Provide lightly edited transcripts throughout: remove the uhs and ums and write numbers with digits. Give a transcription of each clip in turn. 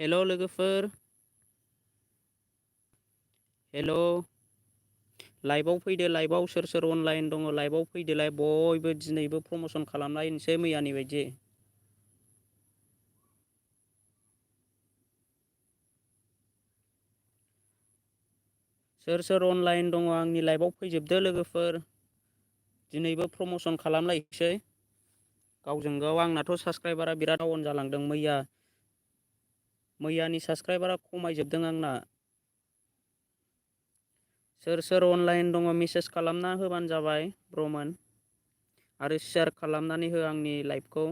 हेल' लोगोफोर, हेल'। लाइभआव फैदो, लाइभआव सोर सोर अनलाइन दङ लाइभआव फैदोलाय बयबो दिनैबो प्रमसन खालामलायनोसै मैयानि बायदि। सोर सोर अनलाइन दङ आंनि लाइभआव फैजोबदो लोगोफोर। दिनैबो प्रमसन खालामलायसै गावजों गाव। आंनाथ' साबस्क्राइबारा बिराद डाउन जालांदों मैयानि साबस्क्राइबारा खमायजोबदों आंना। सोर सोर अनलाइन दङ मेसेज खालामना होबानो जाबाय ब्र'मोन। आरो शेयार खालामनानै हो आंनि लाइभखौ।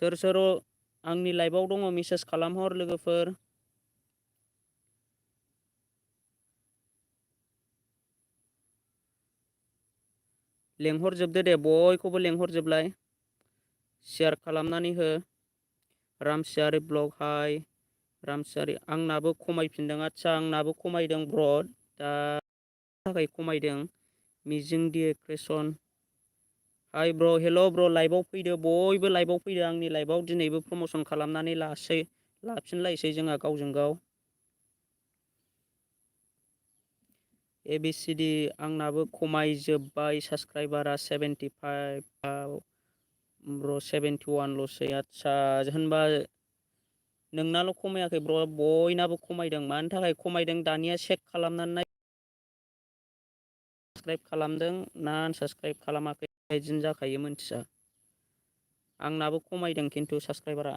सोर सोर आंनि लाइभआव दङ मेसेज खालामहर लोगोफोर। लेंहरजोबदो दे, बयखौबो लेंहरजोबलाय। शेयार खालामनानै हो। रामसियारि ब्लग हाय। रामसियारि आंनाबो खमायफिनदों। आदसा आंनाबो खमायदों ब्र'। दा थाखाय खमायदों मिजिं डिएक्रेसन। हाय ब्र', हेल' ब्र', लाइभआव फैदो बयबो लाइभआव फैदो आंनि लाइभआव दिनैबो प्रमसन खालामनानै लाफिनलायसै जोंहा गावजों गाव। ABCD आंनाबो खमायजोब्बाय साबस्क्राइबारा 75आव ब्र' 71ल'सै। आदसा होनबा नोंनाल' खमायाखै ब्र', बयनाबो खमायदों। मानि थाखाय खमायदों दानिया चेक खालामनानै नाय। साबस्क्राइब खालामदों ना आनसाबस्क्राइब खालामाखै बिदिनो जाखायो मोनथिया। आंनाबो खमायदों खिन्थु साबस्क्राइबारा।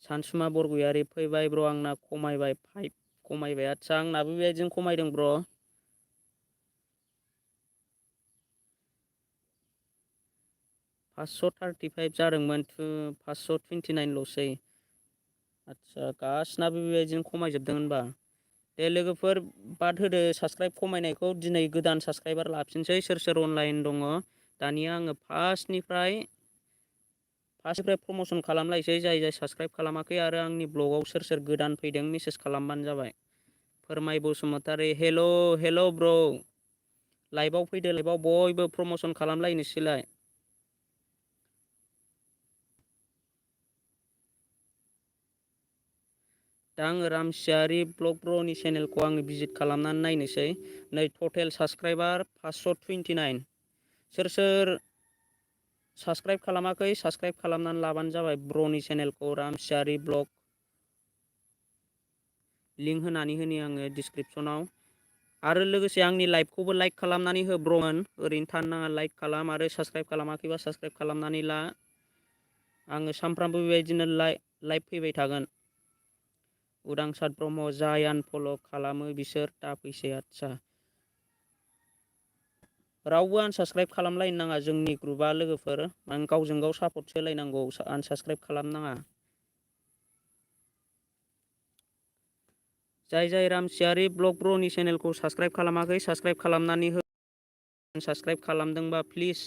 सानसुमा बरग'यारि फैबाय ब्र', आंना खमायबाय 5 खमायबाय। आदसा आंनाबो बेबायदिनो खमायदों ब्र'। 535 जादोंमोन 529ल'सै। आदसा गासिनाबो बेबायदिनो खमायजोबदों होनबा। दे लोगोफोर बाद होदो साबस्क्राइब खमायनायखौ। दिनै गोदान साबस्क्राइबार लाफिनसै सोर सोर अनलाइन दङ। दानिया आङो फार्स्टनिफ्राय प्रमसन खालामलायसै जाय जाय साबस्क्राइब खालामाखै। आरो आंनि ब्लगआव सोर सोर गोदान फैदों मेसेज खालामबानो जाबाय। फोरमाय बसुमतारी हेल' हेल' ब्र'। लाइभआव फैदो, लाइभआव बयबो प्रमसन खालामलायनोसैलाय। दा आङो रामसियारि ब्लग ब्र'नि चेनेलखौ आङो भिजिट खालामनानै नायनोसै। नै टटेल साबस्क्राइबार 529। सोर सोर साबस्क्राइब खालामाखै साबस्क्राइब खालामनानै लाबानो जाबाय ब्र'नि चेनेलखौ रामसियारि ब्लग। लिंक होनानै होनि आङो डिसक्रिपसनाव। आरो लोगोसे आंनि लाइभखौबो लाइक खालामनानै हो ब्र'मोन। ओरैनो थानो नाङा, लाइक खालाम आरो साबस्क्राइब खालामाखैबा साबस्क्राइब खालामनानै ला। आङो सानफ्रामबो बेबायदिनो लाइभ फैबाय थागोन। उदांसार ब्रह्म जाय आनफल' खालामो बिसोर दा फैसै। आदसा रावबो आनसाबस्क्राइब खालामलायनो नाङा जोंनि ग्रुपआ लोगोफोर। गावजों गाव सापर्ट सोलायनांगौ, आनसाबस्क्राइब खालामनाङा। जाय जाय रामसियारि ब्लग ब्र'नि चेनेलखौ साबस्क्राइब खालामाखै साबस्क्राइब खालामनानै हो। आनसाबस्क्राइब खालामदोंबा प्लिज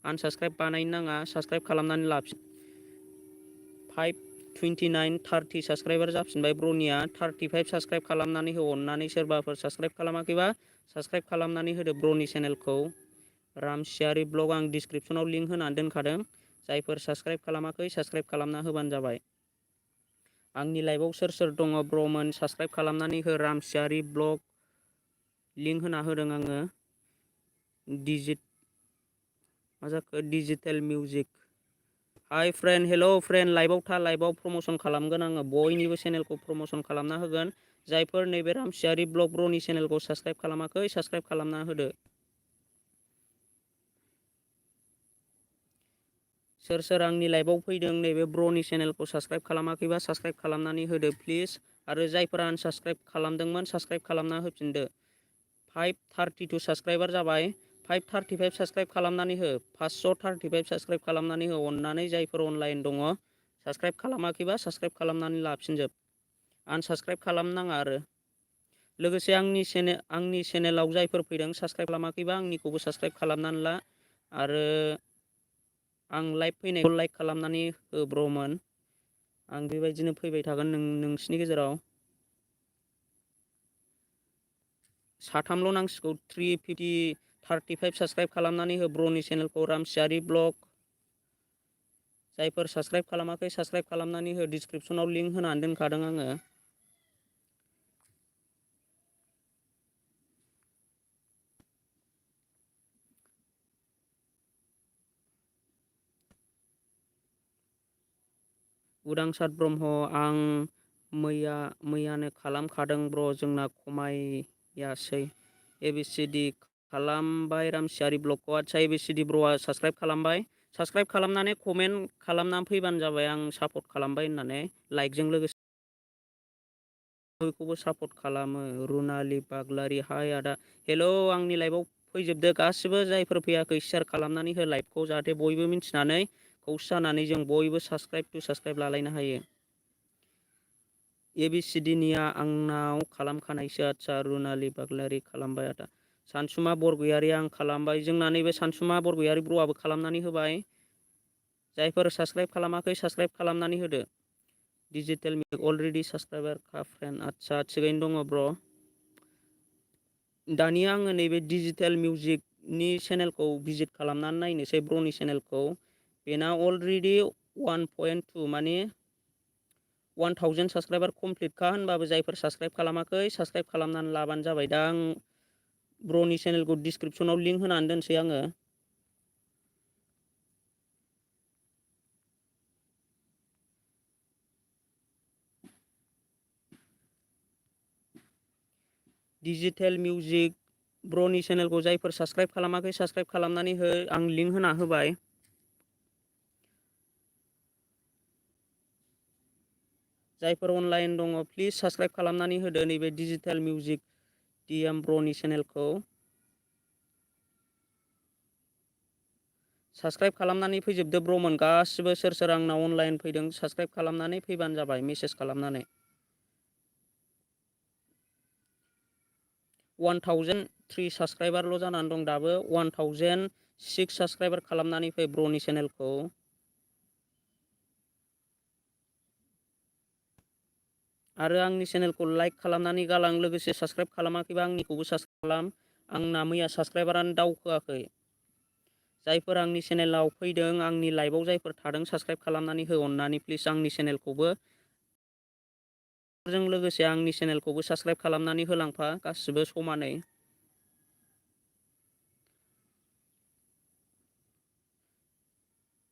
आनसाबस्क्राइब बानायनो नाङा, साबस्क्राइब खालामनानै लाफिन। 529 30 साबस्क्राइबार जाफिनबाय ब्र'निया। 35 साबस्क्राइब खालामनानै हो अननानै। सोरबाफोर साबस्क्राइब खालामाखैबा साबस्क्राइब खालामनानै होदो ब्र'नि चेनेलखौ। रामसियारि ब्लग आं डिसक्रिपसनाव लिंक होनानै दोनखादों। जायफोर साबस्क्राइब खालामाखै साबस्क्राइब खालामना होबानो जाबाय। आंनि लाइभआव सोर सोर दङ ब्र'मोन साबस्क्राइब खालामनानै हो। रामसियारि ब्लग लिंक होना होदों आङो। मा जाखो डिजिटेल मिउजिक। हाय फ्रेन्ड, हेल' फ्रेन्ड, लाइभआव था, लाइभआव प्रमसन खालामगोन आङो। बयनिबो चेनेलखौ प्रमसन खालामना होगोन। जायफोर नैबे रामसियारि ब्लग ब्र'नि चेनेलखौ साबस्क्राइब खालामाखै साबस्क्राइब खालामना होदो। सोर सोर आंनि लाइभआव फैदों नैबे ब्र'नि चेनेलखौ साबस्क्राइब खालामाखैबा साबस्क्राइब खालामनानै होदो प्लिज। आरो जायफोरा आनसाबस्क्राइब खालामदोंमोन साबस्क्राइब खालामना होफिनदो। 532 साबस्क्राइबार जाबाय। 535 साबस्क्राइब खालामनानै हो। 535 साबस्क्राइब खालामनानै हो अननानै। जायफोर अनलाइन दङ साबस्क्राइब खालामाखैबा साबस्क्राइब खालामनानै लाफिनजोब। आनसाबस्क्राइब खालामनो नाङा आरो। लोगोसे आंनि चेनेलाव जायफोर फैदों साबस्क्राइब खालामाखैबा आंनिखौबो साबस्क्राइब खालामनानै ला। आरो आं लाइभ फैनायखौ लाइक खालामनानै हो ब्र'मोन। आं बेबायदिनो फैबाय थागोन नोंसिनि गेजेराव। साथामल' नांसिगौ 35 साबस्क्राइब खालामनानै हो ब्र'नि चेनेलखौ रामसियारि ब्लग। जायफोर साबस्क्राइब खालामाखै साबस्क्राइब खालामनानै हो, डिसक्रिपसनाव लिंक होनानै दोनखादों आङो। उदांसार ब्रह्म, आं मैयानो खालामखादों ब्र', जोंना खमायासै। एबिसिडि खालामबाय रामसियारि ब्लगखौ। आदसा एबिसिडि ब्र'आ साबस्क्राइब खालामबाय। साबस्क्राइब खालामनानै कमेन्ट खालामनानै फैबानो जाबाय, आं सापर्ट खालामबाय होननानै। लाइकजों लोगोसे बयखौबो सापर्ट खालामो। रुनालि बाग्लारि, हाय आदा, हेलौ, आंनि लाइभआव फैजोबदो गासिबो। जायफोर फैयाखै शेयार खालामनानै हो लाइभखौ, जाहाथे बयबो मिन्थिनानै खौसे जानानै जों बयबो साबस्क्राइब लालायनो हायो। एबिसिडिनिया आंनाव खालामखानायसो। आदसा रुनालि बाग्लारि खालामबाय आदा। सानसुमा बरगयारि, आं खालामबाय। जोंना नैबे सानसुमा बरगयारि ब्र'आबो खालामनानै होबाय। जायफोर साबस्क्राइब खालामाखै साबस्क्राइब खालामनानै होदो। डिजिटेल मिउजिक अलरेडि साबस्क्राइबार का फ्रेन्ड। आदसा थिगैनो दङ ब्र'। दानिया आङो नैबे डिजिटेल मिउजिकनि चेनेलखौ भिजिट खालामनानै नायनोसै, ब्र'नि चेनेलखौ। बेना अलरेडि 1.2 माने 1000 साबस्क्राइबार कमप्लिटखा। होनबाबो जायफोर साबस्क्राइब खालामाखै साबस्क्राइब खालामनानै लाबानो जाबाय। दा आं ब्र'नि चेनेलखौ डिसक्रिपसनाव लिंक होनानै दोनसै आङो। डिजिटेल मिउजिक ब्र'नि चेनेलखौ जायफोर साबस्क्राइब खालामाखै साबस्क्राइब खालामनानै हो, आं लिंक होना होबाय। जायफोर अनलाइन दङ प्लिज साबस्क्राइब खालामनानै होदो नैबे डिजिटेल मिउजिक डिएम ब्र'नि चेनेलखौ। साबस्क्राइब खालामनानै फैजोबदो ब्र'मोन गासिबो। सोर सोर आंनाव अनलाइन फैदों साबस्क्राइब खालामनानै फैबानो जाबाय, मेसेज खालामनानै। 1003 साबस्क्राइबारल' जानानै दं दाबो। 1006 साबस्क्राइबार खालामनानै फै ब्र'नि चेनेलखौ। आरो आंनि चेनेलखौ लाइक खालामनानै गालां। लोगोसे साबस्क्राइब खालामाखैबा आंनिखौबो साबस्क्राइब खालाम। आंना मैया साबस्क्राइबारानो दावखोआखै। जायफोर आंनि चेनेलाव फैदों, आंनि लाइभआव जायफोर थादों, साबस्क्राइब खालामनानै हो अननानै प्लिज। आंनि चेनेलखौबो जों लोगोसे आंनि चेनेलखौबो साबस्क्राइब खालामनानै होलांफा, गासिबो समानै।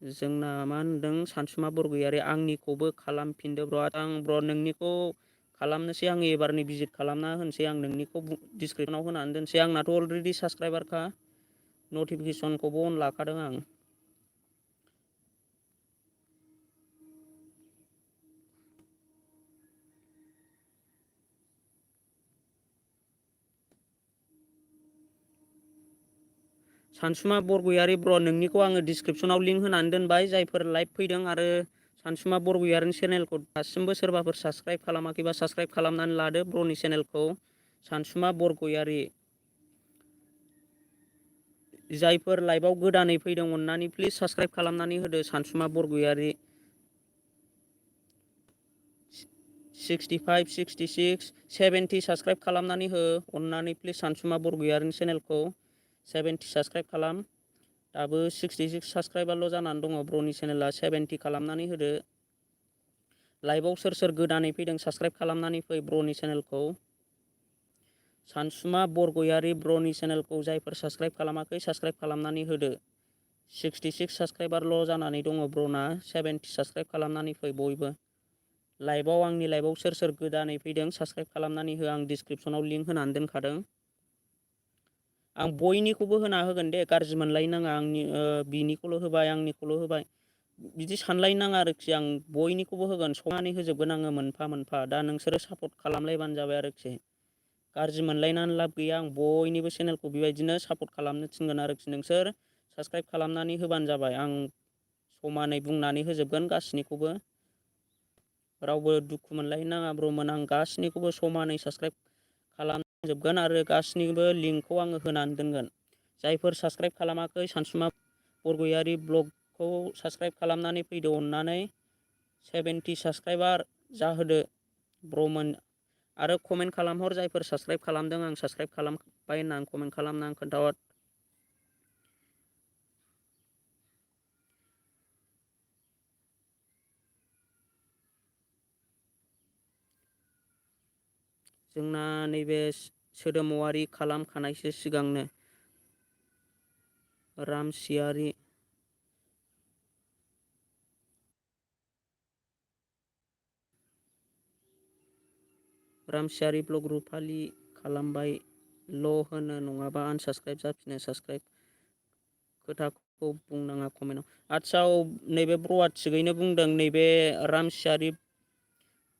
जोंना मा होनदों सानसुमा बरगयारि, आंनिखौबो खालामफिनदो ब्र'। आं ब्र' नोंनिखौ खालामनोसै, आङो एबारनि भिजिट खालामना होनोसै। आं नोंनिखौ डिसक्रिपसनाव होनानै दोनसै। आंनाथ' अलरेडि साबस्क्राइबारखा, नटिफिकेसनखौबो अन लाखादों आं। सानसुमा बरगयारि ब्र', नोंनिखौ आङो डिसक्रिपसनाव लिंक होनानै दोनबाय। जायफोर लाइभ फैदों आरो सानसुमा बरगयारिनि चेनेलखौ दासिमबो सोरबाफोर साबस्क्राइब खालामाखैबा साबस्क्राइब खालामनानै लादो ब्र'नि चेनेलखौ। सानसुमा बरगयारि। जायफोर लाइभआव गोदानै फैदों अननानै प्लिज साबस्क्राइब खालामनानै होदो सानसुमा बरगयारि। 65 66 70 साबस्क्राइब खालामनानै हो अननानै प्लिज सानसुमा बरगयारिनि चेनेलखौ। 70 साबस्क्राइब खालाम। दाबो 66 साबस्क्राइबारल' जानानै दङ ब्र'नि चेनेला। 70 खालामनानै होदो। लाइभआव सोर सोर गोदानै फैदों साबस्क्राइब खालामनानै फै ब्र'नि चेनेलखौ। सानसुमा बरगयारि ब्र'नि चेनेलखौ जायफोर साबस्क्राइब खालामाखै साबस्क्राइब खालामनानै होदो। 66 साबस्क्राइबारल' जानानै दङ ब्र'ना। 70 साबस्क्राइब खालामनानै फै बयबो। लाइभआव आंनि लाइभआव सोर सोर गोदानै फैदों साबस्क्राइब खालामनानै हो, आं डिसक्रिपसनाव लिंक होनानै दोनखादों। आं बयनिखौबो होना होगोन दे, गाज्रि मोनलायनो नाङा। आंनि बिनिखौल' होबाय आंनिखौल' होबाय बिदि सानलायनो नाङा आरोखि। आं बयनिखौबो होगोन, समानै होजोबगोन आङो मोनफा मोनफा। दा नोंसोरो सापर्ट खालामलायबानो जाबाय आरोखि। गाज्रि मोनलायनानै लाब गैया। आं बयनिबो चेनेलखौ बेबायदिनो सापर्ट खालामनो थिनगोन आरोखि। नोंसोर साबस्क्राइब खालामनानै होबानो जाबाय। आं समानै बुंनानै होजोबगोन गासैनिखौबो। रावबो दुखु मोनलायनो नाङा ब्र'मोन। आं गासैनिखौबो समानै साबस्क्राइब खालामजोबगोन आरो गासैनिबो लिंकखौ आङो होनानै दोनगोन। जायफोर साबस्क्राइब खालामाखै सानसुमा बरगयारि ब्लगखौ साबस्क्राइब खालामनानै फैदो अननानै। 70 साबस्क्राइबार जाहोदो ब्र'मोन। आरो कमेन्ट खालामहर जायफोर साबस्क्राइब खालामदों आं साबस्क्राइब खालामबाय होनना कमेन्ट खालामना खोन्थाहर। जोंना नैबे सोदोमावारि खालामखानायसो सिगांनो रामसियारि ब्लग रुपालि खालामबायल' होनो नङाबा आनसाबस्क्राइब जाफिनो साबस्क्राइब खोथाखौ बुंनाङा कमेन्टआव। आदसा नैबे ब्र'आ थिगैनो बुंदों, नैबे रामसियारि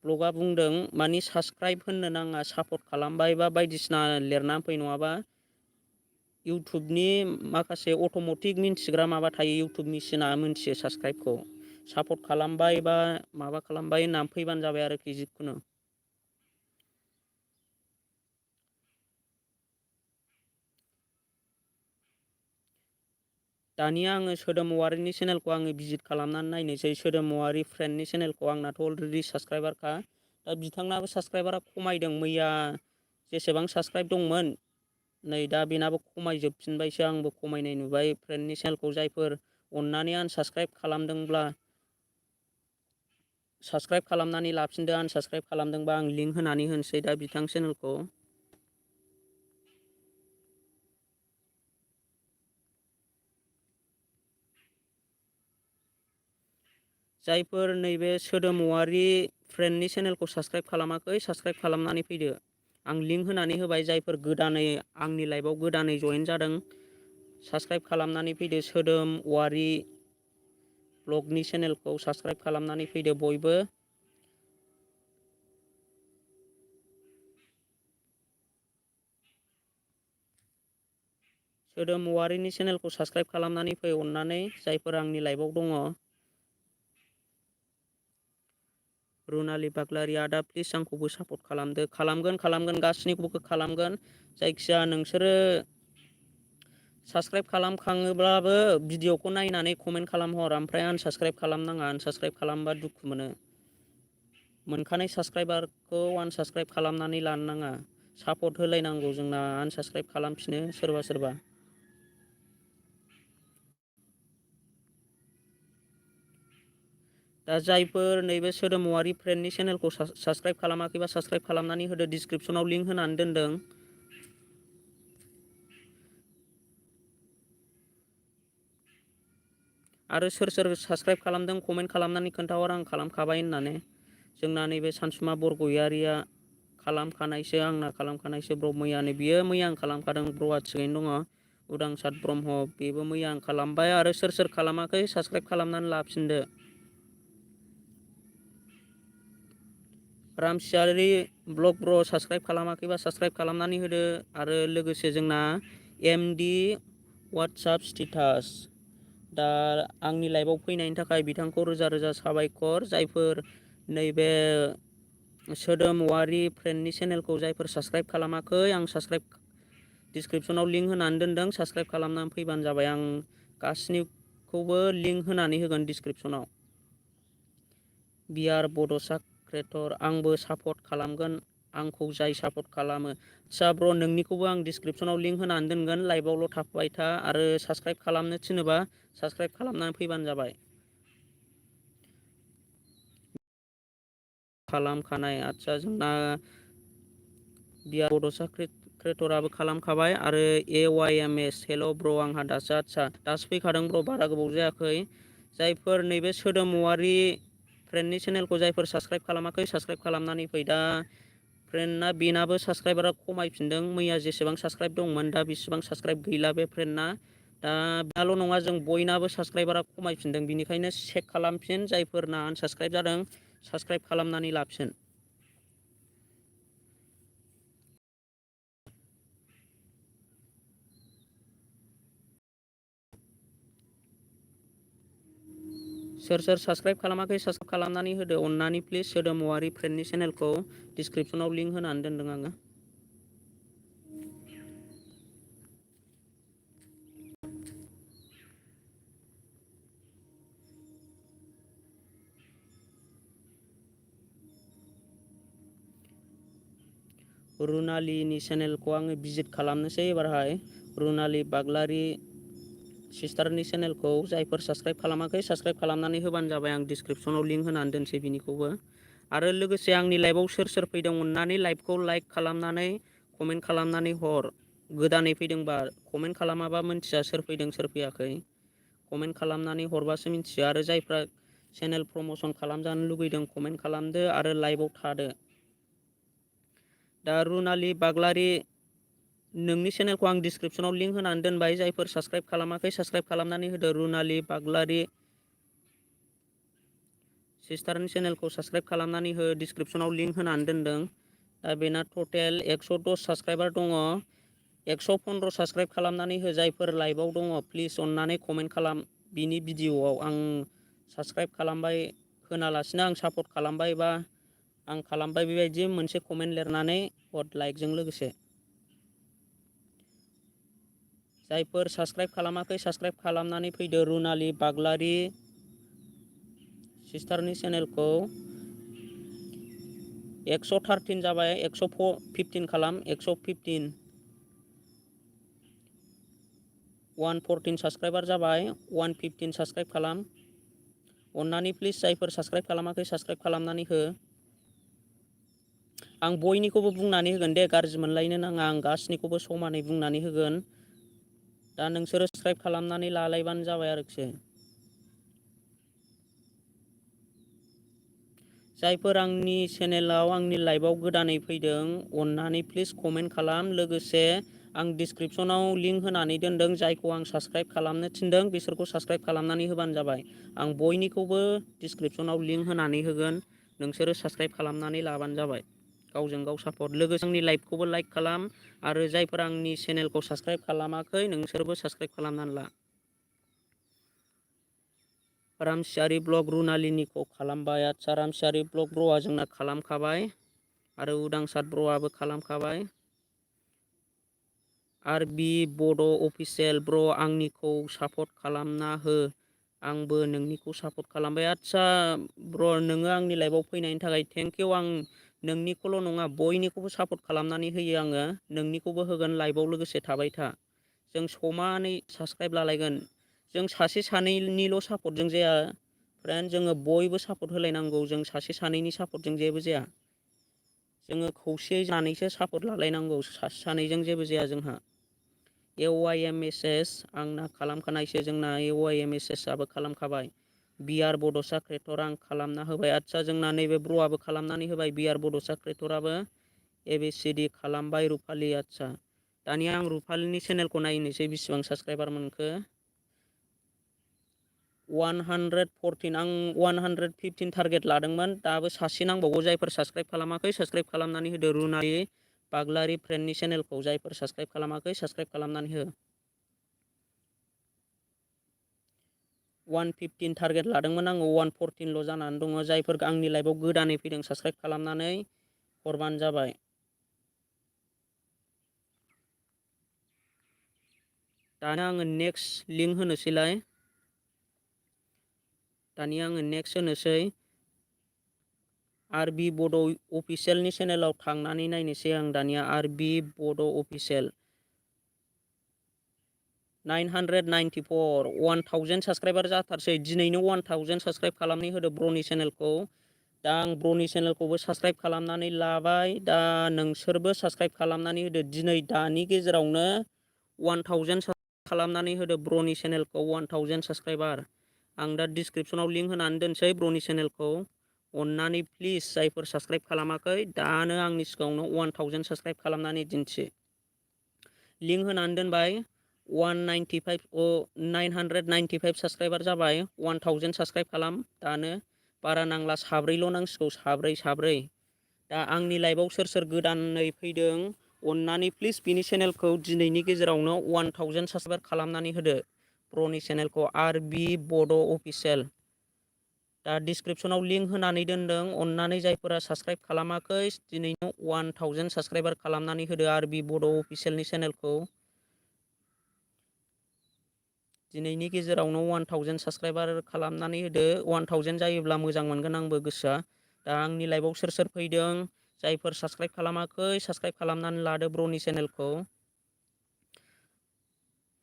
ब्लगआ बुंदों मानि साबस्क्राइब होननो नाङा, सापर्ट खालामबाय बा बायदिसिना लिरनानै फै, नङाबा इउटुबनि माखासे अट'मेटिक मिन्थिग्रा माबा थायो, इउटुब मेसिना मिन्थियो साबस्क्राइबखौ। सापर्ट खालामबाय बा माबा खालामबाय होननानै फैबानो जाबाय आरोखि जिखुनु। दानिया आङो सोदोम औवारिनि चेनेलखौ आङो भिजिट खालामनानै नायनोसै। सोदोम औवारि फ्रेन्डनि चेनेलखौ, आंनाथ' अलरेडि साबस्क्राइबारखा। दा बिथांनाबो साबस्क्राइबारा खमायदों, मैया जेसेबां साबस्क्राइब दंमोन नै दा बेनाबो खमायजोबफिनबायसो, आंबो खमायनाय नुबाय। फ्रेन्डनि चेनेलखौ जायफोर अननानै आनसाबस्क्राइब खालामदोंब्ला साबस्क्राइब खालामनानै लाफिनदो, आनसाबस्क्राइब खालामदोंबा आं लिंक होनानै होनोसै दा बिथां चेनेलखौ। जायफोर नैबे सोदोम औवारि फ्रेन्डनि चेनेलखौ साबस्क्राइब खालामाखै, साबस्क्राइब खालामनानै फैदो। आं लिंक होनानै होबाय, जायफोर गोदानै आंनि लाइभआव गोदानै जयेन जादों साबस्क्राइब खालामनानै फैदो। सोदोम औवारि ब्लगनि चेनेलखौ साबस्क्राइब खालामनानै फैदो बयबो। सोदोम औवारिनि चेनेलखौ साबस्क्राइब खालामनानै फै अननानै, जायफोर आंनि लाइभआव दङ। रुनालि बाग्लारि आदा प्लिज आंखौबो सापर्ट खालामदो। खालामगोन गासैनिखौबो खालामगोन। जायखिजाया नोंसोरो साबस्क्राइब खालामखाङोब्लाबो भिडिअखौ नायनानै कमेन्ट खालामहर, ओमफ्राय आनसाबस्क्राइब खालामनाङा। आनसाबस्क्राइब खालामबा दुखु मोनो। मोनखानाय साबस्क्राइबारखौ आनसाबस्क्राइब खालामनानै लानो नाङा। सापर्ट होलायनांगौ, जोंना आनसाबस्क्राइब खालामफिनो सोरबा सोरबा। दा जायफोर नैबे सोदोम औवारि फ्रेन्डनि चेनेलखौ साबस्क्राइब खालामाखैबा साबस्क्राइब खालामनानै होदो, डिसक्रिपसनाव लिंक होनानै दोनदों। आरो सोर सोर साबस्क्राइब खालामदों कमेन्ट खालामनानै खोन्थाहर, आं खालामखाबाय होननानै। जोंना नैबे सानसुमा बरगयारिया खालामखानायसो, आंना खालामखानायसो ब्र। मैयानो बियो, मैया आं खालामखादों। ब्र'आ थिगैनो दङ। उदांसार ब्रह्म बेबो मैया आं खालामबाय। आरो सोर सोर खालामाखै साबस्क्राइब खालामनानै लाफिनदो। रामसियारि ब्लग ब्र' साबस्क्राइब खालामाखैबा साबस्क्राइब खालामनानै होदो। आरो लोगोसे जोंना एमडि वाट्सआप स्टेटास, दा आंनि लाइभआव फैनायनि थाखाय बिथांखौ रोजा रोजा साबायखर। जायफोर नैबे सोदोम औवारि फ्रेन्डनि चेनेलखौ जायफोर साबस्क्राइब खालामाखै, आं साबस्क्राइब डिसक्रिपसनाव लिंक होनानै दोनदों, साबस्क्राइब खालामनानै फैबानो जाबाय। आं गासैनिखौबो लिंक होनानै होगोन डिसक्रिपसनाव। बिआर बड'सा क्रिएटर, आंबो सापर्ट खालामगोन आंखौ जाय सापर्ट खालामो। आदसा ब्र, नोंनिखौबो आं डिसक्रिपसनाव लिंक होनानै दोनगोन। लाइभआवल' थाबाय था, आरो साबस्क्राइब खालामनो थिनोबा साबस्क्राइब खालामनानै फैबानो जाबाय। खालामखानाय, आदसा जोंना बिआर बड'सा क्रिएटराबो खालामखाबाय। आरो AYMS, हेल' ब्र, आंहा दासो, आदसा दासो फैखादों ब्र, बारा गोबाव जायाखै। जायफोर नैबे सोदोम औवारि फ्रेन्डनि चेनेलखौ जायफोर साबस्क्राइब खालामाखै साबस्क्राइब खालामनानै फै। दा फ्रेन्डना बेनाबो साबस्क्राइबारा खमायफिनदों, मैया जेसेबां साबस्क्राइब दंमोन दा बेसेबां साबस्क्राइब गैला बे फ्रेन्डना। दा बेल' नङा, जों बयनाबो साबस्क्राइबारा खमायफिनदों, बिनिखायनो चेक खालामफिन। जायफोरना आनसाबस्क्राइब जादों साबस्क्राइब खालामनानै लाफिन। सोर सोर साबस्क्राइब खालामाखै साबस्क्राइब खालामनानै होदो अननानै प्लिज। सोदोम औवारि फ्रेन्डनि चेनेलखौ डिसक्रिपसनाव लिंक होनानै दोनदों आङो। रुनालिनि चेनेलखौ आङो भिजिट खालामनोसै एबारहाय रुनालि बाग्लारि सिस्टारनि चेनेलखौ जायफोर साबस्क्राइब खालामाखै साबस्क्राइब खालामनानै होबानो जाबाय। आं डिसक्रिपसनाव लिंक होनानै दोनसै बिनिखौबो। आरो लोगोसे आंनि लाइभआव सोर सोर फैदों अननानै लाइभखौ लाइक खालामनानै कमेन्ट खालामनानै हर। गोदानै फैदोंबा कमेन्ट खालामाबा मिन्थिया सोर फैदों सोर फैयाखै। कमेन्ट खालामनानै हरबासो मिन्थियो। आरो जायफ्रा चेनेल प्रमोसन खालामजानो लुगैदों कमेन्ट खालामदो आरो लाइभआव थादो। दा रुनालि बाग्लारि नोंनि चेनेलखौ आं डिसक्रिपसनाव लिंक होनानै दोनबाय। जायफोर साबस्क्राइब खालामाखै साबस्क्राइब खालामनानै होदो। रुनालि बाग्लारि सिस्टारनि चेनेलखौ साबस्क्राइब खालामनानै हो, डिसक्रिपसनाव लिंक होनानै दोनदों। दा बेना टटेल 110 साबस्क्राइबार दङ। 115 साबस्क्राइब खालामनानै हो। जायफोर लाइभआव दङ प्लिज अननानै कमेन्ट खालाम। बिनि भिडिअ'आव आं साबस्क्राइब खालामबाय होनालासिनो आं सापर्ट खालामबाय बा आं खालामबाय बेबायदि मोनसे कमेन्ट लिरनानै हर लाइकजों लोगोसे। जायफोर साबस्क्राइब खालामाखै साबस्क्राइब खालामनानै फैदो। रुनालि बाग्लारि सिस्टारनि चेनेलखौ 113 जाबाय। 115 खालाम। 115 114 साबस्क्राइबार जाबाय। 115 साबस्क्राइब खालाम अननानै प्लिज। जायफोर साबस्क्राइब खालामाखै साबस्क्राइब खालामनानै हो। आं बयनिखौबो बुंनानै होगोन दे, गाज्रि मोनलायनो नाङा। आं गासैनिखौबो समानै बुंनानै होगोन। दा नोंसोरो साबस्क्राइब खालामनानै लालायबानो जाबाय आरोखि। जायफोर आंनि चेनेलाव आंनि लाइभआव गोदानै फैदों अननानै प्लिज कमेन्ट खालाम। लोगोसे आं डिसक्रिपसनाव लिंक होनानै दोनदों। जायखौ आं साबस्क्राइब खालामनो थिनदों बिसोरखौ साबस्क्राइब खालामनानै होबानो जाबाय। आं बयनिखौबो डिसक्रिपसनाव लिंक होनानै होगोन। नोंसोरो साबस्क्राइब खालामनानै लाबानो जाबाय। गावजों गाव सापर्ट। लोगोसे आंनि लाइभखौबो लाइक खालाम। आरो जायफोर आंनि चेनेलखौ साबस्क्राइब खालामाखै नोंसोरबो साबस्क्राइब खालामनानै ला। रामसियारि ब्लग रुनालिनिखौ खालामबाय। आदसा रामसियारि ब्लग ब्र'आ जोंना खालामखाबाय। आरो उदांसार ब्र'आबो खालामखाबाय। आर बि बड' अफिसियेल ब्र' आंनिखौ सापर्ट खालामना हो। आंबो नोंनिखौ सापर्ट खालामबाय। आदसा ब्र' नोङो आंनि लाइभआव फैनायनि थाखाय थेंक इउ। आं नोंनिखौल' नङा बयनिखौबो सापर्ट खालामनानै होयो आङो। नोंनिखौबो होगोन लाइभआव लोगोसे थाबाय था। जों समानै साबस्क्राइब लालायगोन। जों सासे सानैनिल' सापर्टजों जाया फ्रेन्ड, जोङो बयबो सापर्ट होलायनांगौ। जों सासे सानैनि सापर्टजों जेबो जाया। जोङो खौसेयै जानानैसो सापर्ट लालायनांगौ। सासे सानैजों जेबो जाया जोंहा। AYMSS आंना खालामखानायसो। जोंना AYMSS आबो खालामखाबाय। बिआर बड'सा क्रिएटर आं खालामना होबाय। आदसा जोंना नैबे ब्र'आबो खालामनानै होबाय। बिआर बड'सा क्रिएटराबो ABCD खालामबाय। रुपालि आदसा दानिया आं रुपालिनि चेनेलखौ नायनोसै बेसिबां साबस्क्राइबार मोनखो। 114। आं 115 टारगेट लादोंमोन। दाबो सासे नांबावगौ। जायफोर साबस्क्राइब खालामाखै साबस्क्राइब खालामनानै होदो। रुनालि बाग्लारि फ्रेन्डनि चेनेलखौ जायफोर साबस्क्राइब खालामाखै साबस्क्राइब खालामनानै हो। 115 टारगेट लादोंमोन आङो। 114ल' जानानै दङ। जायफोर आंनि लाइभआव गोदानै फैदों साबस्क्राइब खालामनानै हरबानो जाबाय। दाना आङो नेक्स्ट लिंक होनोसैलाय। दानिया आङो नेक्स्ट होनोसै। आर बि बड' अफिसियेलनि चेनेलाव थांनानै नायनोसै आं दानिया। आर बि बड' अफिसियेल 994 1000 साबस्क्राइबार जाथारसै। दिनैनो 1000 साबस्क्राइब खालामनानै होदो ब्र'नि चेनेलखौ। दा आं ब्र'नि चेनेलखौबो साबस्क्राइब खालामनानै लाबाय। दा नोंसोरबो साबस्क्राइब खालामनानै होदो। दिनै दानि गेजेरावनो 1000 साबस्क्राइब खालामनानै होदो ब्र'नि चेनेलखौ। 1000 साबस्क्राइबार। आं दा डिसक्रिपसनाव लिंक होनानै दोनसै ब्र'नि चेनेलखौ। अननानै प्लिज जायफोर साबस्क्राइब खालामाखै दानो आंनि सिगाङावनो 1000 साबस्क्राइब खालामनानै दिन्थि। लिंक होनानै दोनबाय। 995 साबस्क्राइबार जाबाय। 1000 साबस्क्राइब खालाम दानो। बारा नांला, साब्रैल' नांसिगौ। साब्रै। दा आंनि लाइभआव सोर सोर गोदानै फैदों अननानै प्लिज बिनि चेनेलखौ दिनैनि गेजेरावनो 1000 साबस्क्राइबार खालामनानै होदो। ब्र'नि चेनेलखौ आर बि बड' अफिसियेल। दा डिसक्रिपसनाव लिंक होनानै दोनदों। अननानै जायफोरा साबस्क्राइब खालामाखै दिनैनो 1000 साबस्क्राइबार खालामनानै होदो आर बि बड' अफिसियेलनि चेनेलखौ। दिनैनि गेजेरावनो 1000 साबस्क्राइबार खालामनानै होदो। 1000 जायोब्ला मोजां मोनगोन आंबो गोसोआ। दा आंनि लाइभआव सोर सोर फैदों जायफोर साबस्क्राइब खालामाखै साबस्क्राइब खालामनानै लादो ब्र'नि चेनेलखौ।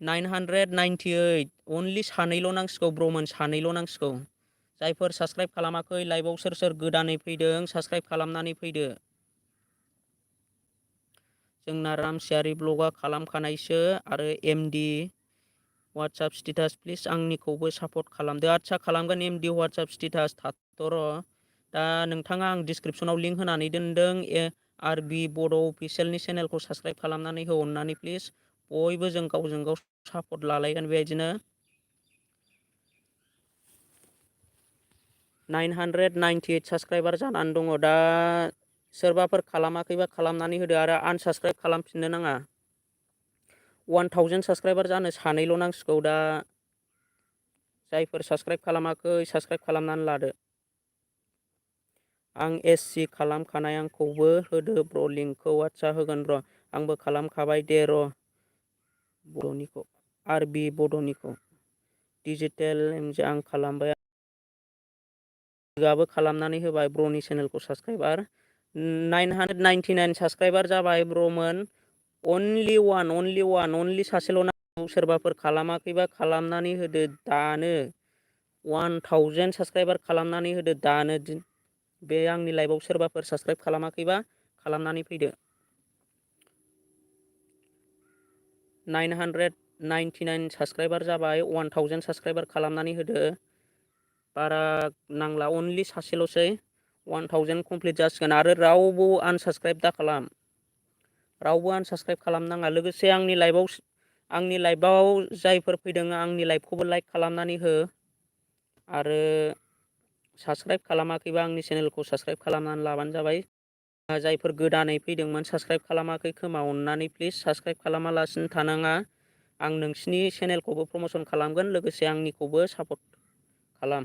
998 अनलि सानैल' नांसिगौ ब्र'मोन, सानैल' नांसिगौ। जायफोर साबस्क्राइब खालामाखै लाइभआव सोर सोर गोदानै फैदों साबस्क्राइब खालामनानै फैदो। जोंना रामसियारि ब्लगा खालामखानायसो आरो MD WhatsApp status please आंनिखौबो support खालामदो। आदसा खालामगोन एमडि वाट्सएप स्टेटास थाथ' र'। दा नोंथाङा आं डिसक्रिपसनाव लिंक होनानै दोनदों आरबि बड' अफिसियेलनि चेनेलखौ साबस्क्राइब खालामनानै हो अननानै प्लिज। बयबो जों गावजों गाव सापर्ट लालायगोन बेबायदिनो। 998 साबस्क्राइबार जानानै दङ दा। सोरबाफोर खालामाखैबा खालामनानै होदो आरो आनसाबस्क्राइब खालामफिननो नाङा। 1000 साबस्क्राइबार जानो सानैल' नांसिगौ दा। जायफोर साबस्क्राइब खालामाखै साबस्क्राइब खालामनानै लादो। आं एससि खालामखानाय आंखौबो होदो ब्र' लिंकखौ। आदसा होगोन र'। आंबो खालामखाबाय दे र'। बर'निखौ आरबि बड'निखौ डिजिटेल आं खालामबाय। आबो खालामनानै होबाय ब्र'नि चेनेलखौ साबस्क्राइबार। 999 साबस्क्राइबार जाबाय ब्र'मोन। अनलि वान सासेल' नांगौ। सोरबाफोर खालामाखैबा खालामनानै होदो दानो। 1000 साबस्क्राइबार खालामनानै होदो दानो। बे आंनि लाइभआव सोरबाफोर साबस्क्राइब खालामाखैबा खालामनानै फैदो। 999 साबस्क्राइबार जाबाय। 1000 साबस्क्राइबार खालामनानै होदो। बारा नांला अनलि सासेल'सै। 1000 कमप्लिट जासिगोन आरो रावबो आनसाबस्क्राइब दा खालाम। रावबो आनसाबस्क्राइब खालामनाङा। लोगोसे आंनि लाइभआव जायफोर फैदों आंनि लाइभखौबो लाइक खालामनानै हो। आरो साबस्क्राइब खालामाखैबा आंनि चेनेलखौ साबस्क्राइब खालामनानै लाबानो जाबाय। जायफोर गोदानै फैदोंमोन साबस्क्राइब खालामाखै खोमा अननानै प्लिज साबस्क्राइब खालामालासिनो थानाङा। आं नोंसिनि चेनेलखौबो प्रम'सन खालामगोन लोगोसे आंनिखौबो सापर्ट खालाम।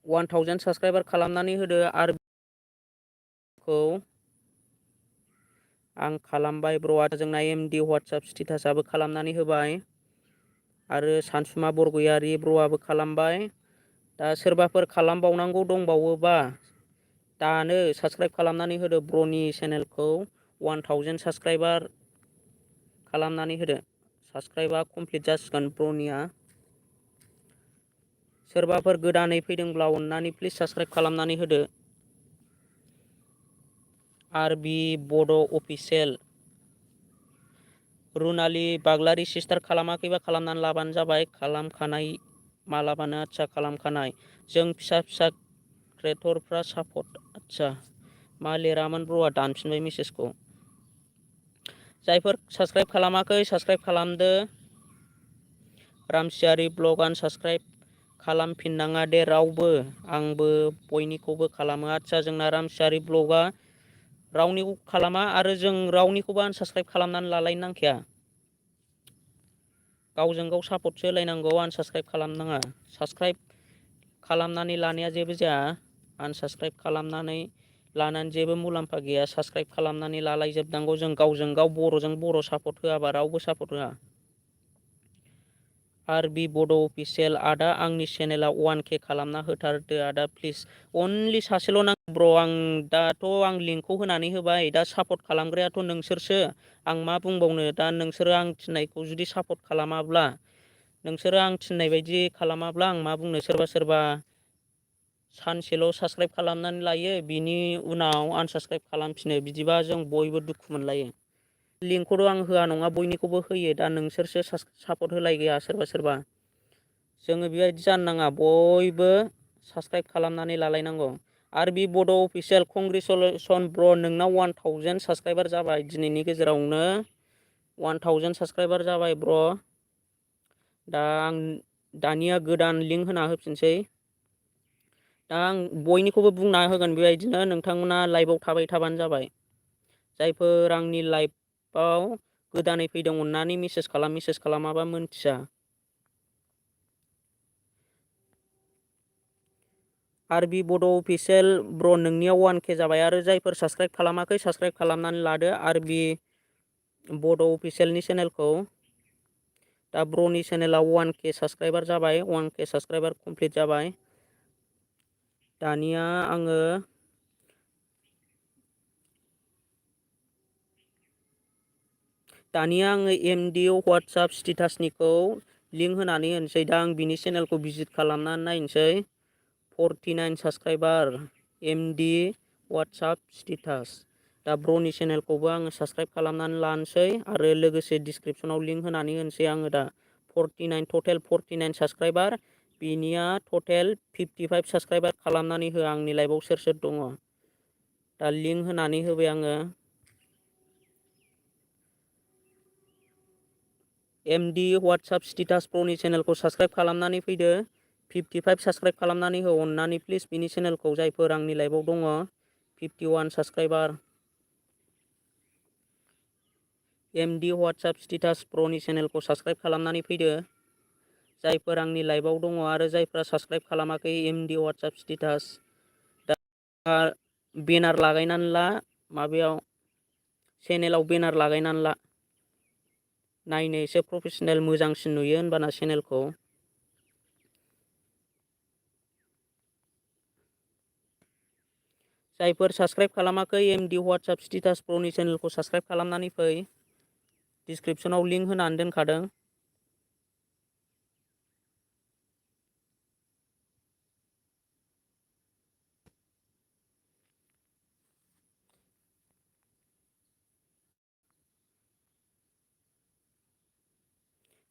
1000 साबस्क्राइबार खालामनानै होदो आरो आं खालामबाय ब्र'। जोंना एमडि वाट्सएप स्टेटासआबो खालामनानै होबाय आरो सानसुमा बरगयारि ब्र'आबो खालामबाय। दा सोरबाफोर खालामबावनांगौ दंबावोबा दानो साबस्क्राइब खालामनानै होदो ब्र'नि चेनेलखौ। 1000 साबस्क्राइबार खालामनानै होदो। साबस्क्राइबा कमप्लिट जासिगोन ब्र'निया। सोरबाफोर गोदानै फैदोंब्ला अननानै प्लिज साबस्क्राइब खालामनानै होदो। आरबि बड' अफिसियेल। रुनालि बाग्लारि सिस्टार खालामाखैबा खालामनानै लाबानो जाबाय। खालामखानाय मालाबानो आदसा खालामखानाय। जों फिसा फिसा क्रिएटरफ्रा सापर्ट। आदसा मा लिरामोन ब्र'आ दानफिनबाय मेसेजखौ। जायफोर साबस्क्राइब खालामाखै साबस्क्राइब खालामदो। रामसियारि ब्लग आनसाबस्क्राइब खालामफिननाङा दे रावबो। आंबो बयनिखौबो खालामो। आदसा जोंना रामसियारि ब्लगआ रावनिखौ खालामा आरो जों रावनिखौबो आनसाबस्क्राइब खालामनानै लालायनो नांखाया। गावजों गाव सापर्टसो होलायनांगौ आनसाबस्क्राइब खालामनाङा। साबस्क्राइब खालामनानै लानाया जेबो जाया। आनसाबस्क्राइब खालामनानै लानानै जेबो मुलाम्फा गैया। साबस्क्राइब खालामनानै लालायजोबनांगौ। जों गावजों गाव बर'जों बर' सापर्ट होआबा रावबो सापर्ट होआ। आरबि बड' अफिसियेल आदा आंनि चेनेला 1K खालामना होथारदो आदा प्लिज। अनलि सासेल' नांगौ ब्र'। आं दाथ' आं लिंकखौ होनानै होबाय। दा सापर्ट खालामग्रायाथ' नोंसोरसो। आं मा बुंबावनो दा। नोंसोरो आं थिननायखौ जुदि सापर्ट खालामाब्ला, नोंसोरो आं थिननाय बायदि खालामाब्ला आं मा बुंनो। सोरबा सोरबा सानसेल' साबस्क्राइब खालामनानै लायो बिनि उनाव आनसाबस्क्राइब खालामफिनो। बिदिबा जों बयबो दुखु मोनलायो। लिंकखौथ' आं होआ नङा बयनिखौबो होयो। दा नोंसोरसो सापर्ट होलायगोया सोरबा सोरबा। जोङो बेबायदि जानो नाङा। बयबो साबस्क्राइब खालामनानै लालायनांगौ। आरबि बड' अफिसियेल कंग्रेसुलेसन ब्र' नोंनाव 1000 साबस्क्राइबार जाबाय दिनैनि गेजेरावनो। 1000 साबस्क्राइबार जाबाय ब्र'। दा आं दानिया गोदान लिंक होना होफिनसै। दा आं बयनिखौबो बुंना होगोन बेबायदिनो। नोंथांमोना लाइभआव थाबाय थाबानो जाबाय। जायफोर आंनि लाइभआव गोदानै फैदों अननानै मेसेज खालाम। मेसेज खालामाबा मोनथिया। आरबि बड' अफिसियेल ब्र' नोंनियाव 1K जाबाय आरो जायफोर साबस्क्राइब खालामाखै साबस्क्राइब खालामनानै लादो आरबि बड' अफिसियेलनि चेनेलखौ। दा ब्र'नि चेनेलाव 1K साबस्क्राइबार जाबाय। 1K साबस्क्राइबार कमप्लिट जाबाय। दानिया आङो दानिया आङो MD WhatsApp स्टेटासनिखौ लिंक होनानै होनोसै। दा आं बिनि चेनेलखौ भिजिट खालामनानै नायनोसै। 49 साबस्क्राइबार MD WhatsApp स्टेटास। दा ब्र'नि चेनेलखौबो आङो साबस्क्राइब खालामनानै लानोसै आरो लोगोसे डिसक्रिपसनाव लिंक होनानै होनोसै आङो दा। 49 टटेल 49 साबस्क्राइबार, बिनिया टटेल 55 साबस्क्राइबार खालामनानै हो। आंनि लाइभआव सोर सोर दङ दा लिंक होनानै होबाय आङो। MD WhatsApp स्टेटास प्र'नि चेनेलखौ साबस्क्राइब खालामनानै फैदो। 55 साबस्क्राइब खालामनानै हो अननानै प्लिज बिनि चेनेलखौ, जायफोर आंनि लाइभआव दङ। 51 साबस्क्राइबार MD WhatsApp स्टेटास प्र'नि चेनेलखौ साबस्क्राइब खालामनानै फैदो, जायफोर आंनि लाइभआव दङ आरो जायफोरा साबस्क्राइब खालामाखै MD WhatsApp स्टेटास। दा बेनार लागायनानै ला, माबायाव चेनेलाव बेनार लागायनानै ला, नायनो एसे प्रफेसनेल मोजांसिन नुयो होनबाना चेनेलखौ। जायफोर साबस्क्राइब खालामाखै MD WhatsApp स्टेटास प्र'नि चेनेलखौ साबस्क्राइब खालामनानै फै। डिसक्रिपसनाव लिंक होनानै दोनखादों।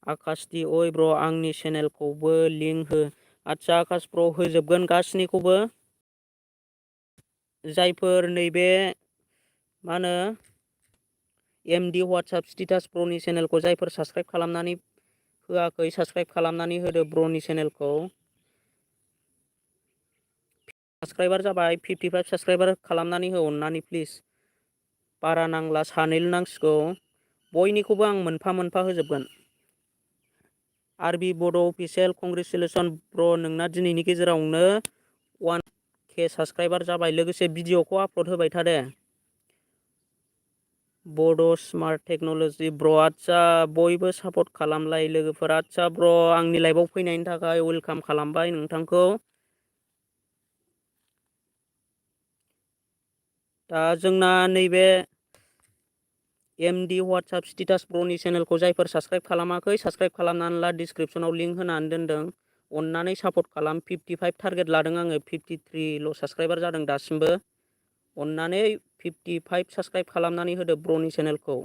आकाशदि ओइ ब्र' आंनि चेनेलखौबो लिंक हो। आदसा आकाश ब्र' होजोबगोन गासैनिखौबो। जायफोर नैबे मा होनो MD WhatsApp स्टेटास प्र'नि चेनेलखौ जायफोर साबस्क्राइब खालामनानै होआखै, साबस्क्राइब खालामनानै होदो ब्र'नि चेनेलखौ। साबस्क्राइबार जाबाय, 55 साबस्क्राइबार खालामनानै हो अननानै प्लिज। बारा नांला, सानैल' नांसिगौ। बयनिखौबो आं मोनफा मोनफा होजोबगोन। RB बड' अफिसियेल कंग्रेचुलेसन ब्र', नोंना दिनैनि गेजेरावनो 1K साबस्क्राइबार जाबाय। लोगोसे भिडिअखौ आपल'ड होबाय था दे। बड' स्मार्ट टेक्न'लजि ब्र', आदसा बयबो सापर्ट खालामलाय लोगोफोर। आदसा ब्र', आंनि लाइभआव फैनायनि थाखाय वेलकाम खालामबाय नोंथांखौ। दा जोंना नैबे MD WhatsApp स्टेटास प्र'नि चेनेलखौ जायफोर साबस्क्राइब खालामाखै, साबस्क्राइब खालामनानै ला। डिसक्रिपसनाव लिंक होनानै दोनदों, अननानै सापर्ट खालाम। 55 टारगेट लादों आङो, 53ल' साबस्क्राइबार जादों दासिमबो। अननानै 55 साबस्क्राइब खालामनानै होदो ब्र'नि चेनेलखौ।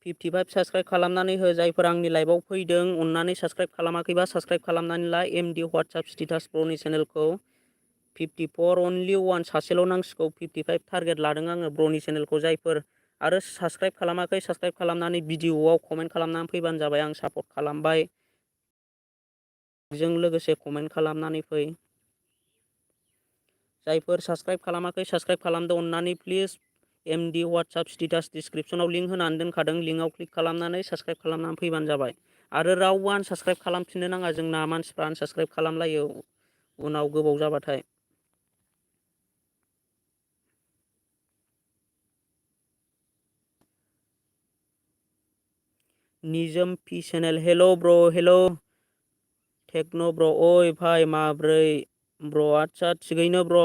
55 साबस्क्राइब खालामनानै हो। जायफोर आंनि लाइभआव फैदों अननानै साबस्क्राइब खालामाखैबा साबस्क्राइब खालामनानै ला MD WhatsApp स्टेटास प्र'नि चेनेलखौ। 54 अनलि 1 सासेल' नांसिगौ। 55 टारगेट लादों आङो ब्र'नि चेनेलखौ। जायफोर आरो साबस्क्राइब खालामाखै, साबस्क्राइब खालामनानै भिडिअआव कमेन्ट खालामनानै फैबानो जाबाय। आं सापर्ट खालामबाय। जों लोगोसे कमेन्ट खालामनानै फै। जायफोर साबस्क्राइब खालामाखै, साबस्क्राइब खालामदो अननानै प्लिज। MD WhatsApp स्टेटास डिसक्रिपसनाव लिंक होनानै दोनखादों, लिंकआव क्लिक खालामनानै साबस्क्राइब खालामनानै फैबानो जाबाय। आरो रावबो आनसाबस्क्राइब खालामफिननो नाङा। जोंना मानसिफ्रा आनसाबस्क्राइब खालामलायो उनाव गोबाव जाबाथाय। निजोम पि चेनेल, हेल' ब्र', हेल' टेक्न' ब्र', ओइ भाइ माब्रै ब्र', आदसा थिगैनो ब्र'।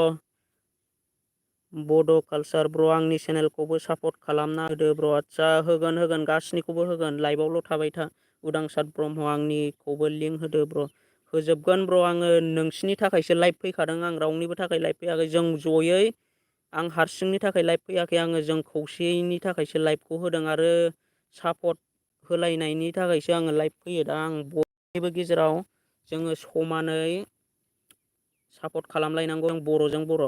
बड' कालचार ब्र', आंनि चेनेलखौबो सापर्ट खालामना होदो ब्र'। आदसा होगोन गासैनिखौबो होगोन। लाइभआवल' थाबाय था। उदांसार ब्रह्म, आंनिखौबो लिंक होदो ब्र'। होजोबगोन ब्र'। आङो नोंसिनि थाखायसो लाइभ फैखादों, आं रावनिबो थाखाय लाइभ फैयाखै। जों जयै, आं हारसिंनि थाखाय लाइभ फैयाखै आङो। जों खौसेयैनि थाखायसो लाइभखौ होदों आरो सापर्ट होलायनायनि थाखायसो आङो लाइभ फैयो। दा आं बयनिबो गेजेराव जोङो समानै सापर्ट खालामलायनांगौ, जों बर'जों बर'।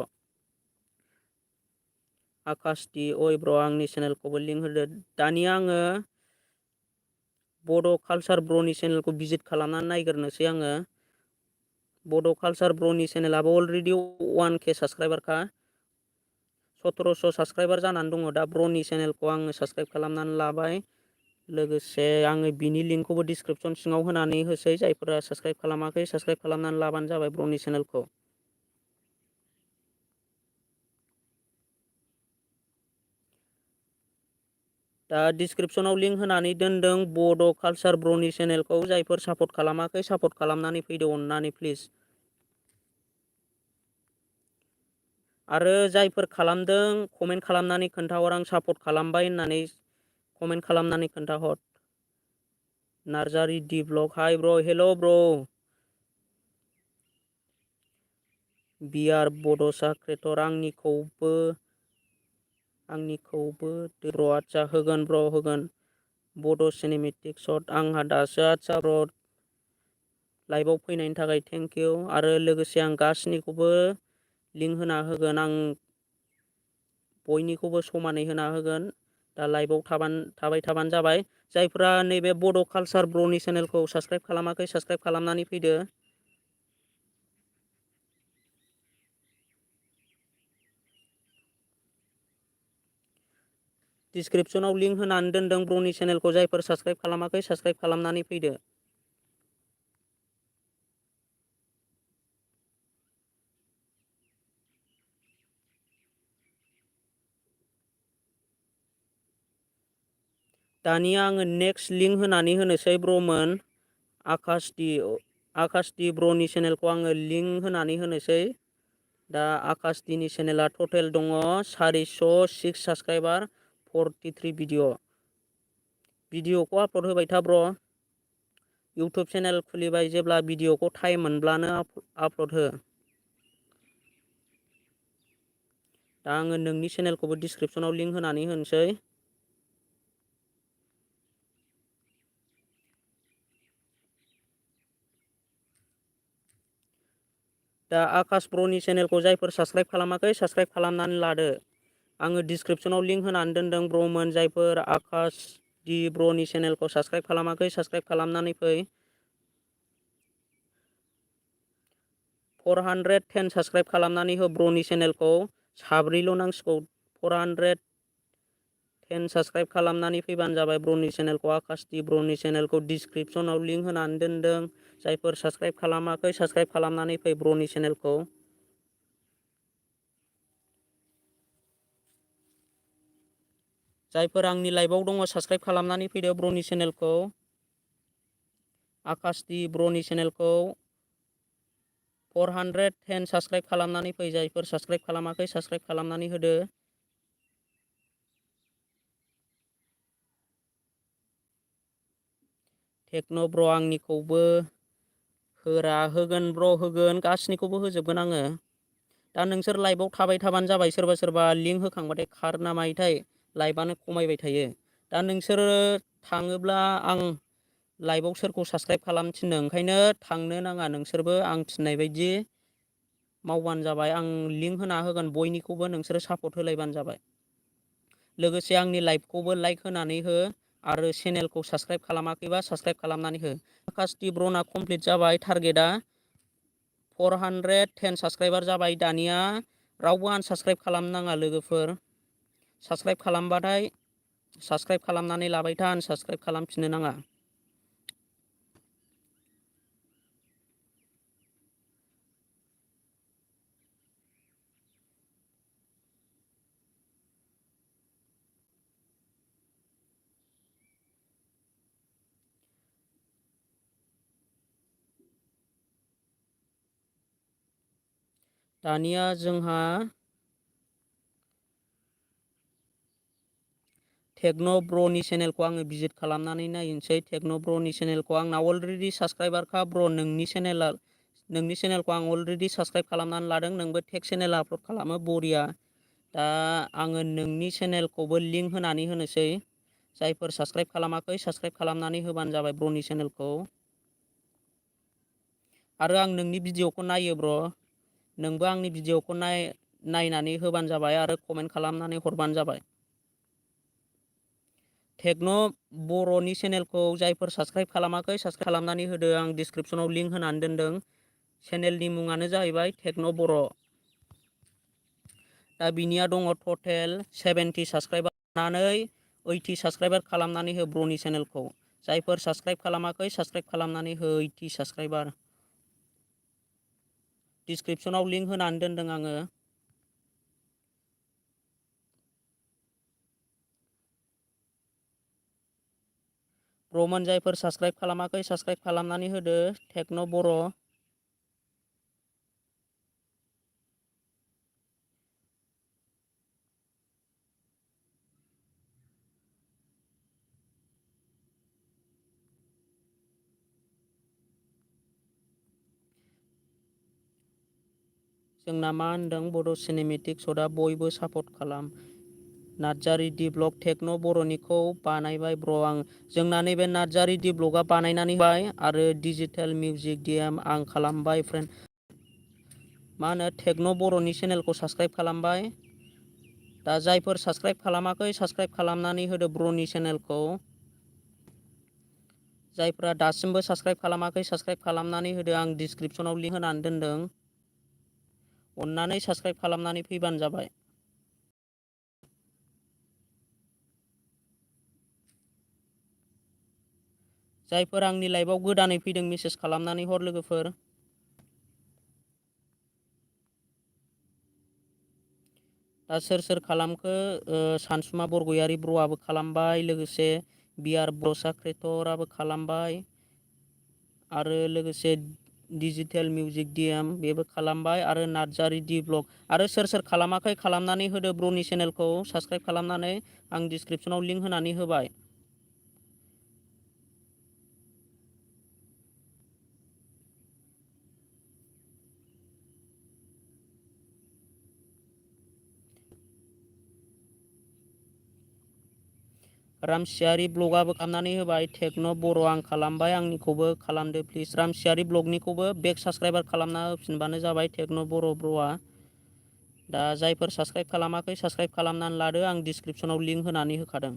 आकाशदि ओइ ब्र', आंनि चेनेलखौबो लिंक होदो। दानिया आङो बड' कालचार ब्र'नि चेनेलखौ भिजिट खालामनानै नायग्रोनोसै आङो। बड' कालचार ब्र'नि चेनेलाबो अलरेडि 1K साबस्क्राइबारखा। 1700 साबस्क्राइबार जानानै दङ दा। ब्र'नि चेनेलखौ आङो साबस्क्राइब खालामनानै लाबाय। लोगोसे आङो बिनि लिंकखौबो डिसक्रिपसन सिङाव होनानै होसै। जायफोरा साबस्क्राइब खालामाखै, साबस्क्राइब खालामनानै लाबानो जाबाय ब्र'नि चेनेलखौ। दा डिसक्रिपसनाव लिंक होनानै दोनदों बड' कालचार ब्र'नि चेनेलखौ। जायफोर सापर्ट खालामाखै, सापर्ट खालामनानै फैदो अननानै प्लिज। आरो जायफोर खालामदों कमेन्ट खालामनानै खोन्थाहर, आं सापर्ट खालामबाय होननानै कमेन्ट खालामनानै खोन्थाहर। नार्जारि डि ब्लग, हाय ब्र, हेल' ब्र। बिआर बड'सा क्रिएटर, आंनिखौबो र' आदसा होगोन ब्र, होगोन। बड' सिनेमेटिक शट, आंहा दासो, आदसा ब्र, लाइभआव फैनायनि थाखाय थेंक इउ। आरो लोगोसे आं गासैनिखौबो लिंक होना होगोन, आं बयनिखौबो समानै होना होगोन। दा लाइभआव थाबाय थाबानो जाबाय। जायफ्रा नैबे बड' कालचार ब्र'नि चेनेलखौ साबस्क्राइब खालामाखै, साबस्क्राइब खालामनानै फैदो। डिसक्रिपसनाव लिंक होनानै दोनदों ब्र'नि चेनेलखौ, जायफोर साबस्क्राइब खालामाखै साबस्क्राइब खालामनानै फैदो। दानिया आङो नेक्स्ट लिंक होनानै होनोसै ब्र'मोन, आकाश डि ब्र'नि चेनेलखौ आङो लिंक होनानै होनोसै। दा आकाश डिनि चेनेला टटेल दङ 406 साबस्क्राइबार, 43 भिडिअखौ आपल'ड होबाय था ब्र। इउटुब चेनेल खुलिबाय जेब्ला भिडिअखौ टाइम मोनब्लानो आपल'ड हो। दा आङो नोंनि चेनेलखौबो डिसक्रिपसनाव लिंक होनानै होनोसै। दा आकाश ब्र'नि चेनेलखौ जायफोर साबस्क्राइब खालामाखै साबस्क्राइब खालामनानै लादो। आङो डिसक्रिपसनाव लिंक होनानै दोनदों ब्र'मोन, जायफोर आकाश डि ब्र'नि चेनेलखौ साबस्क्राइब खालामाखै साबस्क्राइब खालामनानै फै। 410 साबस्क्राइब खालामनानै हो ब्र'नि चेनेलखौ, साब्रैल' नांसिगौ। 410 साबस्क्राइब खालामनानै फैबानो जाबाय ब्र'नि चेनेलखौ, आकाश डि ब्र'नि चेनेलखौ डिसक्रिपसनाव लिंक होनानै दोनदों। जायफोर साबस्क्राइब खालामाखै साबस्क्राइब खालामनानै फै ब्र'नि चेनेलखौ। जायफोर आंनि लाइभआव दङ साबस्क्राइब खालामनानै फैदो ब्र'नि चेनेलखौ, आकाश डि ब्र'नि चेनेलखौ 410 साबस्क्राइब खालामनानै फै। जायफोर साबस्क्राइब खालामाखै साबस्क्राइब खालामनानै होदो। टेक्न' ब्र, आंनिखौबो होगोन ब्र, होगोन, गासैनिखौबो होजोबगोन आङो। दा नोंसोर लाइभआव थाबाय थाबानो जाबाय। सोरबा सोरबा लिंक होखांबाथाय खारो ना मायोथाय, लाइभआनो खमायबाय थायो। दा नोंसोरो थाङोब्ला आं लाइभआव सोरखौ साबस्क्राइब खालामनो थिनदों, ओंखायनो थांनो नाङा। नोंसोरबो आं थिननाय बायदि मावबानो जाबाय। आं लिंक होना होगोन बयनिखौबो, नोंसोरो सापर्ट होलायबानो जाबाय। लोगोसे आंनि लाइभखौबो लाइक होनानै हो, आरो चेनेलखौ साबस्क्राइब खालामाखैबा साबस्क्राइब खालामनानै हो। आकाश डि ब्र'ना कमप्लिट जाबाय टारगेटआ, 410 साबस्क्राइबार जाबाय। दानिया रावबो आनसाबस्क्राइब खालामनो नाङा लोगोफोर। साबस्क्राइब खालामबाथाय साबस्क्राइब खालामनानै लाबाय था, आनसाबस्क्राइब खालामफिननो नाङा। दानिया जोंहा टेक्न' ब्र'नि चेनेलखौ आङो भिजिट खालामनानै नायनोसै। टेक्न' ब्र'नि चेनेलखौ आंना अलरेडि साबस्क्राइबारखा ब्र। नोंनि चेनेलखौ आं अलरेडि साबस्क्राइब खालामनानै लादों। नोंबो टेक चेनेल आपल'ड खालामो, बरिया। दा आङो नोंनि चेनेलखौबो लिंक होनानै होनोसै। जायफोर साबस्क्राइब खालामाखै साबस्क्राइब खालामनानै होबानो जाबाय ब्र'नि चेनेलखौ। आरो आं नोंनि भिडिअखौ नायो ब्र, नोंबो आंनि भिडिअखौ नायनानै होबानो जाबाय, आरो कमेन्ट खालामनानै हरबानो जाबाय। टेक्न' बर'नि चेनेलखौ जायफोर साबस्क्राइब खालामाखै साबस्क्राइब खालामनानै होदो। आं डिसक्रिपसनाव लिंक होनानै दोनदों। चेनेलनि मुङानो जाहैबाय टेक्न' बर'। दा बिनिया दङ टटेल 70 साबस्क्राइबार जानानै 80 साबस्क्राइबार खालामनानै हो ब्र'नि चेनेलखौ। जायफोर साबस्क्राइब खालामाखै साबस्क्राइब खालामनानै हो 80 साबस्क्राइबार। डिसक्रिपसनाव लिंक होनानै दोनदों आङो। ब्र'मोन, जायफोर साबस्क्राइब खालामाखै साबस्क्राइब खालामनानै होदो टेक्न' बर'। जोंना मा होनदों बड' सिनेमेटिक दा बयबो सापर्ट खालाम। नार्जारि डि ब्लग टेक्न' बर'निखौ बानायबाय ब्र' आं। जोंना नैबे नार्जारि डि ब्लगआ बानायनानै होबाय आरो डिजिटेल मिउजिक डिएम आं खालामबाय फ्रेन्ड। मा होनो टेक्न' बर'नि चेनेलखौ साबसक्राइब खालामबाय। दा जायफोर साबसक्राइब खालामाखै साबसक्राइब खालामनानै होदो ब्र'नि चेनेलखौ। जायफ्रा दासिमबो साबसक्राइब खालामाखै साबसक्राइब खालामनानै होदो, आं डिसक्रिपसनाव लिंक होनानै दोनदों। अन्नानै साबसक्राइब खालामनानै फैबानो जाबाय। जायफोर आंनि लाइभआव गोदानै फैदों मेसेज खालामनानै हर लोगोफोर। दा सोर सोर खालामखो सानसुमा बरगयारि ब्र'आबो खालामबाय, लोगोसे बिआर ब्रसा क्रेटराबो खालामबाय आरो लोगोसे डिजिटेल मिउजिक डिएम बेबो खालामबाय आरो नार्जारि डि ब्लग। आरो सोर सोर खालामाखै खालामनानै होदो ब्र'नि चेनेलखौ साबसक्राइब खालामनानै, आं डिसक्रिपसनाव लिंक होनानै होबाय। रामसियारि ब्लगआबो खालामनानै होबाय। टेक्न' बर' आं खालामबाय, आंनिखौबो खालामदो प्लिज। रामसियारि ब्लगनिखौबो बेक साबसक्राइबार खालामना होफिनबानो जाबाय टेक्न' बर' ब्र'आ। दा जायफोर साबसक्राइब खालामाखै साबसक्राइब खालामनानै लादो, आं डिसक्रिपसनाव लिंक होनानै होखादों।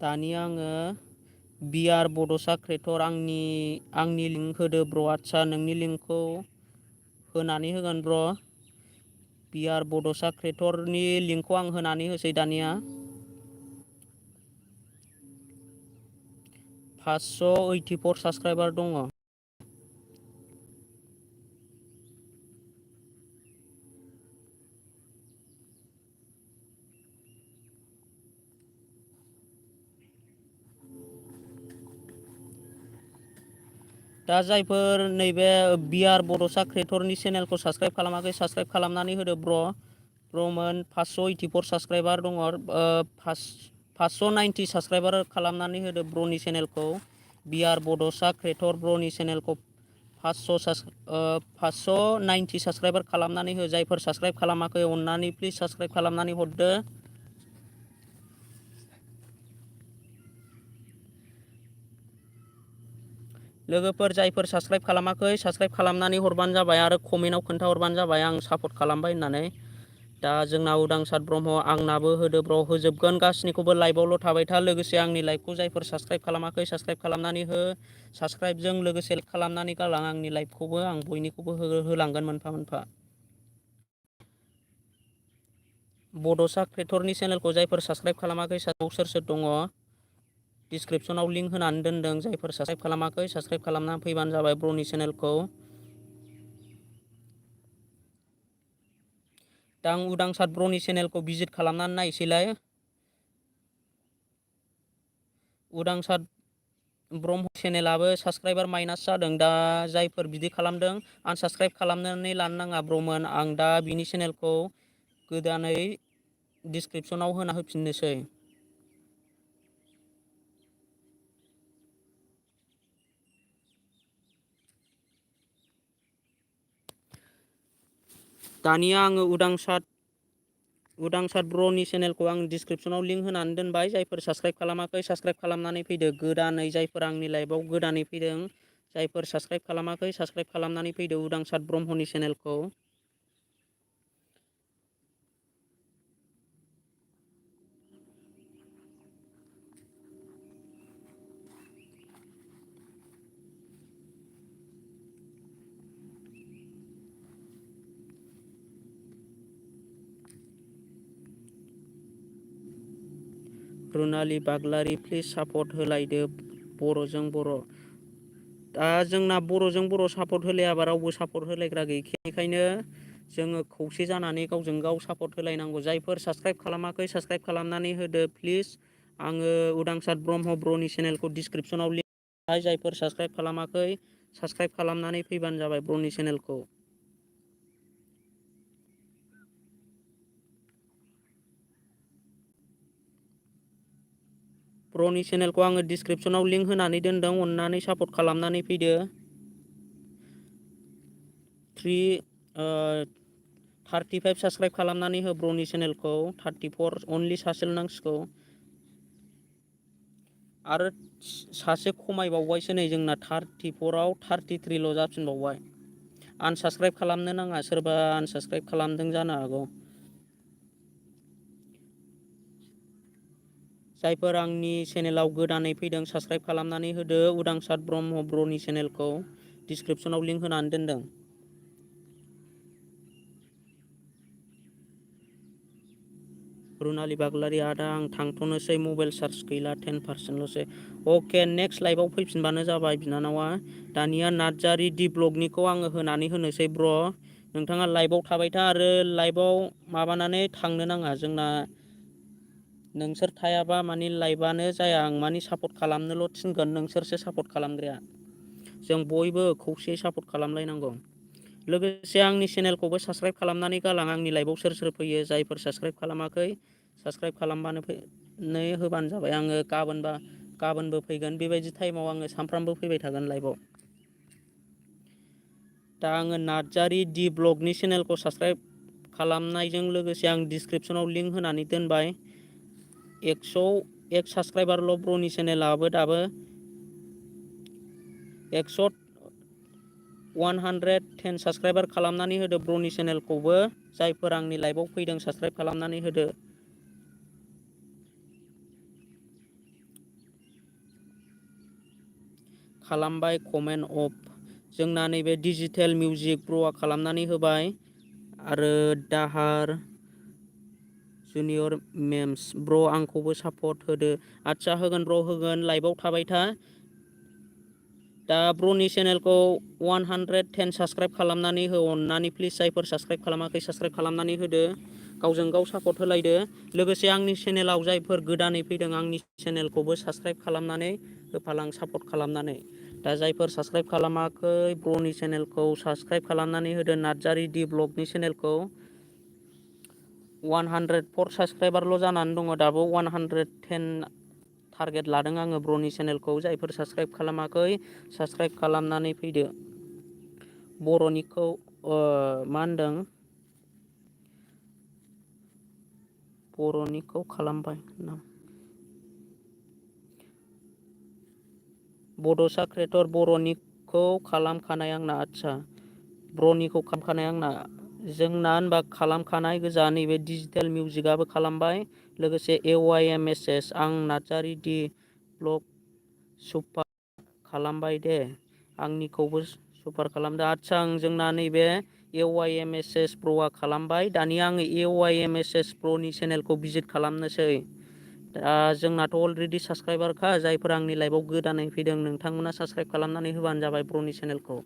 दानिया आङो बिआर बड'सा क्रेटर आंनि लिंक होदो ब्र'। आदसा नोंनि लिंकखौ होनानै होगोन ब्र'। बिआर बड'सा क्रेटरनि लिंकखौ आं होनानै होसै दानिया। 584 साबसक्राइबार दङ। दा जायफोर नैबे बिआर बड'सा क्रेटरनि चेनेलखौ साबसक्राइब खालामाखै साबसक्राइब खालामनानै होदो ब्र'मोन 584 साबसक्राइबार दङ। 590 साबसक्राइबार खालामनानै होदो ब्र'नि चेनेलखौ। बिआर बड'सा क्रेटर ब्र'नि चेनेलखौ 590 साबसक्राइबार खालामनानै हो। जायफोर साबसक्राइब खालामाखै अन्नानै प्लिज साबसक्राइब खालामनानै हरदो। लोगोफोर जायफोर साबसक्राइब खालामाखै साबसक्राइब खालामनानै हरबानो जाबाय आरो कमेन्टआव खोन्थाहरबानो जाबाय आं सापर्ट खालामबाय होननानै। दा जोंना उदांसार ब्रह्म आंनाबो होदो ब्र', होजोबगोन गासिनिखौबो। लाइभआवल' थाबाय था। लोगोसे आंनि लाइभखौ जायफोर साबसक्राइब खालामाखै साबसक्राइब खालामनानै हो। साबसक्राइबजों लोगोसे लाइक खालामनानै गालां आंनि लाइभखौबो, आं बयनिखौबो होलांगोन मोनफा मोनफा। बड'सा क्रेटरनि चेनेलखौ जायफोर साबसक्राइब खालामाखै सोर सोर दङ डिसक्रिपसनाव लिंक होनानै दोनदों। जायफोर साबसक्राइब खालामाखै साबसक्राइब खालामना फैबानो जाबाय ब्र'नि चेनेलखौ। दा आं उदांसार ब्र'नि चेनेलखौ भिजिट खालामनानै नायसैलाय। उदांसार ब्रह्म चेनेलाबो साबसक्राइबार माइनास जादों। दा जायफोर बिदि खालामदों आनसाबसक्राइब खालामनानै लानो नाङा ब्र'मोन। आं दा बिनि चेनेलखौ गोदानै डिसक्रिपसनाव होना होफिननोसै। दानिया आङो उदांसार ब्र'नि चेनेलखौ आं डिसक्रिपसनाव लिंक होनानै दोनबाय। जायफोर साबसक्राइब खालामाखै साबसक्राइब खालामनानै फैदो। गोदानै जायफोर आंनि लाइभआव गोदानै फैदों, जायफोर साबसक्राइब खालामाखै साबसक्राइब खालामनानै फैदो उदांसार ब्रह्मनि चेनेलखौ। रुनालि बाग्लारि प्लिज सापर्ट होलायदो बर'जों बर'। दा जोंना बर'जों बर' सापर्ट होलायाबा रावबो सापर्ट होलायग्रा गैखायनो जोङो खौसे जानानै गावजों गाव सापर्ट होलायनांगौ। जायफोर साबसक्राइब खालामाखै साबसक्राइब खालामनानै होदो प्लिज। आङो उदांसार ब्रह्म ब्र'नि चेनेलखौ डिसक्रिपसनाव लिंक। जायफोर साबसक्राइब खालामाखै साबसक्राइब खालामनानै फैबानो जाबाय ब्र'नि चेनेलखौ। ब्र'नि चेनेलखौ आङो डिसक्रिपसनाव लिंक होनानै दोनदों, अननानै सापर्ट खालामनानै फैदो। 35 साबस्क्राइब खालामनानै हो ब्र'नि चेनेलखौ। 34 अनलि सासेल' नांसिगौ। आरो सासे खमायबावबायसो नै जोंना 34आव 33ल' जाफिनबावबाय। आनसाबस्क्राइब खालामनो नाङा, सोरबा आनसाबस्क्राइब खालामदों जानो हागौ। जायफोर आंनि चेनेलाव गोदानै फैदों साबस्क्राइब खालामनानै होदो उदांसार ब्रह्म ब्र'नि चेनेलखौ डिसक्रिपसनाव लिंक होनानै दोनदों। रुनालि बाग्लारि आदा आं थांथ'नोसै, मबाइल चार्ज गैला 10%ल'सै। अके, नेक्स्ट लाइभआव फैफिनबानो जाबाय बिनानावा। दानिया नार्जारि डि ब्लगनिखौ आङो होनानै होनोसै ब्र'। नोंथाङा लाइभआव थाबाय था आरो लाइभआव माबानानै थांनो नाङा। जोंना नोंसोर थायाबा मानि लाइभआनो जाया। आं मानि सापर्ट खालामनोल' थिनगोन, नोंसोरसो सापर्ट खालामग्राया। जों बयबो खौसेयै सापर्ट खालामलायनांगौ। लोगोसे आंनि चेनेलखौबो साबस्क्राइब खालामनानै गालां। आंनि लाइभआव सोर सोर फैयो, जायफोर साबस्क्राइब खालामाखै साबस्क्राइब खालामबानो होबानो जाबाय। आङो गाबोनबो फैगोन, बेबायदि टाइमाव आङो सानफ्रामबो फैबाय थागोन लाइभआव। दा आङो नार्जारि डि ब्लगनि चेनेलखौ साबस्क्राइब खालामनायजों लोगोसे आं डिसक्रिपसनाव लिंक होनानै दोनबाय। 101 साबस्क्राइबारल' ब्र'नि चेनेलाबो दाबो। 110 साबस्क्राइबार खालामनानै होदो ब्र'नि चेनेलखौबो। जायफोर आंनि लाइभआव फैदों साबस्क्राइब खालामनानै होदो। खालामबाय कमेन्ट अफ। जोंना नैबे डिजिटेल मिउजिक ब्र'आ खालामनानै होबाय। आरो दाहार जुनियर मेम्स ब्र' आंखौबो सापर्ट होदो। आदसा होगोन ब्र' होगोन, लाइभआव थाबाय था। दा ब्र'नि चेनेलखौ 110 साबस्क्राइब खालामनानै हो अननानै प्लिज। जायफोर साबस्क्राइब खालामाखै साबस्क्राइब खालामनानै होदो। गावजों गाव सापर्ट होलायदो। लोगोसे आंनि चेनेलाव जायफोर गोदानै फैदों आंनि चेनेलखौबो साबस्क्राइब खालामनानै होफालां, सापर्ट खालामनानै। दा जायफोर साबस्क्राइब खालामाखै ब्र'नि चेनेलखौ साबस्क्राइब खालामनानै होदो। नार्जारि डि ब्लगनि चेनेलखौ 104 साबस्क्राइबारल' जानानै दङ दाबो। 110 टारगेट लादों आङो ब्र'नि चेनेलखौ। जायफोर साबस्क्राइब खालामाखै साबस्क्राइब खालामनानै फैदो। बर'निखौ मा होनदों, बर'निखौ खालामबाय ना। बड'सा क्रिएटर बर'निखौ खालामखानाय आंना। आदसा ब्र'निखौ खालामखानाय आंना। जोंना होनबा खालामखानाय गोजा। नैबे डिजिटेल मिउजिकआबो खालामबाय। लोगोसे AYMSS आं नार्जारि डि ब्लग सुपार खालामबाय दे। आंनिखौबो सुपार खालामदो। आदसा जोंना नैबे AYMSS ब्र'आ खालामबाय। दानिया आङो AYMSS ब्र'नि चेनेलखौ भिजिट खालामनोसै। दा जोंनाथ' अलरेडि साबस्क्राइबारखा। जायफोर आंनि लाइभआव गोदानै फैदों नोंथांमोना साबस्क्राइब खालामनानै होबानो जाबाय ब्र'नि चेनेलखौ।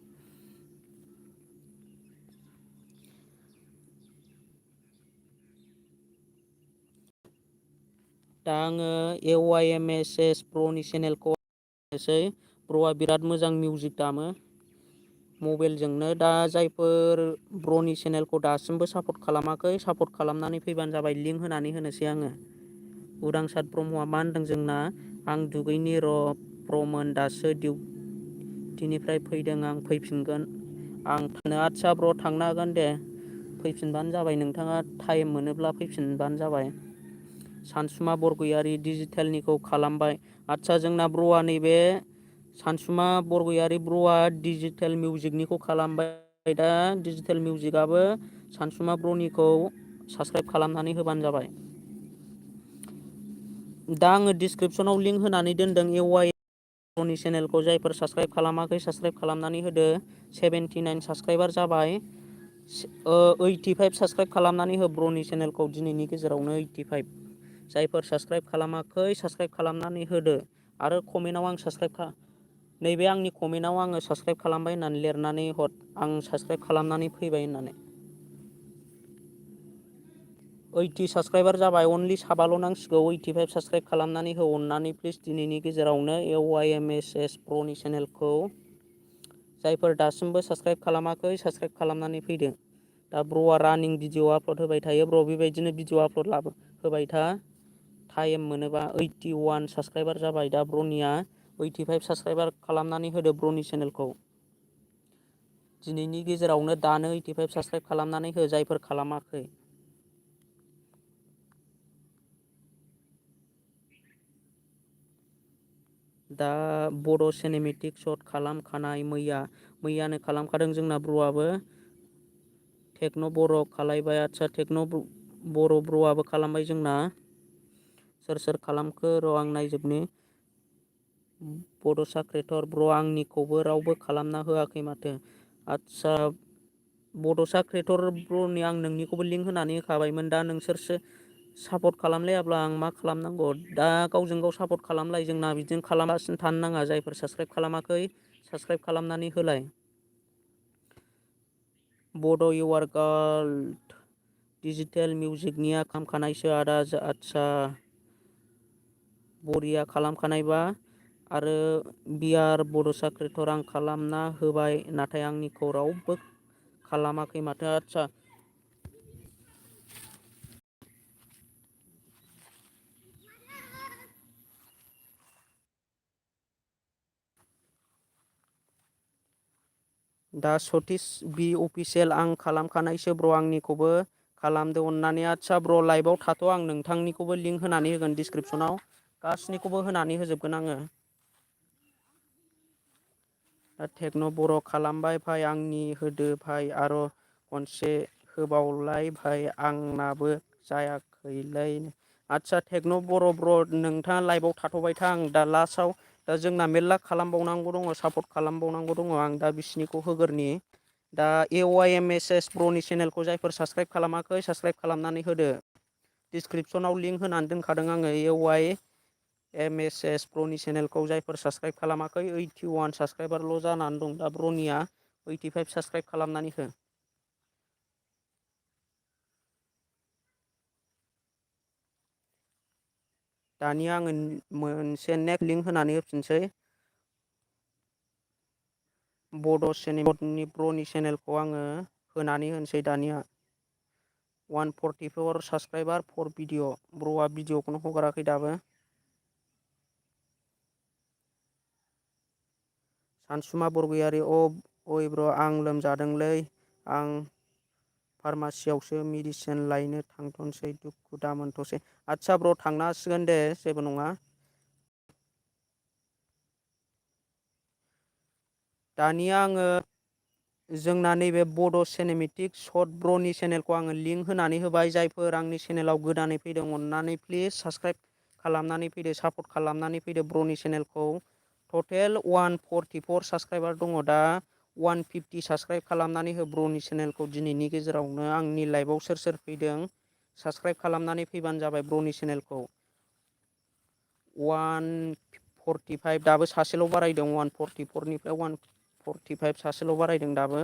दा आङो AYMSS ब्र'नि चेनेलखौ सै। ब्र'आ बिराद मोजां मिउजिक दामो मबाइलजोंनो। दा जायफोर ब्र'नि चेनेलखौ दासिमबो सापर्ट खालामाखै सापर्ट खालामनानै फैबानो जाबाय। लिंक होनानै होनोसै आङो। उदांसार ब्रह्मआ मा होनदों जोंना, आं दुगैनि र' प्रमोन दासो डिउटिनिफ्राय फैदों, आं फैफिनगोन। आं थानो आदसा ब्र' थांनो हागोन दे। फैफिनबानो जाबाय, नोंथाङा टाइम मोनोब्ला फैफिनबानो जाबाय। सानसुमा बरग'यारि डिजिटेलनिखौ खालामबाय। आदसा जोंना ब्र'आ नैबे सानसुमा बरग'यारि ब्र'आ डिजिटेल मिउजिकनिखौ खालामबाय। दा डिजिटेल मिउजिकआबो सानसुमा ब्र'निखौ साबस्क्राइब खालामनानै होबानो जाबाय। दा आङो डिसक्रिपसनाव लिंक होनानै दोनदों AY ब्र'नि चेनेलखौ। जायफोर साबस्क्राइब खालामाखै साबस्क्राइब खालामनानै होदो। 79 साबस्क्राइबार जाबाय। 85 साबस्क्राइब खालामनानै हो ब्र'नि चेनेलखौ दिनैनि गेजेरावनो 85। जायफोर साबस्क्राइब खालामाखै साबस्क्राइब खालामनानै होदो। आरो कमेन्टआव आं नैबे आंनि कमेन्टआव आङो साबस्क्राइब खालामबाय होननानै लिरनानै हर, आं साबस्क्राइब खालामनानै फैबाय होननानै। 80 साबस्क्राइबार जाबाय। अनलि साबाल' नांसिगौ। 85 साबस्क्राइब खालामनानै हो अननानै प्लिज। दिनैनि गेजेरावनो AYMSS ब्र'नि चेनेलखौ जायफोर दासिमबो साबस्क्राइब खालामाखै साबस्क्राइब खालामनानै फैदो। दा ब्र'आ रानिं भिडिअ आपल'ड होबाय थायो। ब्र' बेबायदिनो भिडिअ आपल'ड होबाय था। टाइम मोनोबा 81 साबस्क्राइबार जाबाय दा ब्रनिया 85 साबस्क्राइबार खालामनानै होदो ब्रनि चेनेलखौ दिनैनि गेजेरावनो दानो 85 साबस्क्राइब खालामनानै हो जायफोर खालामाखै। दा बड' सिनेमेटिक शट खालामखानाय मैयानो खालामखादों जोंना ब्र'आबो टेक्न' बर' खालायबाय। आदसा टेक्न' बर' ब्र'आबो खालामबाय जोंना। सोर खालामखो र' आं नायजोबनि। बड'सा क्रिएटर ब्र' आंनिखौबो रावबो खालामना होआखै माथो। आदसा बड'सा क्रिएटर ब्र'नि आं नोंनिखौबो लिंक होनानै होखाबायमोन। दा नोंसोरसो सापर्ट खालामलायाब्ला आं मा खालामनांगौ। दा गावजों गाव सापर्ट खालामलाय, जोंना बिदिनो खालामगासिनो थानो नाङा। जायफोर साबस्क्राइब खालामाखै साबस्क्राइब खालामनानै होलाय। बड' इउआर गार्ल डिजिटेल मिउजिकनिया खालामखानायसो आदा। आदसा बरिया खालामखानायबा। आरो बिआर बड'सा क्रिएटर आं खालामना होबाय नाथाय आंनिखौ रावबो खालामाखै माथो। आदसा दा सतीश बि अफिसियेल आं खालामखानायसो ब्र' आंनिखौबो खालामदो अननानै। आदसा ब्र' लाइभआव थाथ', आं नोंथांनिखौबो लिंक होनानै होगोन डिसक्रिपसनाव। गासैनिखौबो होनानै होजोबगोन आङो। दा टेक्न' बर' खालामबाय भाइ आंनि होदो भाइ आरो खनसे होबावलाय भाइ आंनाबो जायाखैलै। आदसा टेक्न' बर' ब्र' नोंथाङा लाइभआव थाथ'बाय था। आं दा लास्टआव दा जोंना मेरला खालामबावनांगौ दङ, सापर्ट खालामबावनांगौ दङ। आं दा बिसिनिखौ होगोरनि। दा AYMSS ब्र'नि चेनेलखौ जायफोर साबस्क्राइब खालामाखै साबस्क्राइब खालामनानै होदो। डिसक्रिपसनाव लिंक होनानै दोनखादों आङो AYMSS ब्र'नि चेनेलखौ जायफोर साबस्क्राइब खालामाखै। 81 साबस्क्राइबारल' जानानै दं दा ब्र'निया। 85 साबस्क्राइब खालामनानै हो। दानिया आङो मोनसे नेक्स्ट लिंक होनानै होफिनसै। बड' सिनेमानि ब्र'नि चेनेलखौ आङो होनानै होनोसै दानिया। 144 साबस्क्राइबार 4 भिडिअ'। ब्र'आ भिडिअ'खौनो हगाराखै दाबो। सानसुमा बरगयारि ओइ ब्र' आं लोमजादोंलै। आं फार्मासियावसो मेडिसिन लायनो थांथ'नोसै, दुखु दामोनथ'सै। आदसा ब्र' थांनो हासिगोन दे, जेबो नङा। दानिया आङो जोंना नैबे बड' सिनेमेटिक शट ब्र'नि चेनेलखौ आङो लिंक होनानै होबाय। जायफोर आंनि चेनेलाव गोदानै फैदों अननानै प्लिज साबस्क्राइब खालामनानै फैदो, सापर्ट खालामनानै फैदो ब्र'नि चेनेलखौ। टटेल 144 साबस्क्राइबार दङ दा। 150 साबस्क्राइब खालामनानै हो ब्र'नि चेनेलखौ दिनैनि गेजेरावनो। आंनि लाइभआव सोर फैदों साबस्क्राइब खालामनानै फैबानो जाबाय ब्र'नि चेनेलखौ। 145 दाबो सासेल' बारायदों। 144निफ्राय 145 सासेल' बारायदों दाबो।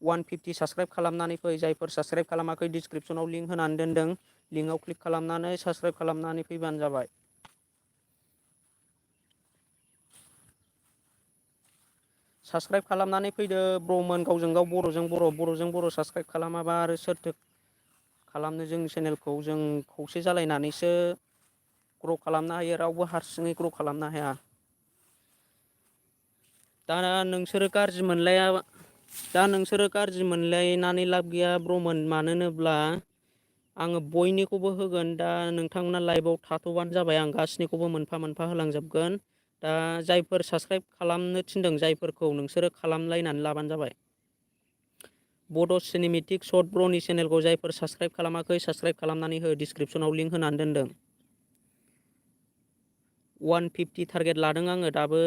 150 साबस्क्राइब खालामनानै फै। जायफोर साबस्क्राइब खालामाखै डिसक्रिपसनाव लिंक होनानै दोनदों। लिंकआव क्लिक खालामनानै साबस्क्राइब खालामनानै फैबानो जाबाय। साबस्क्राइब खालामनानै फैदो ब्र'मोन, गावजों गाव बर'जों बर' साबस्क्राइब खालामाबा आरो सोरथो खालामनो जोंनि चेनेलखौ। जों खौसे जालायनानैसो ग्र' खालामनो हायो, रावबो हारसिङै ग्र' खालामनो हाया। दा नोंसोरो गाज्रि मोनलायनानै लाब गैया ब्र'मोन। मानो होनोब्ला आङो बयनिखौबो होगोन। दा नोंथांमोना लाइभआव थाथ'बानो जाबाय, आं गासैनिखौबो मोनफा मोनफा होलांजोबगोन। दा जायफोर साबस्क्राइब खालामनो थिनदों जायफोरखौ, नोंसोरो खालामलायनानै लाबानो जाबाय। बड' सिनेमेटिक शट ब्र'नि चेनेलखौ जायफोर साबस्क्राइब खालामाखै साबस्क्राइब खालामनानै हो। डिसक्रिपसनाव लिंक होनानै दोनदों। 150 टारगेट लादों आङो, दाबो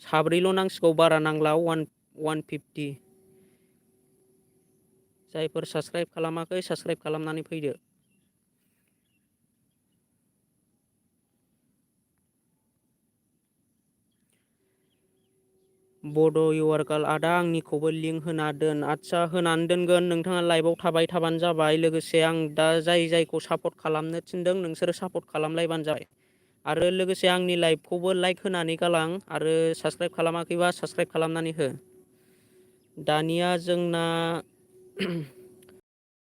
साब्रैल' नांसिगौ, बारा नांला। 150 जायफोर साबस्क्राइब खालामाखै साबस्क्राइब खालामनानै फैदो। बड' इउआर गार्ल आदा आंनिखौबो लिंक होना दोन। आदसा होनानै दोनगोन, नोंथाङा लाइभआव थाबाय थाबानो जाबाय। लोगोसे आं दा जायखौ सापर्ट खालामनो थिनदों नोंसोरो सापर्ट खालामलायबानो जाबाय। आरो लोगोसे आंनि लाइभखौबो लाइक होनानै गालां आरो साबस्क्राइब खालामाखैबा साबस्क्राइब खालामनानै हो। दानिया जोंना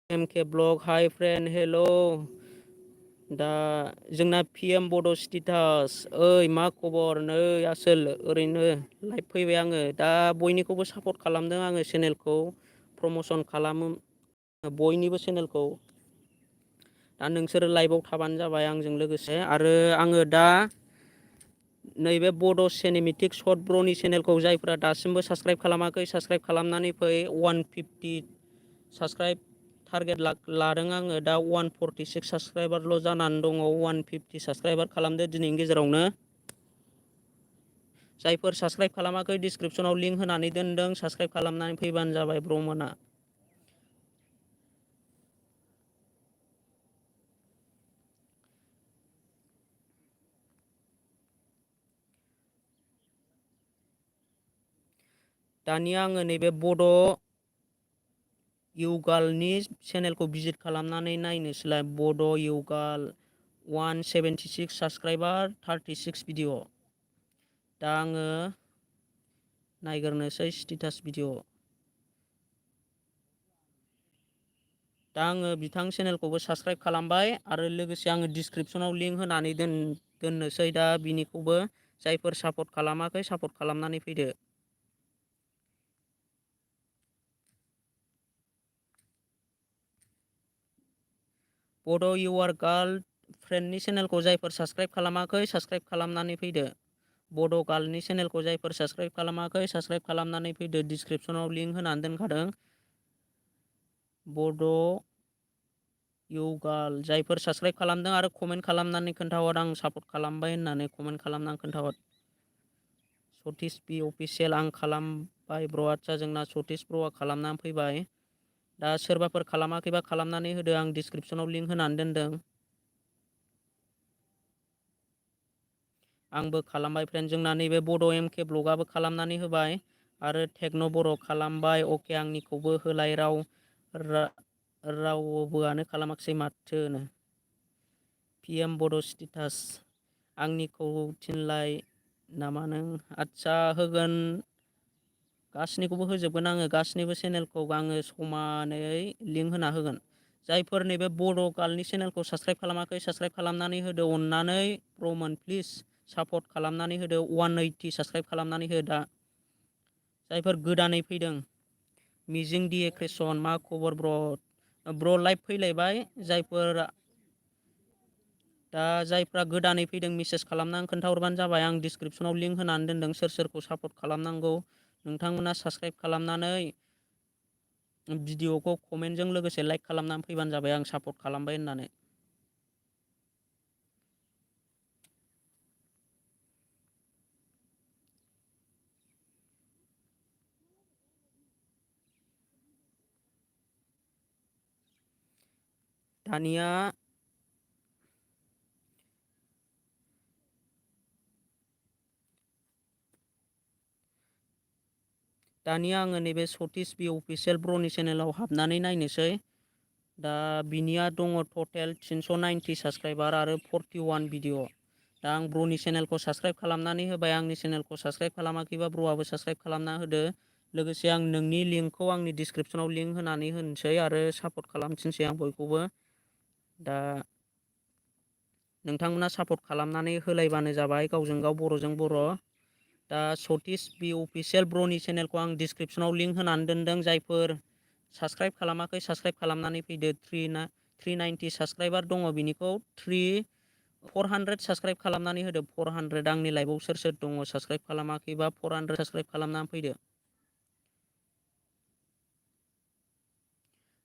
MK ब्लग हाय फ्रेन्ड हेल' दा जोंना PM बड' स्टेटास ओइ मा खबर नै आसोल ओरैनो लाइभ फैबाय आङो दा बयनिखौबो सापर्ट खालामदों आङो चेनेलखौ प्रम'सन खालामो बयनिबो चेनेलखौ दा नोंसोरो लाइभआव थाबानो जाबाय आंजों लोगोसे आरो आङो दा नैबे बड' सिनेमेटिक शर्ट ब्र'नि चेनेलखौ जायफ्रा दासिमबो साबस्क्राइब खालामाखै साबस्क्राइब खालामनानै फै 150 साबस्क्राइब टारगेट लादों आङो दा 146 साबस्क्राइबारल' जानानै दङ 150 साबस्क्राइबार खालामदो दिनैनि गेजेरावनो जायफोर साबस्क्राइब खालामाखै डिसक्रिपसनाव लिंक होनानै दोनदों साबस्क्राइब खालामनानै फैबानो जाबाय ब्र'मोना दानिया आङो नैबे बड' इउगालनि चेनेलखौ भिजिट खालामनानै नायनोसैलाय बड' इउगाल 176 साबस्क्राइबार 36 भिडिअ दा आङो नायग्रोनोसै स्टेटास भिडिअ दा आङो बिथां चेनेलखौबो साबस्क्राइब खालामबाय आरो लोगोसे आङो डिसक्रिपसनाव लिंक होनानै दोननोसै दा बिनिखौबो जायफोर सापर्ट खालामाखै सापर्ट खालामनानै फैदो बड' इउआर गार्ल फ्रेन्डनि चेनेलखौ जायफोर साबस्क्राइब खालामाखै साबस्क्राइब खालामनानै फैदो बड' गार्लनि चेनेलखौ जायफोर साबस्क्राइब खालामाखै साबस्क्राइब खालामनानै फैदो डिसक्रिपसनाव लिंक होनानै दोनखादों बड' इउगाल जायफोर साबस्क्राइब खालामदों आरो कमेन्ट खालामनानै खोन्थाहर आं सापर्ट खालामबाय होननानै कमेन्ट खालामनानै खोन्थाहर सतीश बि अफिसियेल आं खालामबाय ब्र' आदसा जोंना सतीश ब्र'आ खालामनानै फैबाय दा सोरबाफोर खालामाखैबा खालामनानै होदो आं डिसक्रिपसनाव लिंक होनानै दोनदों आंबो खालामबाय फ्रेन्ड जोंना नैबे बड' MK ब्लगआबो खालामनानै होबाय आरो टेक्न' बर' खालामबाय अके आंनिखौबो होलाय रावबोआनो खालामाखिसै माथोनो PM बड' स्टेटास आंनिखौ थिनलाय नामा नों आदसा होगोन गासैनिखौबो होजोबगोन आङो गासैनिबो चेनेलखौ आङो समानै लिंक होना होगोन जायफोर नैबे बड' गार्लनि चेनेलखौ साबस्क्राइब खालामाखै साबस्क्राइब खालामनानै होदो अननानै प्रमोन प्लिज सापर्ट खालामनानै होदो 180 साबस्क्राइब खालामनानै हो दा जायफोर गोदानै फैदों मिजिं डि क्रेसन मा खबर ब्र' लाइभ फैलायबाय जायफ्रा गोदानै फैदों मेसेज खालामनानै खोन्थाहरबानो जाबाय आं डिसक्रिपसनाव लिंक होनानै दोनदों सोर सोरखौ सापर्ट खालामनांगौ नोंथांमोना साबस्क्राइब खालामनानै भिडिअखौ कमेन्टजों लोगोसे लाइक खालामनानै फैबानो जाबाय आं सापर्ट खालामबाय होननानै दानिया आङो नैबे सतीश बि अफिसियेल ब्र'नि चेनेलाव हाबनानै नायनोसै दा बिनिया दङ टटेल 390 साबस्क्राइबार आरो 41 भिडिअ दा आं ब्र'नि चेनेलखौ साबस्क्राइब खालामनानै होबाय आंनि चेनेलखौ साबस्क्राइब खालामाखैबा ब्र'आबो साबस्क्राइब खालामना होदो लोगोसे आं नोंनि लिंकखौ आंनि डिसक्रिपसनाव लिंक होनानै होनोसै आरो सापर्ट खालामफिनसै आं बयखौबो दा नोंथांमोना सापर्ट खालामनानै होलायबानो जाबाय गावजों गाव बर'जों बर' दा सतीश बि अफिसियेल ब्र'नि चेनेलखौ आं डिसक्रिपसनाव लिंक होनानै दोनदों जायफोर साबस्क्राइब खालामाखै साबस्क्राइब खालामनानै फैदो 390 साबस्क्राइबार दङ बिनिखौ 400 साबस्क्राइब खालामनानै होदो 400 आंनि लाइभआव सोर सोर दङ साबस्क्राइब खालामाखैबा 400 साबस्क्राइब खालामनानै फैदो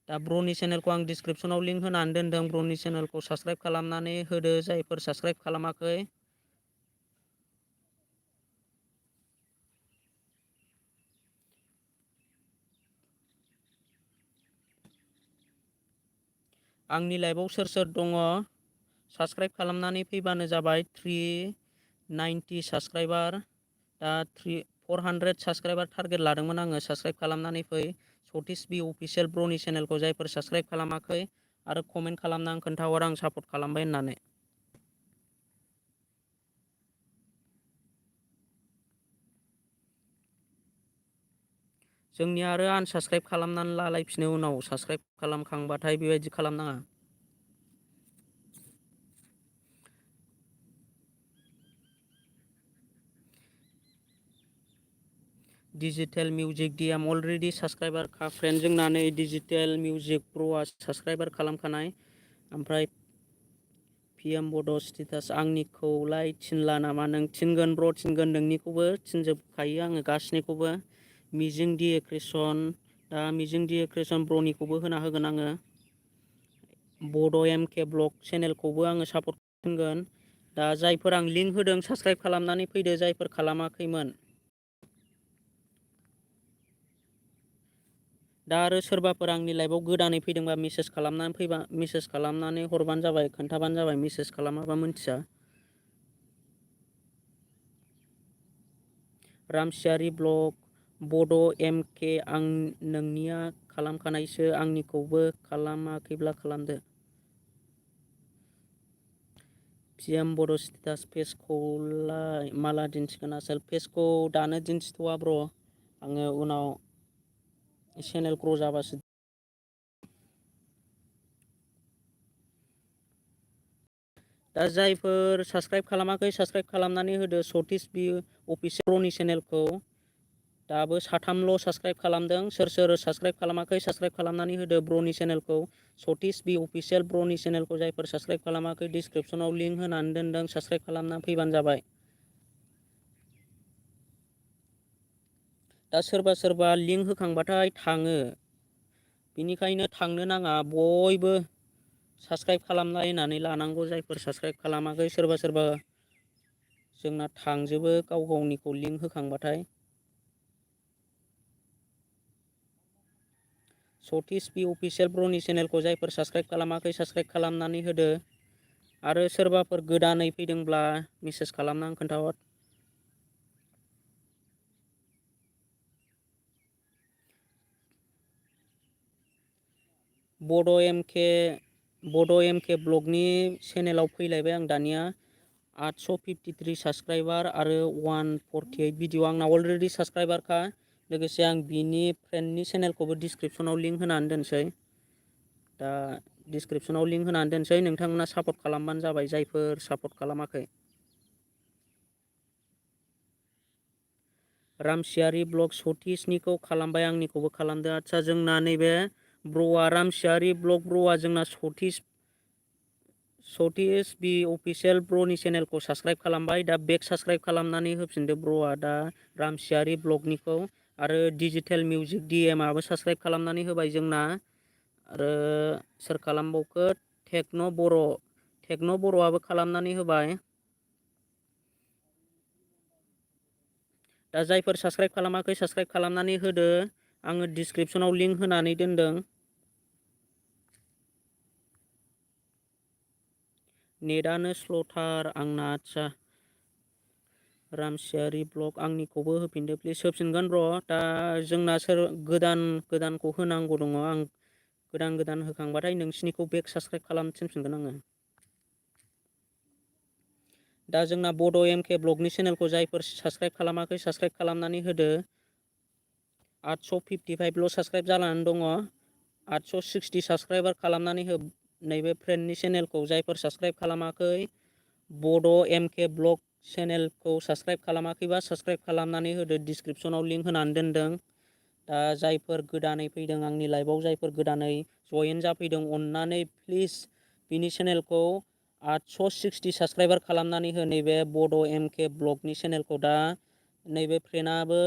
दा ब्र'नि चेनेलखौ आं डिसक्रिपसनाव लिंक होनानै दोनदों ब्र'नि चेनेलखौ साबस्क्राइब खालामनानै होदो जायफोर साबस्क्राइब खालामाखै आंनि लाइभआव सोर सोर दङ साबस्क्राइब खालामनानै फैबानो जाबाय 390 साबस्क्राइबार दा 400 साबस्क्राइबार टारगेट लादोंमोन आङो साबस्क्राइब खालामनानै फै सतीश बि अफिसियेल ब्र'नि चेनेलखौ जायफोर साबस्क्राइब खालामाखै आरो कमेन्ट खालामनानै खोन्थाहर आं सापर्ट खालामबाय होननानै जोंनिया आरो आनसाबस्क्राइब खालामनानै लालायफिनो उनाव साबस्क्राइब खालामखांबाथाय बेबायदि खालामनाङा digital music DM already subscriber खा फ्रेन्ड जोंना नै डिजिटेल मिउजिक प्र'आ साबसक्राइबार खालामखानाय। ओमफ्राय पिएम बड' स्टेटास आंनिखौलाय थिनला नामा? नों थिनगोन ब्र' थिनगोन, नोंनिखौबो थिनजोबखायो आङो गासिनिखौबो। मिजिं डिए क्रिएसन, दा मिजिं डिए क्रिएसन ब्र'निखौबो होना होगोन आङो। बड' एमके ब्लग चेनेलखौबो आङो सापर्ट खालामगोन। दा जायफोर आं लिंक होदों साबसक्राइब खालामनानै फैदो, जायफोर खालामाखैमोन। दा आरो सोरबाफोर आंनि लाइभआव गोदानै फैदोंबा मेसेज खालामनानै हरबानो जाबाय, खोन्थाबानो जाबाय, मेसेज खालामाबा मोनथिया। रामसियारि ब्लग, बड' एमके आं नोंनिया खालामखानायसो, आंनिखौबो खालामाखैब्ला खालामदो। पिएम बड' स्टेटास पेजखौलाय माला दिन्थिगोन आसोल? पेजखौ दानो दिन्थिथ'वा ब्र', आङो उनाव चेनेल ग्र' जाबासो। दा जायफोर साबसक्राइब खालामाखै साबसक्राइब खालामनानै होदो सतीश बि अफिसियेल ब्र'नि चेनेलखौ। दाबो साथामल' साबसक्राइब खालामदों। सोर सोर साबसक्राइब खालामाखै साबसक्राइब खालामनानै होदो ब्र'नि चेनेलखौ, सतीश बि अफिसियेल ब्र'नि चेनेलखौ। जायफोर साबसक्राइब खालामाखै डिसक्रिपसनाव लिंक होनानै दोनदों, साबसक्राइब खालामना फैबानो जाबाय। दा सोरबा सोरबा लिंक होखांबाथाय थाङो, बेनिखायनो थांनो नाङा, बयबो साबसक्राइब खालामनानै लानांगौ। जायफोर साबसक्राइब खालामाखै, सोरबा सोरबा जोंना थांजोबो गाव गावनिखौ लिंक होखांबाथाय। सतीश बि अफिसियेल ब्र'नि चेनेलखौ जायफोर साबसक्राइब खालामाखै साबसक्राइब खालामनानै होदो। आरो सोरबाफोर गोदानै फैदोंब्ला मेसेज खालामनानै खोन्थाहर। बड' एमके ब्लगनि चेनेलाव फैलायबाय आं दानिया। 853 साबसक्राइबार आरो 148 भिडिअ। आंना अलरेडि साबसक्राइबारखा। लोगोसे आं बिनि फ्रेन्डनि चेनेलखौबो डिसक्रिपसनाव लिंक होनानै दोनसै। दा डिसक्रिपसनाव लिंक होनानै दोनसै, नोंथांमोना सापर्ट खालामबानो जाबाय, जायफोर सापर्ट खालामाखै। रामसियारि ब्लग सतीशनिखौ खालामबाय, आंनिखौबो खालामदो। आदसा, जोंना नैबे ब्र'आ रामसियारि ब्लग ब्र'आ जोंना सतीश बि अफिसियेल ब्र'नि चेनेलखौ साबसक्राइब खालामबाय। दा बेक साबसक्राइब खालामनानै होफिनदो ब्र'आ दा रामसियारि ब्लगनिखौ। आरो डिजिटेल मिउजिक डिएमआबो साबसक्राइब खालामनानै होबाय जोंना। आरो सोर खालामबावखो? टेक्न' बर'आबो खालामनानै होबाय। दा जायफोर साबसक्राइब खालामाखै साबसक्राइब खालामनानै होदो, आङो डिसक्रिपसनाव लिंक होनानै दोनदों। नेटआनो स्ल'थार आंना। आदसा, रामसियारि ब्लग आंनिखौबो होफिनदो प्लिज। होफिनगोन र'। दा जोंना सोर गोदानखौ होनांगौ दङ। आं गोदान होखांबाथाय नोंसिनिखौ बेक साबसक्राइब खालामनो थिनफिनगोन आङो। दा जोंना बड' एमके ब्लगनि चेनेलखौ जायफोर साबसक्राइब खालामाखै साबसक्राइब खालामनानै होदो। 855ल' साबसक्राइब जानानै दङ। 860 साबसक्राइबार खालामनानै हो नैबे फ्रेन्डनि चेनेलखौ। जायफोर साबसक्राइब खालामाखै बड' एमके ब्लग चेनेलखौ साबसक्राइब खालामाखैबा साबसक्राइब खालामनानै होदो, डिसक्रिपसनाव लिंक होनानै दोनदों। दा जायफोर गोदानै फैदों आंनि लाइभआव, जायफोर गोदानै जयेन जाफैदों, अननानै प्लिज बिनि चेनेलखौ 860 साबसक्राइबार खालामनानै हो, नैबे बड' एमके ब्लगनि चेनेलखौ। दा नैबे फ्रेन्डआबो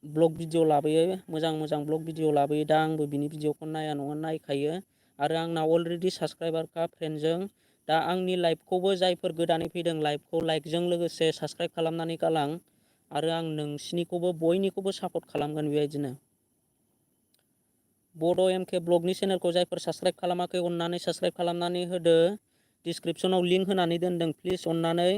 ब्लग भिडिअ लाबोयो, मोजां ब्लग भिडिअ लाबोयो। दा आंबो बिनि भिडिअखौ नाया नङा नायखायो। आरो आंना अलरेडि साबसक्राइबारखा फ्रेन्डजों। दा आंनि लाइभखौबो जायफोर गोदानै फैदों लाइभखौ लाइकजों लोगोसे साबसक्राइब खालामनानै गालां। आरो आं नोंसिनिखौबो बयनिखौबो सापर्ट खालामगोन बेबायदिनो। बड' एमके ब्लगनि चेनेलखौ जायफोर साबसक्राइब खालामाखै अननानै साबसक्राइब खालामनानै होदो। डिसक्रिपसनाव लिंक होनानै दोनदों, प्लिज अननानै।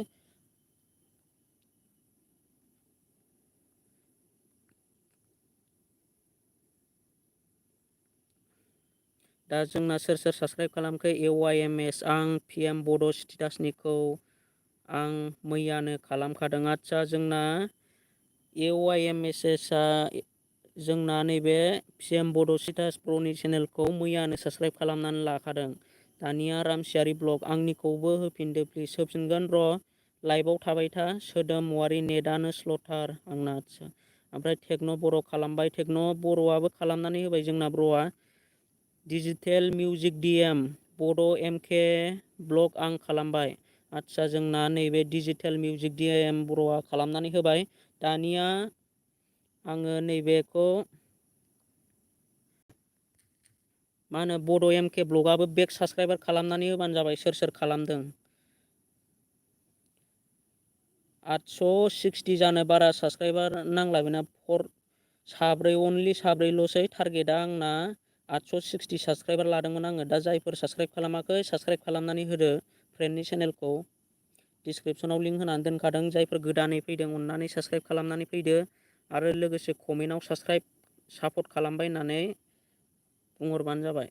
दा जोंना सोर साबसक्राइब खालामाखै? AYMS आं पिएम बड' स्टेटासनिखौ आं मैयानो खालामखादों। आदसा, जोंना AYMSआ जोंना नैबे पिएम बड' स्टेटास ब्र'नि चेनेलखौ मैयानो साबसक्राइब खालामनानै लाखादों। दानिया रामसियारि ब्लग आंनिखौबो होफिनदो प्लिज। होफिनगोन र', लाइभआव थाबाय था। सोदोम वारि नेटआनो स्ल'थार आंना। आदसा, ओमफ्राय टेक्न' बर' खालामबाय, टेक्न' बर'आबो खालामनानै होबाय जोंना ब्र'आ। डिजिटेल मिउजिक डिएम बड' एमके ब्लग आं खालामबाय। आदसा जोंना नैबे डिजिटेल मिउजिक डिएम बर'आ खालामनानै होबाय। दानिया आङो नैबेखौ मा होनो बड' एमके ब्लगआबो बेक साबसक्राइबार खालामनानै होबानो जाबाय सोर सोर खालामदों। 860 जानो बारा साबसक्राइबार नांला बेना अनलि साब्रैल'सै टारगेटआ आंना 860 साबसक्राइबार लादोंमोन आङो। दा जायफोर साबसक्राइब खालामाखै साबसक्राइब खालामनानै होदो फ्रेन्डनि चेनेलखौ। डिसक्रिपसनाव लिंक होनानै दोनखादों। जायफोर गोदानै फैदों अननानै साबसक्राइब खालामनानै फैदो आरो लोगोसे कमेन्टआव सापर्ट खालामबाय होननानै बुंहरबानो जाबाय।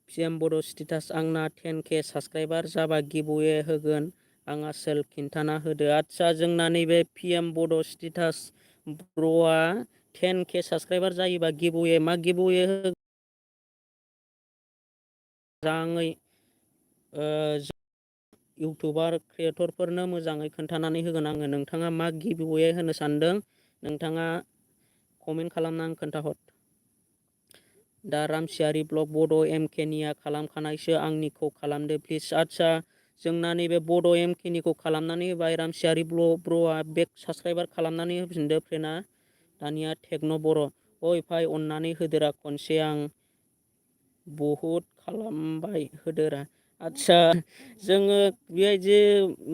पिएम बड' स्टेटास आंना 10K साबसक्राइबार जाबा गिभअवे होगोन आं आसोल खिन्थाना होदो। आदसा जोंना नैबे पिएम बड' स्टेटास ब्र'आ 10K साबसक्राइबार जायोबा गिभअवे मा गिभअवे होगोन मोजाङै इउटुबार क्रिएटरफोरनो मोजाङै खोन्थानानै होगोन आङो। नोंथाङा मा गिभअवे होनो सानदों नोंथाङा कमेन्ट खालामनानै खोन्थाहर। दा रामसियारि ब्लग बड' एमकेनिया खालामखानायसो आंनिखौ खालामदो प्लिज। आदसा जोंना नैबे बड' एमकेनिखौ खालामनानै होबाय। रामसियारि ब्र'आ बेक साबसक्राइबार खालामनानै होफिनदो फ्रेन्डआ। दानिया टेक्न' बर' ओइ फाय अननानै होदोरा खनसे आं बहुद खालामबाय होदोरा। आदसा जोङो बेबायदि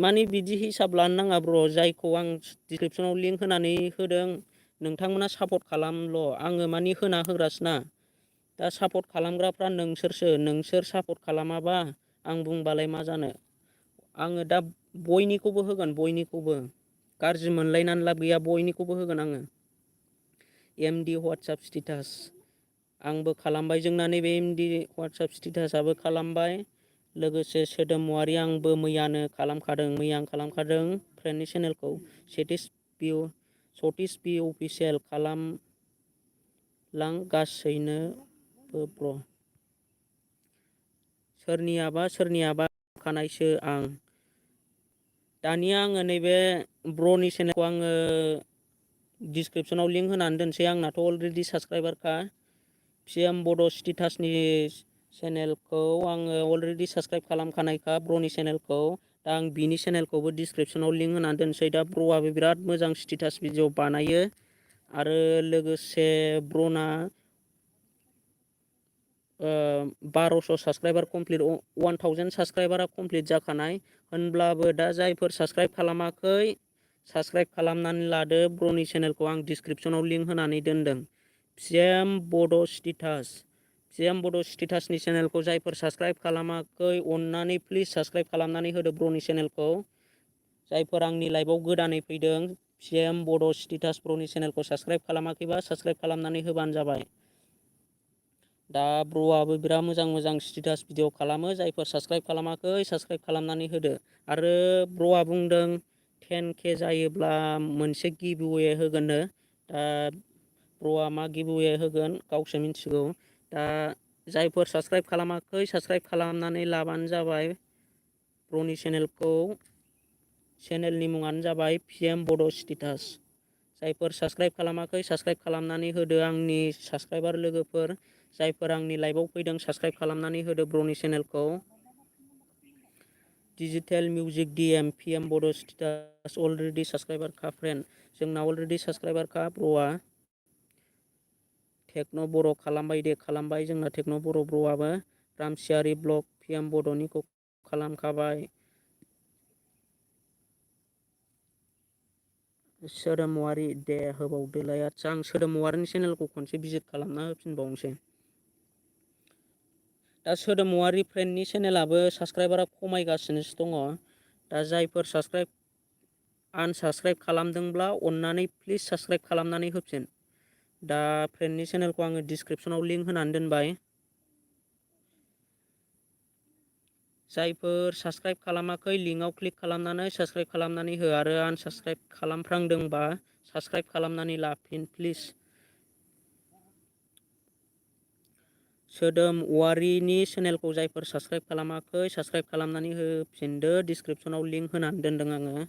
माने बिदि हिसाब लानो नाङा ब्र'। जायखौ आं डिसक्रिपसनाव लिंक होनानै होदों नोंथांमोना सापर्ट खालामल'। आङो माने होना होग्रासोना। दा सापर्ट खालामग्राफ्रा नोंसोरसो। नोंसोर सापर्ट खालामाबा आं बुंबालाय मा जानो। आङो दा बयनिखौबो होगोन बयनिखौबो। गाज्रि मोनलायनानै लाब गैया बयनिखौबो होगोन आङो। एमडि वाट्सएप स्टेटास आंबो खालामबाय। जोंना नैबे एमडि वाट्सएप स्टेटासआबो खालामबाय। लोगोसे सोदोमुवारि आंबो मैयानो खालामखादों फ्रेन्डनि चेनेलखौ। सतीश पि अफिसियेल खालामलां गासैनोबो ब्र'। सोरनियाबा खानायसो आं। दानिया आङो नैबे ब्र'नि चेनेलखौ आङो डिसक्रिपसनाव लिंक होनानै दोनसै। आंनाथ' अलरेडि साबसक्राइबारखा। पिएम बड' स्टेटासनि चेनेलखौ आङो अलरेडि साबसक्राइब खालामखानायखा ब्र'नि चेनेलखौ। दा आं बिनि चेनेलखौबो डिसक्रिपसनाव लिंक होनानै दोनसै। दा ब्र'आबो बिराद मोजां स्टेटास भिडिअ बानायो आरो लोगोसे ब्र'ना 1200 साबसक्राइबार कमप्लिट 1000 साबसक्राइबारा कमप्लिट जाखानाय। होनब्लाबो दा जायफोर साबसक्राइब खालामाखै साबसक्राइब खालामनानै लादो ब्र'नि चेनेलखौ। आं डिसक्रिपसनाव लिंक होनानै दोनदों। पिएम बड' स्टेटासनि चेनेलखौ जायफोर साबसक्राइब खालामाखै अननानै प्लिज साबसक्राइब खालामनानै होदो ब्र'नि चेनेलखौ। जायफोर आंनि लाइभआव गोदानै फैदों पिएम बड' स्टेटास ब्र'नि चेनेलखौ साबसक्राइब खालामाखैबा साबसक्राइब खालामनानै होबानो जाबाय। दा ब्र'आबो बिराद मोजां स्टेटास भिडिअ खालामो। जायफोर साबसक्राइब खालामाखै साबसक्राइब खालामनानै होदो। आरो ब्र'आ बुंदों 10K जायोब्ला मोनसे गिभअवे होगोननो। दा ब्र'आ मा गिभअवे होगोन गावसो मिथिगौ। दा जायफोर साबसक्राइब खालामाखै साबसक्राइब खालामनानै लाबानो जाबाय। ब्र'नि चेनेलनि मुङानो जाबाय पिएम बड' स्टेटास। जायफोर साबसक्राइब खालामाखै साबसक्राइब खालामनानै होदो आंनि साबसक्राइबार लोगोफोर। जायफोर आंनि लाइभआव फैदों साबसक्राइब खालामनानै होदो ब्र'नि चेनेलखौ। डिजिटेल मिउजिक डिएम पिएम बड' स्टेटास अलरेडि साबसक्राइबारखा फ्रेन्ड। जोंना अलरेडि साबसक्राइबारखा ब्र'आ। टेक्न' बर' खालामबाय जोंना टेक्न' बर' ब्र'आबो। रामसियारि ब्लग पिएम बड'निखौ खालामखाबाय। सोदोमुवारि दे होबावदोलाय। आदसा आं सोदोमुवारिनि चेनेलखौ खनसे भिजिट खालामना होफिनबावनोसै। दा सोदोमुवारि फ्रेन्डनि चेनेलाबो साबसक्राइबारा खमायगासिनोसो दङ। दा जायफोर आनसाबसक्राइब खालामदोंब्ला अननानै प्लिज साबसक्राइब खालामनानै होफिन। दा फ्रेन्डनि चेनेलखौ आङो डिसक्रिपसनाव लिंक होनानै दोनबाय। जायफोर साबसक्राइब खालामाखै लिंकआव क्लिक खालामनानै साबसक्राइब खालामनानै हो आरो आनसाबसक्राइब खालामफ्रांदोंबा साबसक्राइब खालामनानै लाफिन प्लिज। सोदोम औवारिनि चेनेलखौ जायफोर साबस्क्राइब खालामाखै साबस्क्राइब खालामनानै होफिनदो। डिसक्रिपसनाव लिंक होनानै दोनदों आङो।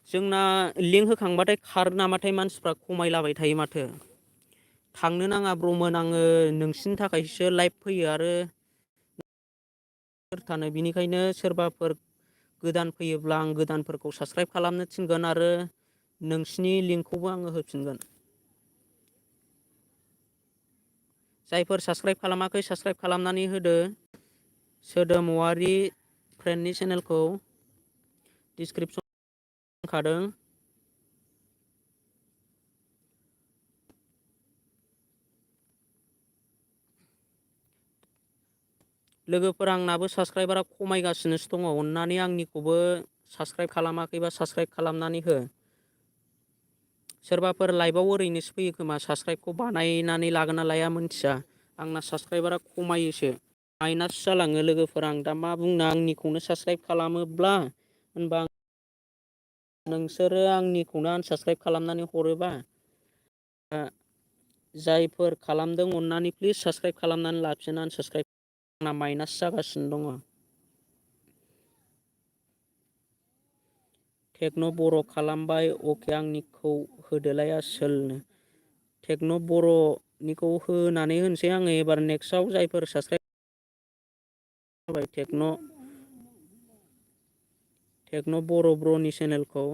जोंना लिंक होखांबाथाय खारो नामाथाय मानसिफ्रा खमायलाबाय थायो माथो। थांनो नाङा ब्रमोन, आङो नोंसिनि थाखायसो लाइभ फैयो आरो थानो बिनिखायनो सोरबाफोर गोदान फैयोब्ला आं गोदानफोरखौ साबस्क्राइब खालामनो थिनगोन आरो नोंसिनि लिंकखौबो आङो होफिनगोन। जायफोर साबस्क्राइब खालामाखै साबस्क्राइब खालामनानै होदो। सोदोम औवारि फ्रेन्डनि चेनेलखौ डिसक्रिपसन खादों। लोगोफोर आंनाबो साबस्क्राइबारा खमायगासिनोसो दङ। अननानै आंनिखौबो साबस्क्राइब खालामाखैबा साबस्क्राइब खालामनानै हो। सोरबाफोर लाइभआव ओरैनोसो फैयो खोमा, साबस्क्राइबखौ बानायनानै लागोन ना लाया मोनथिया। आंना साबस्क्राइबारा खमायोसो, माइनास जालाङो। लोगोफोर आं दा मा बुंनो, आंनिखौनो साबस्क्राइब खालामोब्ला होनबा नोंसोरो आंनिखौनो आनसाबस्क्राइब खालामनानै हरोबा जायफोर खालामदों अननानै प्लिज साबस्क्राइब खालामनानै लाफिन। आनसाबस्क्राइब आंना माइनास जागासिनो दङ। टेक्न' बर' खालामबाय अके, आंनिखौ होदोलाय आसोलनो। टेक्न' बर'निखौ होनानै होनोसै आङो एबार नेक्स्टआव। जायफोर साबस्क्राइब जाबाय टेक्न' बर' ब्र'नि चेनेलखौ।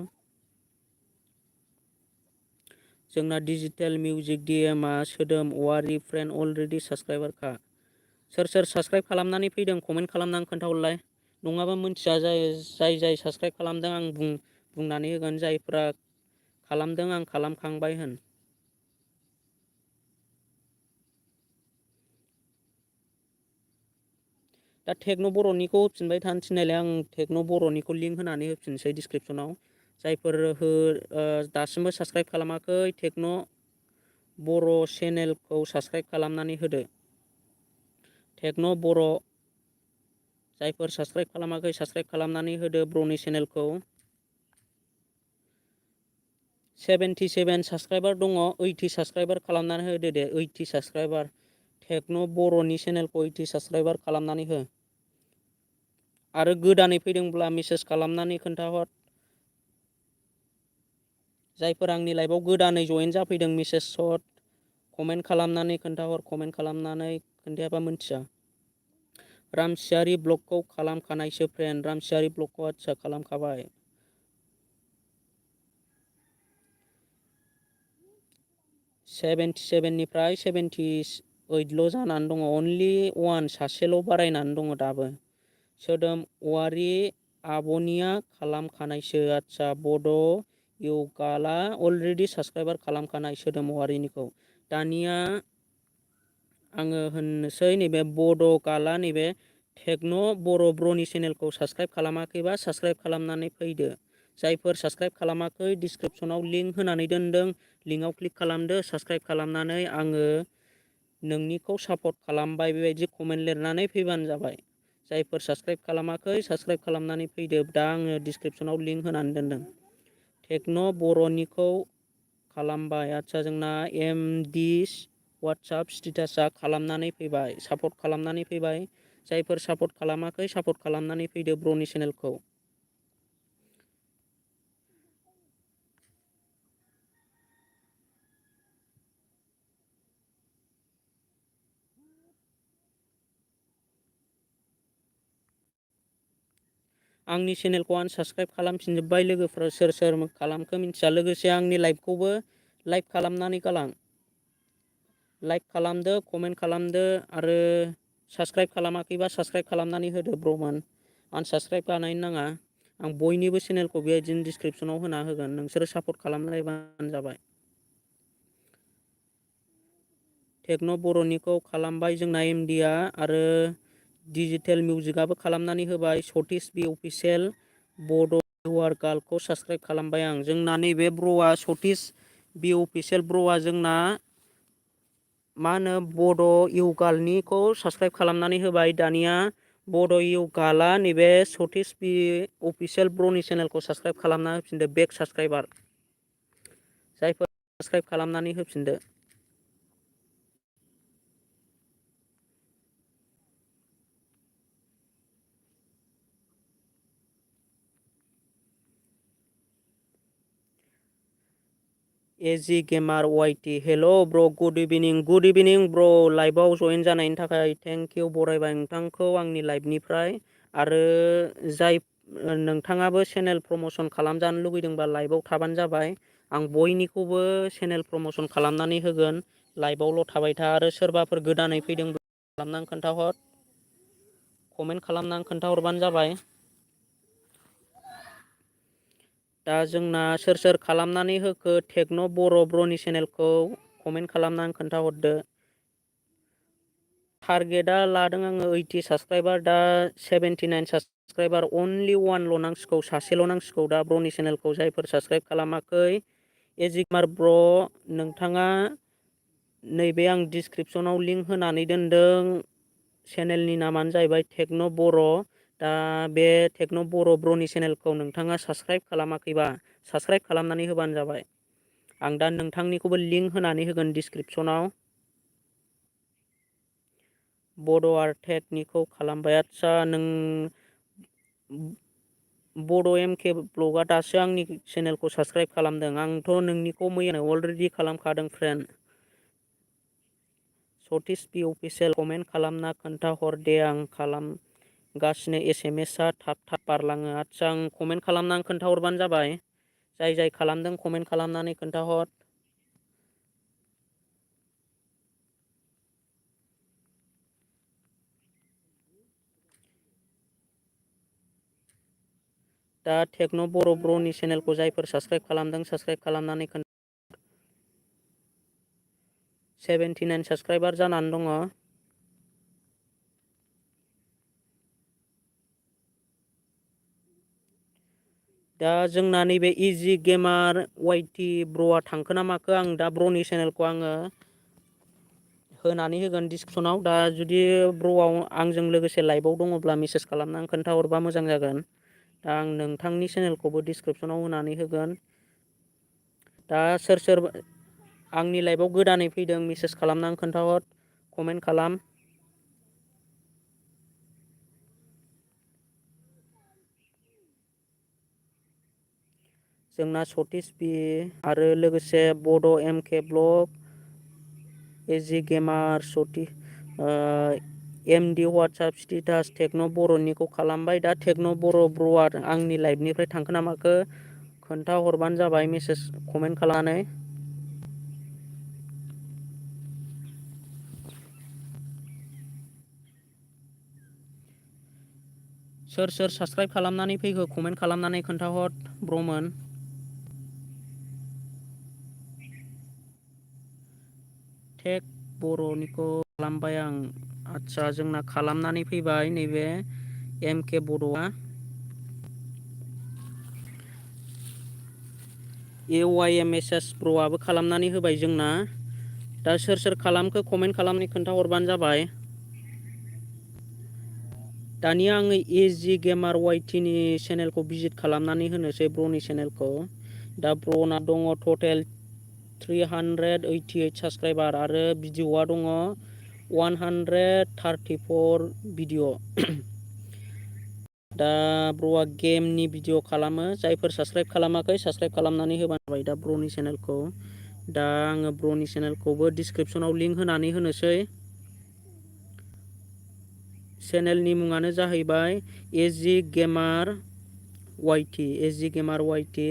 जोंना डिजिटेल मिउजिक डिएमआ सोदोम औवारि फ्रेन्ड अलरेडि साबस्क्राइबारखा। सोर सोर साबस्क्राइब खालामनानै फैदों कमेन्ट खालामनानै खोन्थाहरलाय। नङाबा मोनथिया, जाय साबस्क्राइब खालामदों आं बुंनानै होगोन। जायफ्रा खालामदों आं खालामखांबाय होन। दा टेक्न' बर'निखौ होफिनबाय थानो थिननायलाय आं टेक्न' बर'निखौ लिंक होनानै होफिनसै डिसक्रिपसनाव। जायफोर दासिमबो साबस्क्राइब खालामाखै टेक्न' बर' चेनेलखौ साबस्क्राइब खालामनानै होदो। टेक्न' बर' जायफोर साबस्क्राइब खालामाखै साबस्क्राइब खालामनानै होदो ब्र'नि चेनेलखौ। 77 साबस्क्राइबार दङ, 80 साबस्क्राइबार खालामनानै होदो दे। 80 साबस्क्राइबार टेक्न' बर'नि चेनेलखौ 80 साबस्क्राइबार खालामनानै हो। आरो गोदानै फैदोंब्ला मेसेज खालामनानै खोन्थाहर। जायफोर आंनि लाइभआव गोदानै जयेन जाफैदों मेसेज हर, कमेन्ट खालामनानै खोन्थाहर। कमेन्ट खालामनानै खोन्थायाबा मोनथिया। रामसियारि ब्लगखौ खालामखानायसो फ्रेन्ड। रामसियारि ब्लगखौ आदसा खालामखाबाय। सेभेननिफ्राय 78ल' जानानै दङ। अनलि वान, सासेल' बारायनानै दङ दाबो। सोदोम औवारि आब'निया खालामखानायसो। आदसा बड' इउगाला अलरेडि साबस्क्राइबार खालामखानाय सोदोम औवारिनिखौ। दानिया आङो होननोसै, नैबे बड' गाला नैबे टेक्न' बर' ब्र'नि चेनेलखौ साबस्क्राइब खालामाखैबा साबस्क्राइब खालामनानै फैदो। जायफोर साबस्क्राइब खालामाखै डिसक्रिपसनाव लिंक होनानै दोनदों, लिंकआव क्लिक खालामदो। साबस्क्राइब खालामनानै आङो नोंनिखौ सापर्ट खालामबाय बेबायदि कमेन्ट लिरनानै फैबानो जाबाय। जायफोर साबस्क्राइब खालामाखै साबस्क्राइब खालामनानै फैदो। दा आङो डिसक्रिपसनाव लिंक होनानै दोनदों। टेक्न' बर'निखौ खालामबाय। आदसा जोंना एमडि वाट्सआप स्टेटासआ खालामनानै फैबाय, सापर्ट खालामनानै फैबाय। जायफोर सापर्ट खालामाखै सापर्ट खालामनानै फैदो ब्र'नि चेनेलखौ। आंनि चेनेलखौ आनसाबस्क्राइब खालामफिनजोब्बाय लोगोफोरा। सोर सोर खालामखो मिन्थिया। लोगोसे आंनि लाइभखौबो लाइक खालामनानै गालां। लाइक खालामदो, कमेन्ट खालामदो आरो साबस्क्राइब खालामाखैबा साबस्क्राइब खालामनानै होदो ब्र'मोन। आनसाबस्क्राइब बानायनो नाङा। आं बयनिबो चेनेलखौ बेबायदिनो डिसक्रिपसनाव होना होगोन। नोंसोरो सापर्ट खालामलायबानो जाबाय। टेक्न' बर'निखौ खालामबाय जोंना एमडिआ आरो डिजिटेल मिउजिकआबो खालामनानै होबाय। सतीश बि अफिसियेल बड' इउआर गार्लखौ साबस्क्राइब खालामबाय आं। जोंना नैबे ब्र'आ सतीश बि अफिसियेल ब्र'आ जोंना मा होनो बड' इउ गार्लनिखौ साबस्क्राइब खालामनानै होबाय। दानिया बड' इउ गार्लआ नैबे सतीश बि अफिसियेल ब्र'नि चेनेलखौ साबस्क्राइब खालामना होफिनदो। बेक साबस्क्राइबार जायफोर साबस्क्राइब खालामनानै होफिनदो। एजि गेमार वाइटि हेल' ब्र गुड इभिनिं ब्र लाइभआव जइन जानायनि थाखाय थेंक इउ बरायबाय नोंथांखौ आंनि लाइभनिफ्राय आरो जाय नोंथाङाबो चेनेल प्रमसन खालामजानो लुगैदोंबा लाइभआव थाबानो जाबाय आं बयनिखौबो चेनेल प्रमसन खालामनानै होगोन लाइभआवल' थाबाय था आरो सोरबाफोर गोदानै फैदोंब्ला खालामनानै खोन्थाहर कमेन्ट खालामनानै खोन्थाहरबानो जाबाय दा जोंना सोर सोर खालामनानै होखो टेक्न' बर' ब्रनि चेनेलखौ कमेन्ट खालामनानै खोन्थाहरदो टारगेटआ लादों आङो 80 साबसक्राइबार दा 79 साबसक्राइबार अनलि वानल' नांसिगौ सासेल' नांसिगौ दा ब्रनि चेनेलखौ जायफोर साबसक्राइब खालामाखै एजिगमार ब्र नोंथाङा नैबे आं डिसक्रिपसनाव लिंक होनानै दोनदों चेनेलनि नामानो जाहैबाय टेक्न' बर' दा बे टेक्न' बर' ब्रनि चेनेलखौ नोंथाङा साबसक्राइब खालामाखैबा साबसक्राइब खालामनानै होबानो जाबाय आं दा नोंथांनिखौबो लिंक होनानै होगोन डिसक्रिपसनाव बड' आर्टेकनिखौ खालामबाय आदसा नों बड' एमके ब्लगआ दासो आंनि चेनेलखौ साबसक्राइब खालामदों आंथ' नोंनिखौ मैयानो अलरेडि खालामखादों friend Satish P official comment खालामना खोन्थाहर दे आं खालामगासिनो एसएमएसआ थाब थाब बारलाङो आदसा आं कमेन्ट खालामनानै खोन्थाहरबानो जाबाय जाय जाय खालामदों कमेन्ट खालामनानै खोन्थाहर दा टेक्न' बर' ब्रनि चेनेलखौ जायफोर साबसक्राइब खालामदों साबसक्राइब खालामनानै 79 साबसक्राइबार जानानै दङ दा जोंना नैबे इजि गेमार वाइटि ब्र'आ थांखो ना माखो आं दा ब्रनि चेनेलखौ आङो होनानै होगोन डिसक्रिपसनाव दा जुदि ब्र'आव आंजों लोगोसे लाइभआव दङब्ला मेसेज खालामनानै खोन्थाहरबा मोजां जागोन दा आं नोंथांनि चेनेलखौबो डिसक्रिपसनाव होनानै होगोन दा सोर सोर आंनि लाइभआव गोदानै फैदों मेसेज खालामनानै खोन्थाहर कमेन्ट खालाम जोंना सतीश पि आरो लोगोसे बड' एमके ब्लग एजि गेमार एमडि वाट्सएप स्टेटास टेक्न' बर'निखौ खालामबाय दा टेक्न' बर' ब्र'आ आंनि लाइभनिफ्राय थांखो ना माखो खोन्थाहरबानो जाबाय मेसेज कमेन्ट खालामनानै सोर सोर साबसक्राइब खालामनानै फैखो कमेन्ट खालामनानै खोन्थाहर ब्रमोन टेक बर'निखौ खालामबाय आं आदसा जोंना खालामनानै फैबाय नैबे एमके बड'आ एवाइएमएसएस ब्र'आबो खालामनानै होबाय जोंना दा सोर सोर खालामखो कमेन्ट खालामनानै खोन्थाहरबानो जाबाय दानिया आङो एजि गेमार वाइटिनि चेनेलखौ भिजिट खालामनानै होनोसै ब्रनि चेनेलखौ दा ब्रना दङ टटेल 388 साबसक्राइबार आरो भिडिअआ दङ 134 भिडिअ दा ब्र'आ गेमनि भिडिअ खालामो जायफोर साबसक्राइब खालामाखै साबसक्राइब खालामनानै होबानो जाबाय दा ब्रनि चेनेलखौ दा आङो ब्रनि चेनेलखौबो डिसक्रिपसनाव लिंक होनानै होनोसै चेनेलनि मुङानो जाहैबाय एजि गेमार वाइटि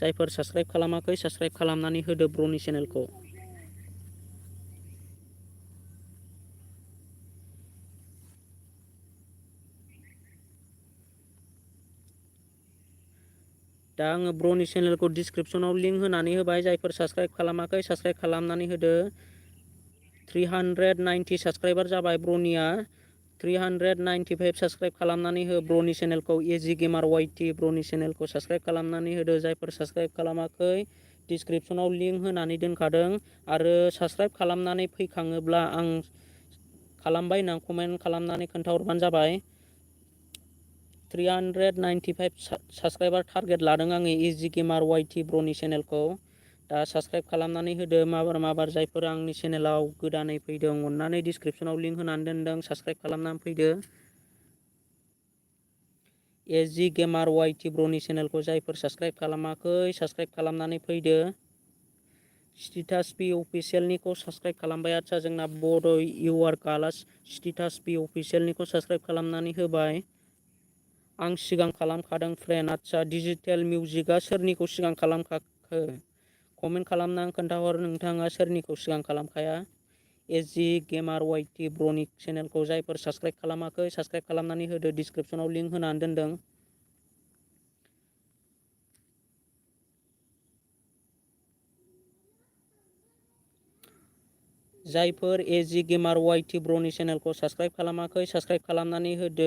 जायफोर साबसक्राइब खालामाखै साबसक्राइब खालामनानै होदो ब्रनि चेनेलखौ दा आङो ब्रनि चेनेलखौ डिसक्रिपसनाव लिंक होनानै होबाय जायफोर साबसक्राइब खालामाखै साबसक्राइब खालामनानै होदो 390 साबसक्राइबार जाबाय ब्रनिया 395 साबसक्राइब खालामनानै हो ब्रनि चेनेलखौ एजि गेमार वाइटि ब्रनि चेनेलखौ साबसक्राइब खालामनानै होदो जायफोर साबसक्राइब खालामाखै डिसक्रिपसनाव लिंक होनानै दोनखादों आरो साबसक्राइब खालामनानै फैखाङोब्ला आं खालामबाय होननानै कमेन्ट खालामनानै खोन्थाहरबानो जाबाय 395 साबसक्राइबार टारगेट लादों आङो इजि गेमार वाइटि ब्रनि चेनेलखौ दा साबसक्राइब खालामनानै होदो माबार जायफोर आंनि चेनेलाव गोदानै फैदों अननानै डिसक्रिपसनाव लिंक होनानै दोनदों साबसक्राइब खालामनानै फैदो एजि गेमार वाइटि ब्रनि चेनेलखौ जायफोर साबसक्राइब खालामाखै साबसक्राइब खालामनानै फैदो स्टेटास पि अफिसियेलनिखौ साबस्क्राइब खालामबाय। आदसा जोंना बड' इउआर गार्लआ स्टेटास पि अफिसियेलनिखौ साबस्क्राइब खालामनानै होबाय। आं सिगां खालामखादों फ्रेन्ड। आदसा डिजिटेल मिउजिकआ सोरनिखौ सिगां खालामखाखो कमेन्ट खालामनानै खोन्थाहर नोंथाङा सोरनिखौ सिगां खालामखाया। एजि गेमार वाइटि ब्र'नि चेनेलखौ जायफोर साबस्क्राइब खालामाखै साबस्क्राइब खालामनानै होदो। डिसक्रिपसनाव लिंक होनानै दोनदों। जायफोर एजि गेमार वाइटि ब्र'नि चेनेलखौ साबस्क्राइब खालामाखै साबस्क्राइब खालामनानै होदो।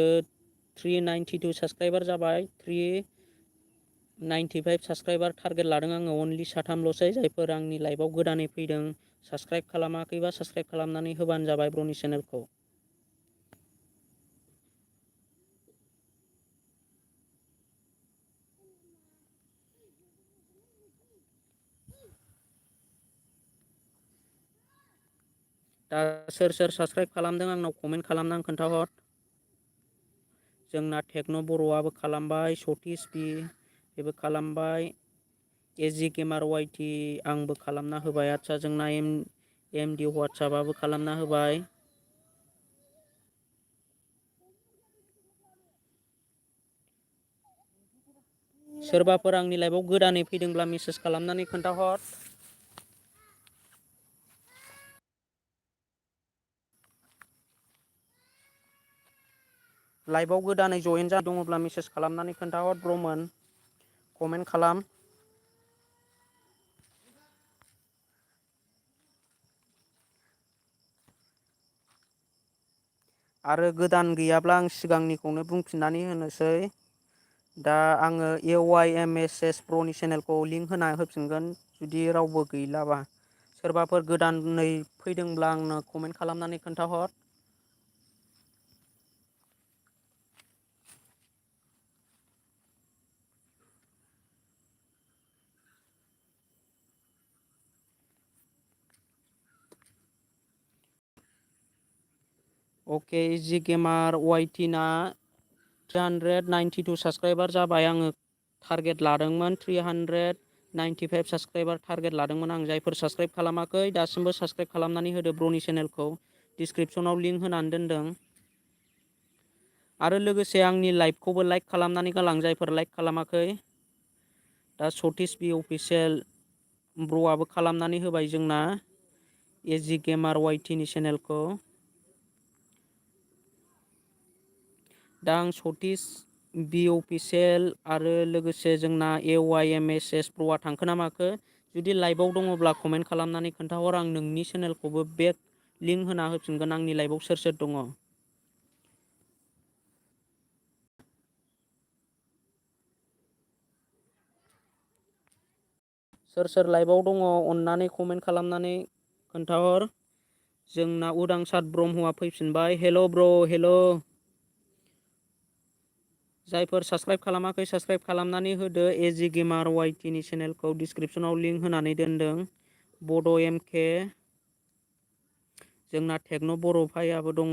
392 साबस्क्राइबार जाबाय। 395 साबस्क्राइबार टारगेट लादों आङो। अनलि साथामल'सै जायफोर आंनि लाइभआव गोदानै फैदों। साबस्क्राइब खालामाखैबा साबस्क्राइब खालामनानै होबानो जाबाय ब्र'नि चेनेलखौ। दा सोर सोर साबस्क्राइब खालामदों आंनाव कमेन्ट खालामनानै खोन्थाहर। जोंना टेक्न' बर'आबो खालामबाय, सतीश पि बेबो खालामबाय, एजि गेमार वाइटि आंबो खालामना होबाय। आदसा जोंना एमडि वाट्सआपआबो खालामना होबाय। सोरबाफोर आंनि लाइभआव गोदानै फैदोंब्ला मेसेज खालामनानै खोन्थाहर। लाइभआव गोदानै जयेन जा दङब्ला मेसेज खालामनानै खोन्थाहर ब्र'मोन। कमेन्ट खालाम। आरो गोदान गैयाब्ला आं सिगांनिखौनो बुंफिननानै होनोसै। दा आङो AYMSS प्र'नि चेनेलखौ लिंक होना होफिनगोन जुदि रावबो गैलाबा। सोरबाफोर गोदानै फैदोंब्ला आंनो कमेन्ट खालामनानै खोन्थाहर। अके एजि गेमार वाइटिना 392 साबस्क्राइबार जाबाय। आङो टारगेट लादोंमोन 395 साबस्क्राइबार टारगेट लादोंमोन आं। जायफोर साबस्क्राइब खालामाखै दासिमबो साबस्क्राइब खालामनानै होदो ब्र'नि चेनेलखौ। डिसक्रिपसनाव लिंक होनानै दोनदों। आरो लोगोसे आंनि लाइभखौबो लाइक खालामनानै गालां जायफोर लाइक खालामाखै। दा सतीश पि अफिसियेल ब्र'आबो खालामनानै होबाय जोंना एजि गेमार वाइटिनि चेनेलखौ। दा आं सतीश बि अफिसियेल आरो लोगोसे जोंना AYMSS प्र'आ थांखो ना माखो जुदि लाइभआव दङब्ला कमेन्ट खालामनानै खोन्थाहर। आं नोंनि चेनेलखौबो बेक लिंक होना होफिनगोन आंनि लाइभआव सोर सोर दङ। सोर सोर लाइभआव दङ अननानै कमेन्ट खालामनानै खोन्थाहर। जोंना उदांसार ब्रह्मआ फैफिनबाय। हेल' ब्र' हेल'। जायफोर साबस्क्राइब खालामाखै साबस्क्राइब खालामनानै होदो। एजि गेमार वाइटिनि चेनेलखौ डिसक्रिपसनाव लिंक होनानै दोनदों। बड' MK जोंना टेक्न' बर' भाइआबो दङ।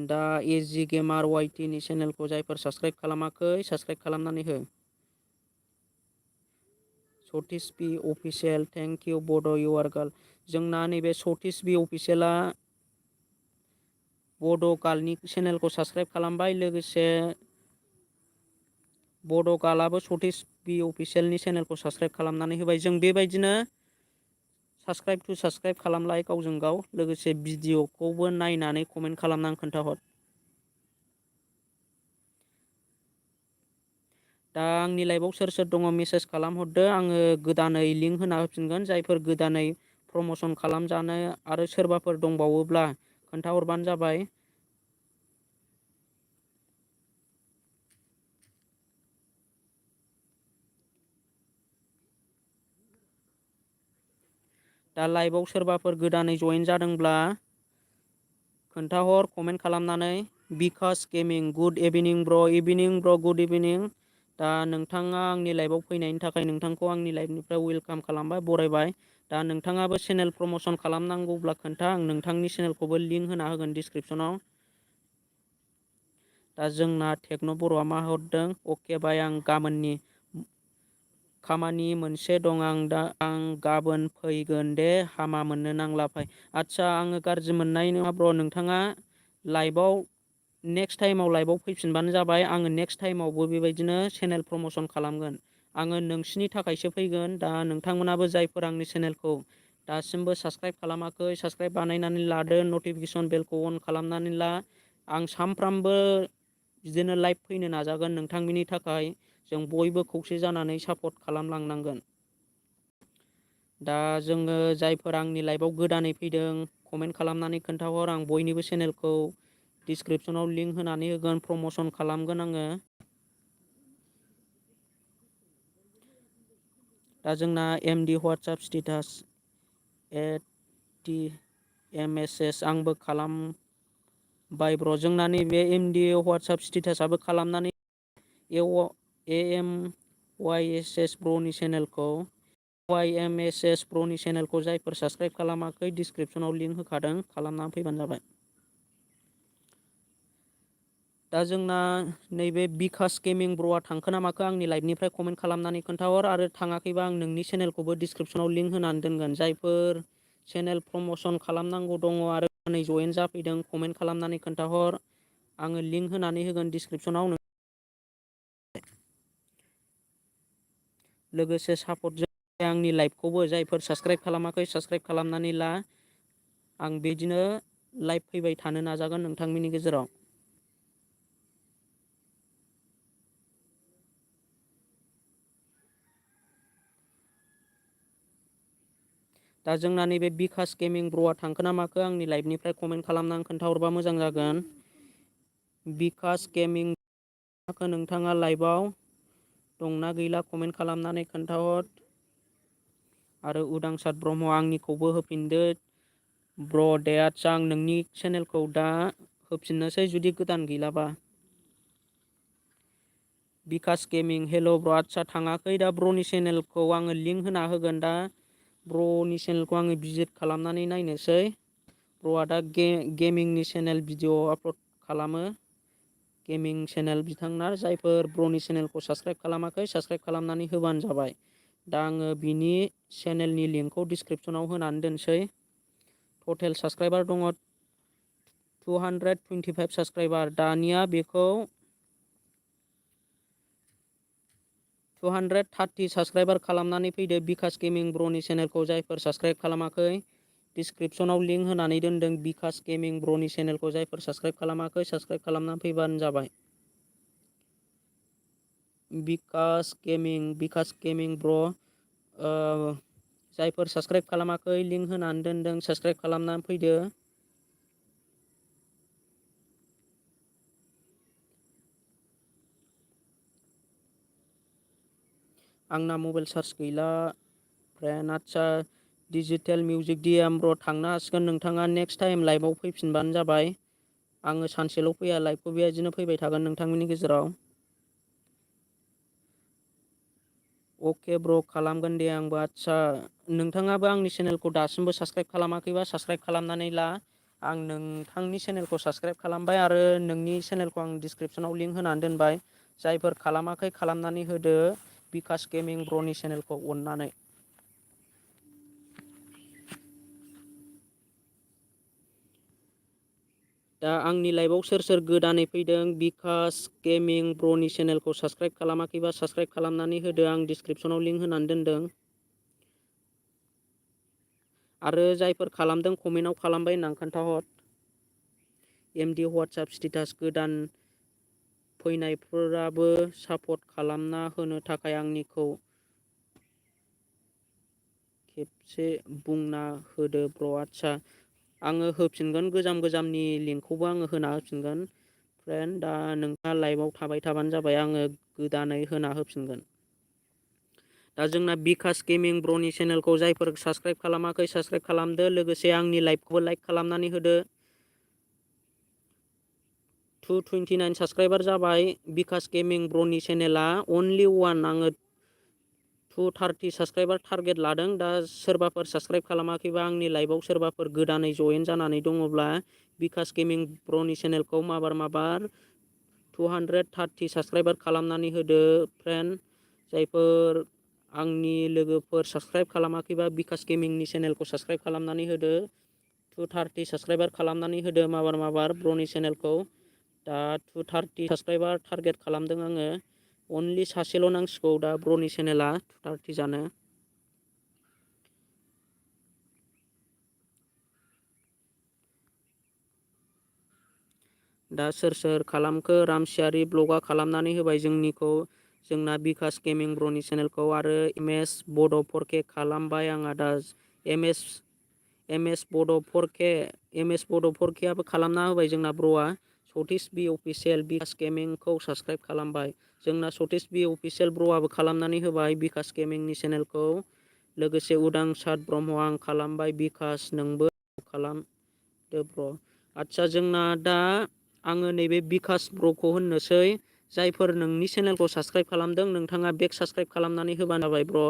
दा एजि गेमार वाइटिनि चेनेलखौ जायफोर साबस्क्राइब खालामाखै साबस्क्राइब खालामनानै हो। सतीश बि अफिसियेल थेंक इउ बड' इउआर गार्ल। जोंना नैबे सतीश बि अफिसियेला बड' गार्लनि चेनेलखौ साबस्क्राइब खालामबाय। लोगोसे बड' गार्लआबो सतीश बि अफिसियेलनि चेनेलखौ साबस्क्राइब खालामनानै होबाय। जों बेबायदिनो साबस्क्राइब टु साबस्क्राइब खालामलाय गावजों गाव। लोगोसे भिडिअ'खौबो नायनानै कमेन्ट खालामनानै खोन्थाहर। दा आंनि लाइभआव सोर सोर दङ मेसेज खालामहरदो। आङो गोदानै लिंक होना होफिनगोन। जायफोर गोदानै प्रमसन खालामजानो आरो सोरबाफोर दंबावोब्ला खोन्थाहरबानो जाबाय। दा लाइभआव सोरबाफोर गोदानै जयेन जादोंब्ला खोन्थाहर कमेन्ट खालामनानै। बिकास गेमिं गुड इभिनिं ब्र'। इभिनिं ब्र' गुड इभिनिं। दा नोंथाङा आंनि लाइभआव फैनायनि थाखाय नोंथांखौ आंनि लाइभनिफ्राय वेलकाम खालामबाय, बरायबाय। दा नोंथाङाबो चेनेल प्रमसन खालामनांगौब्ला खोन्था। आं नोंथांनि चेनेलखौबो लिंक होना होगोन डिसक्रिपसनाव। दा जोंना टेक्न' बर'आ मा हरदों अके बाय आं गाबोननि खामानि मोनसे दं आं गाबोन फैगोन दे हामा मोननो नांला फै। आदसा आङो गाज्रि मोननाय नङा ब्र, नोंथाङा लाइभआव नेक्स्ट टाइमाव लाइभआव फैफिनबानो जाबाय। आङो नेक्स्ट टाइमावबो बेबायदिनो चेनेल प्रम'सन खालामगोन। आङो नोंसिनि थाखायसो फैगोन। दा नोंथांमोनाबो जायफोर आंनि चेनेलखौ दासिमबो साबस्क्राइब खालामाखै, साबस्क्राइब बानायनानै लादो, नटिफिकेसन बेलखौ अन खालामनानै ला। आं सानफ्रामबो बिदिनो लाइभ फैनो नाजागोन नोंथांमोननि थाखाय। जों बयबो खौसे जानानै सापर्ट खालामलांनांगोन। दा जोङो जायफोर आंनि लाइभआव गोदानै फैदों कमेन्ट खालामनानै खोन्थाहर। आं बयनिबो चेनेलखौ डिसक्रिपसनाव लिंक होनानै होगोन, प्रम'सन खालामगोन आङो। दा जोंना एमडि वाट्सएप स्टेटास एमएसएस आंबो खालामबाय ब्र। जोंना नैबे एमडि वाट्सएप स्टेटासाबो खालामनानै एएमवाइएसएस ब्र'नि चेनेलखौ वाइएमएसएस ब्र'नि चेनेलखौ जायफोर साबस्क्राइब खालामाखै डिसक्रिपसनाव लिंक होखादों, खालामनानै फैबानो जाबाय। दा जोंना नैबे बिकास गेमिं ब्र'आ थांखो ना माखो आंनि लाइभनिफ्राय कमेन्ट खालामनानै खोन्थाहर। आरो थाङाखैबा आं नोंनि चेनेलखौबो डिसक्रिपसनाव लिंक होनानै दोनगोन। जायफोर चेनेल प्रम'सन खालामनांगौ दङ आरो नै जयेन जाफैदों कमेन्ट खालामनानै खोन्थाहर। आङो लिंक होनानै होगोन डिसक्रिपसनाव। लोगोसे सापर्ट आंनि लाइभखौबो जायफोर साबस्क्राइब खालामाखै साबस्क्राइब खालामनानै ला। आं बिदिनो लाइभ फैबाय थानो नाजागोन नोंथांमोननि गेजेराव। दा जोंना नैबे बिकास गेमिं ब्र'आ थांखो ना माखो आंनि लाइभनिफ्राय कमेन्ट खालामनानै खोन्थाहरबा मोजां जागोन। बिकास गेमिं नोंथाङा लाइभआव दंना गैला कमेन्ट खालामनानै खोन्थाहर। आरो उदांसार ब्रह्म आंनिखौबो होफिनदो ब्र दे। आदसा आं नोंनि चेनेलखौ दा होफिननोसै जुदि गोदान गैलाबा। बिकास गेमिं हेल' ब्र। आदसा थाङाखै दा ब्र'नि चेनेलखौ आङो लिंक होना होगोन। दा ब्र'नि चेनेलखौ आङो भिजिट खालामनानै नायनोसै। ब्र'आ दा गेमिंनि चेनेल भिडिअ आपल'ड खालामो। गेमिं चेनेल बिथांना जायफोर ब्र'नि चेनेलखौ साबस्क्राइब खालामाखै साबस्क्राइब खालामनानै होबानो जाबाय। दा आङो बिनि चेनेलनि लिंकखौ डिसक्रिपसनाव होनानै दोनसै। टटेल साबस्क्राइबार दङ 225 साबस्क्राइबार। दानिया बेखौ 230 साबस्क्राइबार खालामनानै फैदो। बिकास गेमिं ब्र'नि चेनेलखौ जायफोर साबस्क्राइब खालामाखै डिसक्रिपसनाव लिंक होनानै दोनदों। बिकास गेमिं ब्र'नि चेनेलखौ जायफोर साबस्क्राइब खालामाखै साबस्क्राइब खालामनानै फैबानो जाबाय। बिकास गेमिं ब्र' जायफोर साबस्क्राइब खालामाखै लिंक होनानै दोनदों, साबस्क्राइब खालामनानै फैदो। आंना मबाइल चार्ज गैला फ्रेन्ड। आदसा डिजिटेल मिउजिक डिएम ब्र' थांनो हासिगोन। नोंथाङा नेक्स्ट टाइम लाइभआव फैफिनबानो जाबाय। आङो सानसेल' फैया, लाइभखौ बेबायदिनो फैबाय थागोन नोंथांमोननि गेजेराव। अके ब्र' खालामगोन दे आंबो। आदसा नोंथाङाबो आंनि चेनेलखौ दासिमबो साबस्क्राइब खालामाखैबा साबस्क्राइब खालामनानै ला। आं नोंथांनि चेनेलखौ साबस्क्राइब खालामबाय आरो नोंनि चेनेलखौ आं डिसक्रिपसनाव लिंक होनानै दोनबाय। जायफोर खालामाखै खालामनानै होदो बिकास गेमिं ब्र'नि चेनेलखौ अननानै। दा आंनि लाइभआव सोर सोर गोदानै फैदों बिकास गेमिं ब्र'नि चेनेलखौ साबस्क्राइब खालामाखैबा साबस्क्राइब खालामनानै होदो। आं डिसक्रिपसनाव लिंक होनानै दोनदों। आरो जायफोर खालामदों कमेन्टआव खालामबाय होननानै खोन्थाहर। एमडि वाट्सएप स्टेटास गोदान फैनायफोराबो सापर्ट खालामना होनो थाखाय आंनिखौ खेबसे बुंना होदो ब्र'। आदसा आङो होफिनगोन, गोजामनि लिंकखौबो आङो होना होफिनगोन फ्रेन्ड। दा नोंथाङा लाइभआव थाबाय थाबानो जाबाय, आङो गोदानै होना होफिनगोन। दा जोंना बिकास गेमिं ब्र'नि चेनेलखौ जायफोर साबस्क्राइब खालामाखै साबस्क्राइब खालामदो। लोगोसे आंनि लाइभखौबो लाइक खालामनानै होदो। 229 साबस्क्राइबार जाबाय बिकास गेमिं ब्र'नि चेनेला अनलि वान। आङो 230 साबस्क्राइबार टारगेट लादों। दा सोरबाफोर साबस्क्राइब खालामाखैबा आंनि लाइभआव सोरबाफोर गोदानै जयेन जानानै दङब्ला बिकास गेमिं ब्र'नि चेनेलखौ माबार 230 साबस्क्राइबार खालामनानै होदो फ्रेन्ड। जायफोर आंनि लोगोफोर साबस्क्राइब खालामाखैबा बिकास गेमिंनि चेनेलखौ साबस्क्राइब खालामनानै होदो। 230 साबस्क्राइबार खालामनानै होदो माबार ब्र'नि चेनेलखौ। दा 230 साबस्क्राइबार टारगेट खालामदों आङो। अनलि सासेल' नांसिगौ दा ब्र'नि चेनेला 230 जानो। दा सोर खालामखो? रामसियारि ब्लगा खालामनानै होबाय जोंनिखौ, जोंना बिकास गेमिं ब्र'नि चेनेलखौ। आरो एमएस बड' 4K खालामबाय आंहा दा। एमएस बड' 4K आबो खालामना होबाय जोंना ब्र'आ। सतीश बि अफिसियेल बिकास गेमिंखौ साबस्क्राइब खालामबाय। जोंना सतीश बि अफिसियेल ब्र'आबो खालामनानै होबाय बिकास गेमिंनि चेनेलखौ। लोगोसे उदांसार ब्रह्म आं खालामबाय बिकास, नोंबो खालामदो ब्र'। आदसा जोंना दा आङो नैबे बिकास ब्र'खौ होननोसै। जायफोर नोंनि चेनेलखौ साबस्क्राइब खालामदों नोंथाङा बेक साबस्क्राइब खालामनानै होबानो जाबाय ब्र'।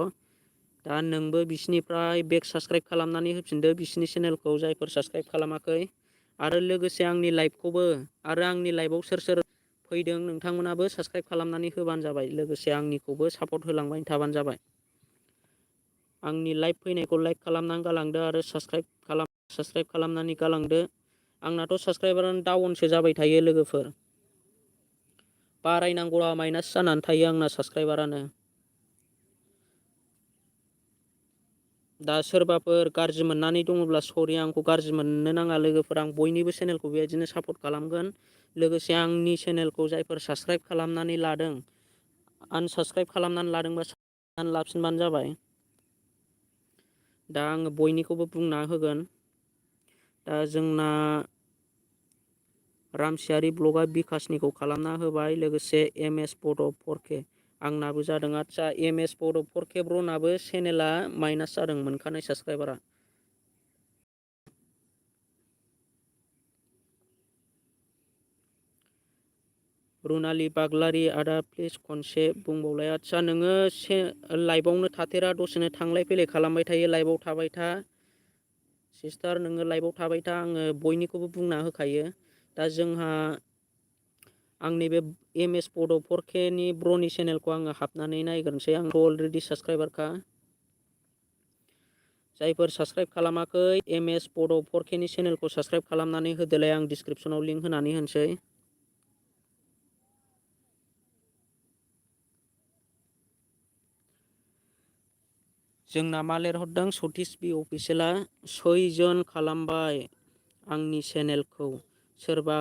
दा नोंबो बिसिनिफ्राय बेक साबस्क्राइब खालामनानै होफिनदो बिसिनि चेनेलखौ, जायफोर साबस्क्राइब खालामाखै। आरो लोगोसे आंनि लाइभआव सोर फैदों नोंथांमोनाबो साबस्क्राइब खालामनानै होबानो जाबाय। लोगोसे आंनिखौबो सापर्ट होलांबाय थाबानो जाबाय। आंनि लाइभ फैनायखौ लाइक खालामनानै गालांदो आरो साबस्क्राइब खालामनानै गालांदो। आंनाथ' साबस्क्राइबारानो डाउनसो जाबाय थायो लोगोफोर। बारायनांगौआ माइनास जानानै थायो आंना साबस्क्राइबारानो। दा सोरबाफोर गाज्रि मोननानै दङब्ला सरि, आंखौ गाज्रि मोननो नाङा लोगोफोर। आं बयनिबो चेनेलखौ बेबायदिनो सापर्ट खालामगोन। लोगोसे आंनि चेनेलखौ जायफोर साबस्क्राइब खालामनानै लादों, आनसाबस्क्राइब खालामनानै लादोंबा लाफिनबानो जाबाय। दा आङो बयनिखौबो बुंना होगोन। दा जोंना रामसियारि ब्लगआ बिकासनिखौ खालामना होबाय। लोगोसे एमएस बड' 4K आंनाबो जादों। आदसा एमएस बड' 4K ब्र'नाबो चेनेला माइनास जादों मोनखानाय साबस्क्राइबारा। रुनालि बाग्लारि आदा प्लिज खनसे बुंबावलाय। आदसा नोङो लाइभआवनो थाथेरा, दसेनो थांलाय फैलाय खालामबाय थायो। लाइभआव थाबाय था सिस्टार, नोङो लाइभआव थाबाय था। आङो बयनिखौबो बुंना होखायो। दा जोंहा आं नैबे एमएस बड' 4K नि ब्र'नि चेनेलखौ आङो हाबनानै नायग्रोनोसै। आंथ' अलरेडि साबस्क्राइबारखा। जायफोर साबस्क्राइब खालामाखै एमएस बड' 4K नि चेनेलखौ साबस्क्राइब खालामनानै होदोलाय। आं डिसक्रिपसनाव लिंक होनानै होनोसै। जोंना मा लिरहरदों सतीश बि अफिसियेला, 6 जन खालामबाय आंनि चेनेलखौ। सोरबा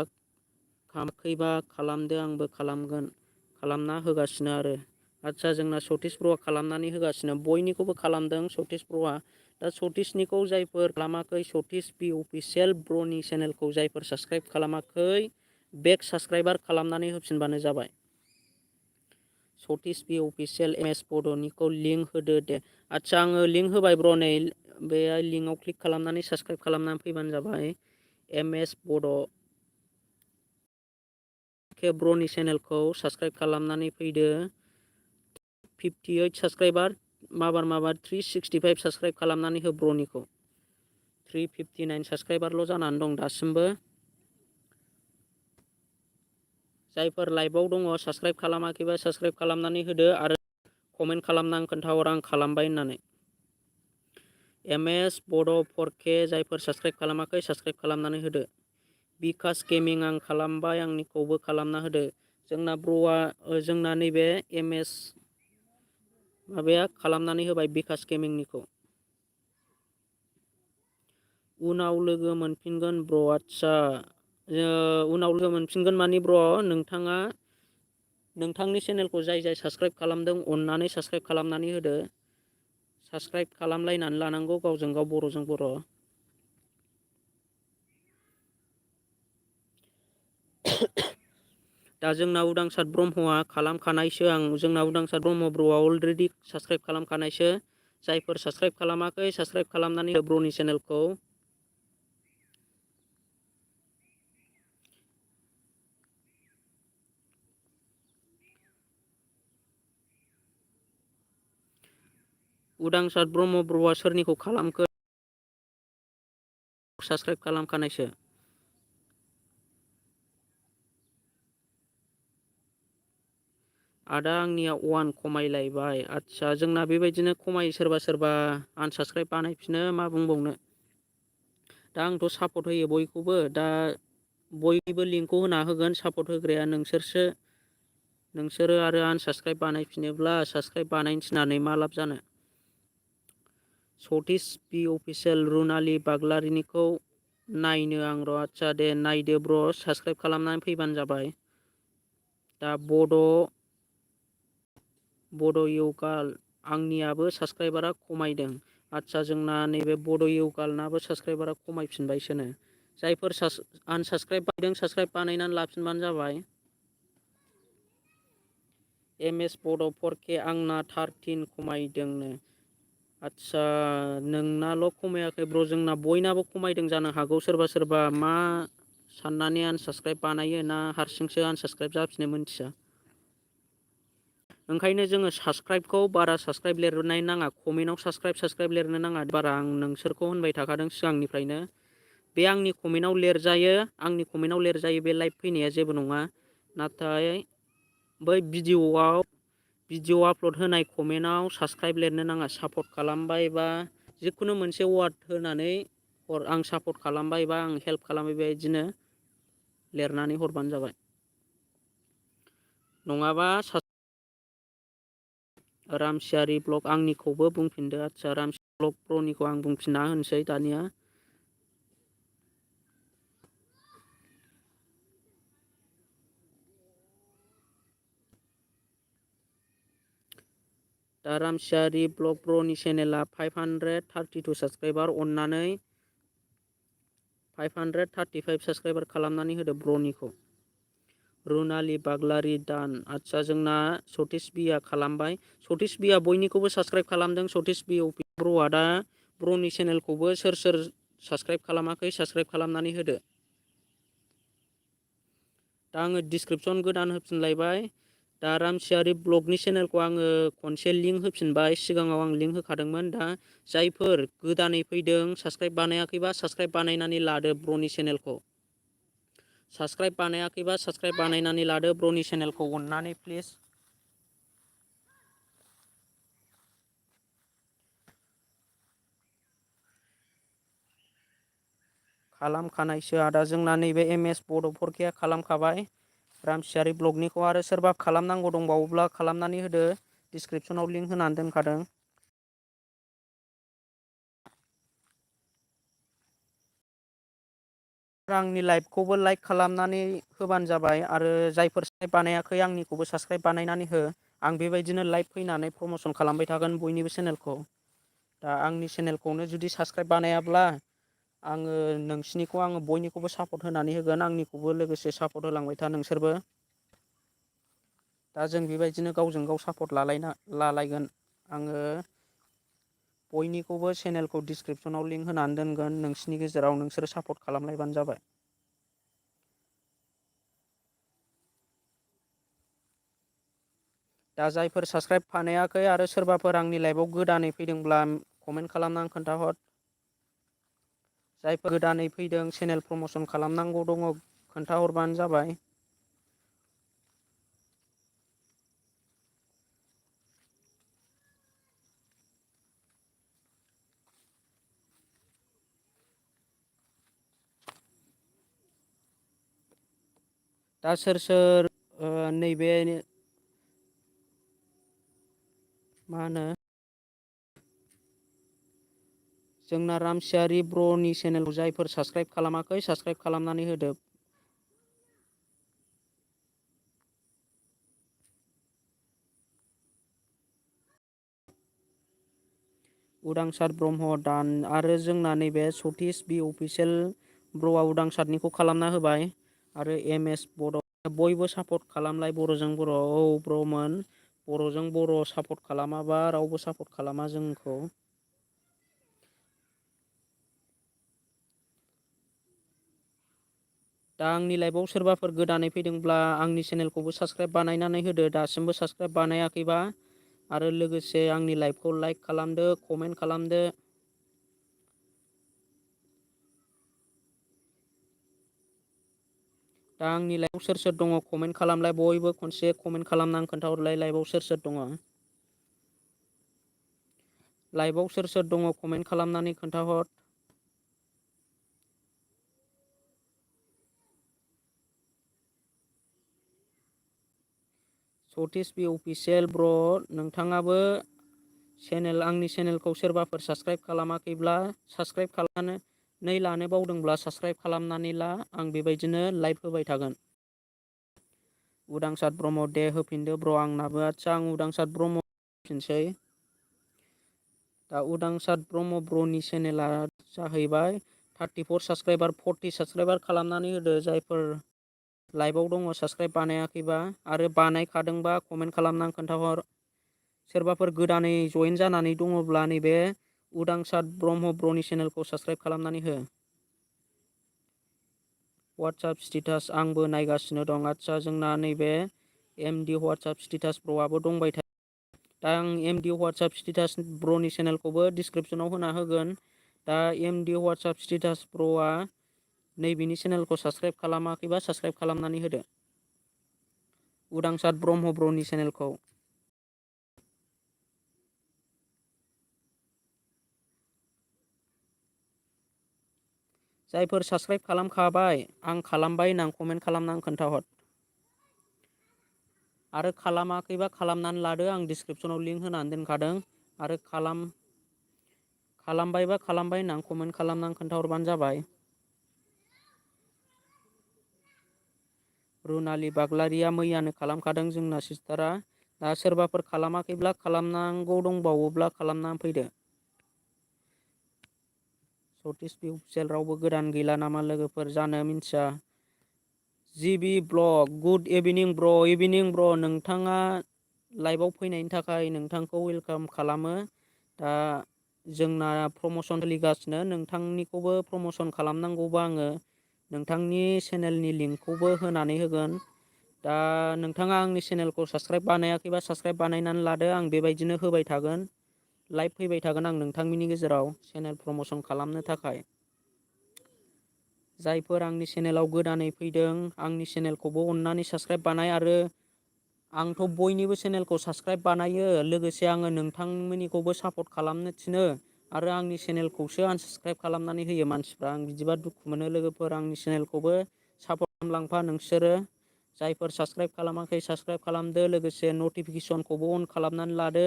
खालामाखैबा खालामदो, आंबो खालामना होगासिनो आरो। आदसा जोंना सतीश ब्र'आ खालामनानै होगासिनो, बयनिखौबो खालामदों सतीश ब्र'आ। दा सतीशनिखौ जायफोर खालामाखै, सतीश बि अफिसियेल ब्र'नि चेनेलखौ जायफोर साबस्क्राइब खालामाखै बेक साबस्क्राइबार खालामनानै होफिनबानो जाबाय। सतीश बि अफिसियेल एमएस बड'निखौ लिंक होदो दे। आदसा आङो लिंक होबाय ब्र', नै बे लिंकआव क्लिक खालामनानै साबस्क्राइब खालामनानै फैबानो जाबाय। एमएस बड' ब्र'नि चेनेलखौ साबस्क्राइब खालामनानै फैदो। 58 साबस्क्राइबार, 365 साबस्क्राइब खालामनानै हो ब्र'निखौ। 359 साबस्क्राइबारल' जानानै दं दासिमबो। जायफोर लाइभआव दङ साबस्क्राइब खालामाखैबा साबस्क्राइब खालामनानै होदो आरो कमेन्ट खालामनानै खोन्थाहर आं खालामबाय होननानै। एमएस बड' 4K जायफोर साबस्क्राइब खालामाखै साबस्क्राइब खालामनानै होदो। बिकास गेमिं आं खालामबाय, आंनिखौबो खालामना होदो। जोंना ब्र'आ जोंना नैबे एमएस माबाया खालामनानै होबाय बिकास गेमिंनिखौ। उनाव लोगो मोनफिनगोन ब्र'। आदसा उनाव लोगो मोनफिनगोन माने ब्र', नोंथाङा नोंथांनि चेनेलखौ जाय साबस्क्राइब खालामदों अननानै साबस्क्राइब खालामनानै होदो। साबस्क्राइब खालामलायनानै लानांगौ गावजों गाव, बर'जों बर'। दा जोंना उदांसार ब्रह्मआ खालामखानायसो। जोंना उदांसार ब्रह्म ब्र'आ अलरेडि साबस्क्राइब खालामखानायसो। जायफोर साबस्क्राइब खालामाखै साबस्क्राइब खालामनानै हो ब्र'नि चेनेलखौ। उदांसार ब्रह्म ब्र'आ सोरनिखौ खालामखो? साबस्क्राइब खालामखानायसो। आदा आंनिया 1 खमायलायबाय। आदसा जोंना बेबायदिनो खमायो सोरबा सोरबा आनसाबस्क्राइब बानायफिनो मा बुंबावनो। दा आंथ' सापर्ट होयो बयखौबो, दा बयनिबो लिंकखौ होना होगोन, सापर्ट होग्राया नोंसोरसो। नोंसोरो आरो आनसाबस्क्राइब बानायफिनोब्ला साबस्क्राइब बानायनो थिननानै मा लाब जानो। सतीश बि अफिसियेल रुनालि बाग्लारिनिखौ नायनो आं र'। आदसा दे नायदो ब्र', साबस्क्राइब खालामनानै फैबानो जाबाय। दा बड' इउगाल आंनियाबो साबस्क्राइबारा खमायदों। आदसा जोंना नैबे बड' इउगालनाबो साबस्क्राइबारा खमायफिनबायसोनो। जायफोर आनसाबस्क्राइब बानायदों साबस्क्राइब बानायनानै लाफिनबानो जाबाय। MS बड' 4K आंना 13 खमायदोंनो। आदसा नोंनाल' खमायाखै ब्र', जोंना बयनाबो खमायदों जानो हागौ। सोरबा सोरबा मा साननानै आनसाबस्क्राइब बानायो ना हारसिंसो आनसाबस्क्राइब जाफिनो मोनथिया। ओंखायनो जोङो साबस्क्राइबखौ बारा साबस्क्राइब लिरनाय नाङा, कमेन्टआव साबस्क्राइब लिरनो नाङा बारा। आं नोंसोरखौ होनबाय थाखादों सिगांनिफ्रायनो। बे आंनि कमेन्टआव लिरजायो, आंनि कमेन्टआव लिरजायो बे लाइभ फैनाया जेबो नङा। नाथाय बै भिडिअ आपल'ड होनाय कमेन्टआव साबस्क्राइब लिरनो नाङा। सापर्ट खालामबाय बा जिखुनु मोनसे वार्ड होनानै हर, आं सापर्ट खालामबाय बा आं हेल्प खालामबाय बेबायदिनो लिरनानै हरबानो जाबाय। नङाबा रामसियारि ब्लग आंनिखौबो बुंफिनदो। आदसा रामसियारि ब्लग प्र'निखौ आं बुंफिनना होनोसै दानिया। दा रामसियारि ब्लग प्र'नि चेनेला 532 साबस्क्राइबार, अननानै 535 साबस्क्राइबार खालामनानै होदो ब्र'निखौ। रुनालि बाग्लारि दान। आदसा जोंना सतीश बिया खालामबाय। सतीश बिया बयनिखौबो साबस्क्राइब खालामदों। सतीश बि ब्र'आ दा ब्र'नि चेनेलखौबो सोर सोर साबस्क्राइब खालामाखै साबस्क्राइब खालामनानै होदो। दा आङो डिसक्रिपसन गोदान होफिनलायबाय। दा रामसियारि ब्लगनि चेनेलखौ आङो खनसे लिंक होफिनबाय। सिगाङाव आं लिंक होखादोंमोन। दा जायफोर गोदानै फैदों साबस्क्राइब बानायाखैबा साबस्क्राइब बानायनानै लादो ब्र'नि चेनेलखौ। साबस्क्राइब बानायाखैबा साबस्क्राइब बानायनानै लादो ब्र'नि चेनेलखौ अननानै प्लिज। खालामखानायसो आदा जोंना नैबे MS बड' 4K खालामखाबाय। रामसियारि ब्लगनिखौ आरो सोरबा खालामनांगौ दंबावोब्ला खालामनानै होदो। डिसक्रिपसनाव लिंक होनानै दोनखादों। आंनि लाइभखौबो लाइक खालामनानै होबानो जाबाय। आरो जायफोर साबस्क्राइब बानायाखै आंनिखौबो साबस्क्राइब बानायनानै हो। आं बेबायदिनो लाइभ फैनानै प्रमसन खालामबाय थागोन बयनिबो चेनेलखौ। दा आंनि चेनेलखौनो जुदि साबस्क्राइब बानायाब्ला आङो नोंसिनिखौ आङो बयनिखौबो सापर्ट होनानै होगोन। आंनिखौबो लोगोसे सापर्ट होलांबाय था नोंसोरबो। दा जों बेबायदिनो गावजों गाव सापर्ट लालायगोन। आङो बयनिखौबो चेनेलखौ डिसक्रिपसनाव लिंक होनानै दोनगोन। नोंसिनि गेजेराव नोंसोरो सापर्ट खालामलायबानो जाबाय। दा जायफोर साबस्क्राइब बानायाखै आरो सोरबाफोर आंनि लाइभआव गोदानै फैदोंब्ला कमेन्ट खालामनानै खोन्थाहर। जायफोर गोदानै फैदों चेनेल प्रमसन खालामनांगौ दङ खोन्थाहरबानो जाबाय। दा सोर सोर नैबे मा होनो जोंना रामसियारि ब्र'नि चेनेलखौ जायफोर साबस्क्राइब खालामाखै साबस्क्राइब खालामनानै होदो। उदांसार ब्रह्म दान आरो जोंना नैबे सतीश बि अफिसियेल ब्र'आ उदांसारनिखौ खालामना होबाय। आरो MS बड' बयबो सापर्ट खालामलाय बर'जों बर'। औ ब्र'मोन, बर'जों बर' सापर्ट खालामाबा रावबो सापर्ट खालामा जोंखौ। दा आंनि लाइभआव सोरबाफोर गोदानै फैदोंब्ला आंनि चेनेलखौबो साबस्क्राइब बानायनानै होदो। दासिमबो साबस्क्राइब बानायाखैबा आरो लोगोसे आंनि लाइभखौ लाइक खालामदो, कमेन्ट खालामदो। दा आंनि लाइभआव सोर सोर दङ कमेन्ट खालामलाय, बयबो खनसे कमेन्ट खालामनानै खोन्थाहरलाय लाइभआव सोर सोर दङ। लाइभआव सोर सोर दङ कमेन्ट खालामनानै खोन्थाहर। सतीश बि अफिसियेल ब्र' नोंथाङाबो आंनि चेनेलखौ सोरबाफोर साबस्क्राइब खालामाखैब्ला साबस्क्राइब खालामनानै लानो बावदोंब्ला साबस्क्राइब खालामनानै ला। आं बेबायदिनो लाइभ होबाय थागोन। उदांसार ब्रह्म दे होफिनदो ब्र' आंनाबो। आदसा आं उदांसार ब्रह्म होफिनसै। दा उदांसार ब्रह्म ब्र'नि चेनेला जाहैबाय 34 साबस्क्राइबार 40 साबस्क्राइबार खालामनानै होदो जायफोर लाइभआव दङ साबस्क्राइब बानायाखैबा, आरो बानायखादोंबा कमेन्ट खालामनानै खोन्थाहर। सोरबाफोर गोदानै जइेन जानानै दङब्ला नैबे उदांसार ब्रह्म ब्र'नि चेनेलखौ साबस्क्राइब खालामनानै हो। वाट्सएप स्टेटास आंबो नायगासिनो दं। आदसा जोंना नैबे एमडि वाट्सएप स्टेटास ब्र'आबो दंबाय थायो। दा आं एमडि वाट्सएप स्टेटास ब्र'नि चेनेलखौबो डिसक्रिपसनाव होना होगोन। दा MD WhatsApp status ब्र'आ नैबेनि चेनेलखौ subscribe खालामाखैबा subscribe खालामनानै होदो। उदांसार ब्रह्म ब्र'नि चेनेलखौ। जायफोर साबस्क्राइब खालामखाबाय आं खालामबाय होननानै कमेन्ट खालामनानै खोन्थाहर। आरो खालामाखैबा खालामनानै लादो, आं डिसक्रिपसनाव लिंक होनानै दोनखादों। आरो खालामबायबा खालामबाय होननानै कमेन्ट खालामनानै खोन्थाहरबानो जाबाय। रुनालि बाग्लारिया मैयानो खालामखादों जोंना सिस्टारा। दा सोरबाफोर खालामाखैब्ला खालामनांगौ दंबावोब्ला खालामनानै फैदो। सतीश बि अफिसियेल रावबो गोदान गैला नामा लोगोफोर? जानो मिथिया। जिबि ब्लग गुड इभिनिं ब्र'। इभिनिं ब्र' नोंथाङा लाइभआव फैनायनि थाखाय नोंथांखौ वेलकाम खालामो। दा जोंना प्रमसन सोलिगासिनो, नोंथांनिखौबो प्रमसन खालामनांगौबा आङो नोंथांनि चेनेलनि लिंकखौबो होनानै होगोन। दा नोंथाङा आंनि चेनेलखौ साबस्क्राइब बानायाखैबा साबस्क्राइब बानायनानै लादो। आं बेबायदिनो होबाय थागोन, लाइभ फैबाय थागोन आं नोंथांमोननि गेजेराव चेनेल प्रमसन खालामनो थाखाय। जायफोर आंनि चेनेलाव गोदानै फैदों आंनि चेनेलखौबो अननानै साबस्क्राइब बानाय। आरो आंथ' बयनिबो चेनेलखौ साबस्क्राइब बानायो, लोगोसे आङो नोंथांमोननिखौबो सापर्ट खालामनो थिनो। आरो आंनि चेनेलखौसो आनसाबस्क्राइब खालामनानै होयो मानसिफ्रा। आं बिदिबा दुखु मोनो लोगोफोर। आंनि चेनेलखौबो सापर्ट खालामलांफा नोंसोरो। जायफोर साबस्क्राइब खालामाखै साबस्क्राइब खालामदो, लोगोसे नटिफिकेसनखौबो अन खालामनानै लादो।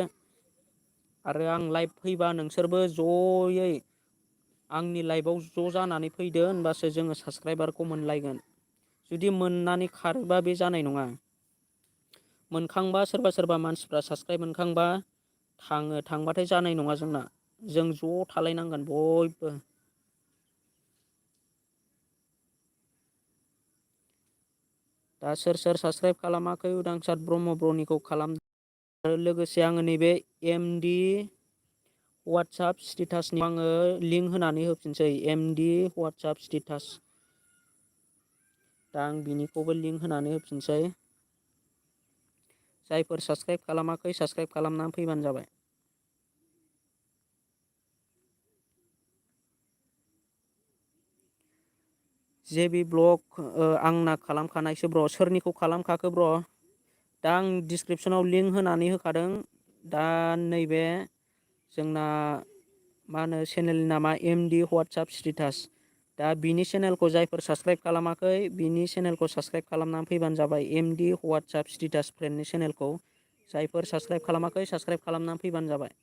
आरो आं लाइभ फैबा नोंसोरबो जयै आंनि लाइभआव ज' जानानै फैदो, होनबासो जोङो साबस्क्राइबारखौ मोनलायगोन। जुदि मोननानै खारोबा बे जानाय नङा। मोनखांबा सोरबा सोरबा मानसिफ्रा साबस्क्राइब मोनखांबा थाङो, थांबाथाय जानाय नङा जोंना। जों ज' थालायनांगोन बयबो। दा सोर सोर साबस्क्राइब खालामाखै उदांसार ब्रह्म ब्र'निखौ खालाम। आरो लोगोसे आङो नैबे एमडि वाट्सएप स्टेटासनि आङो लिंक होनानै होफिनसै। MD WhatsApp status. दा आं बिनिखौबो लिंक होनानै होफिनसै। जायफोर साबस्क्राइब खालामाखै साबस्क्राइब खालामनानै फैबानो जाबाय। जेबि ब्लग आंना खालामखानायसो ब्र'। सोरनिखौ खालामखाखो ब्र'? दा आं डिसक्रिपसनाव लिंक होनानै होखादों। दा नैबे जोंना मा होनो चेनेलनि नामा एमडि वाट्सएप स्टेटास। दा बिनि चेनेलखौ जायफोर साबस्क्राइब खालामाखै बिनि चेनेलखौ साबस्क्राइब खालामनानै फैबानो जाबाय। एमडि वाट्सएप स्टेटास फ्रेन्डनि चेनेलखौ जायफोर साबस्क्राइब खालामाखै साबस्क्राइब खालामनानै फैबानो जाबाय।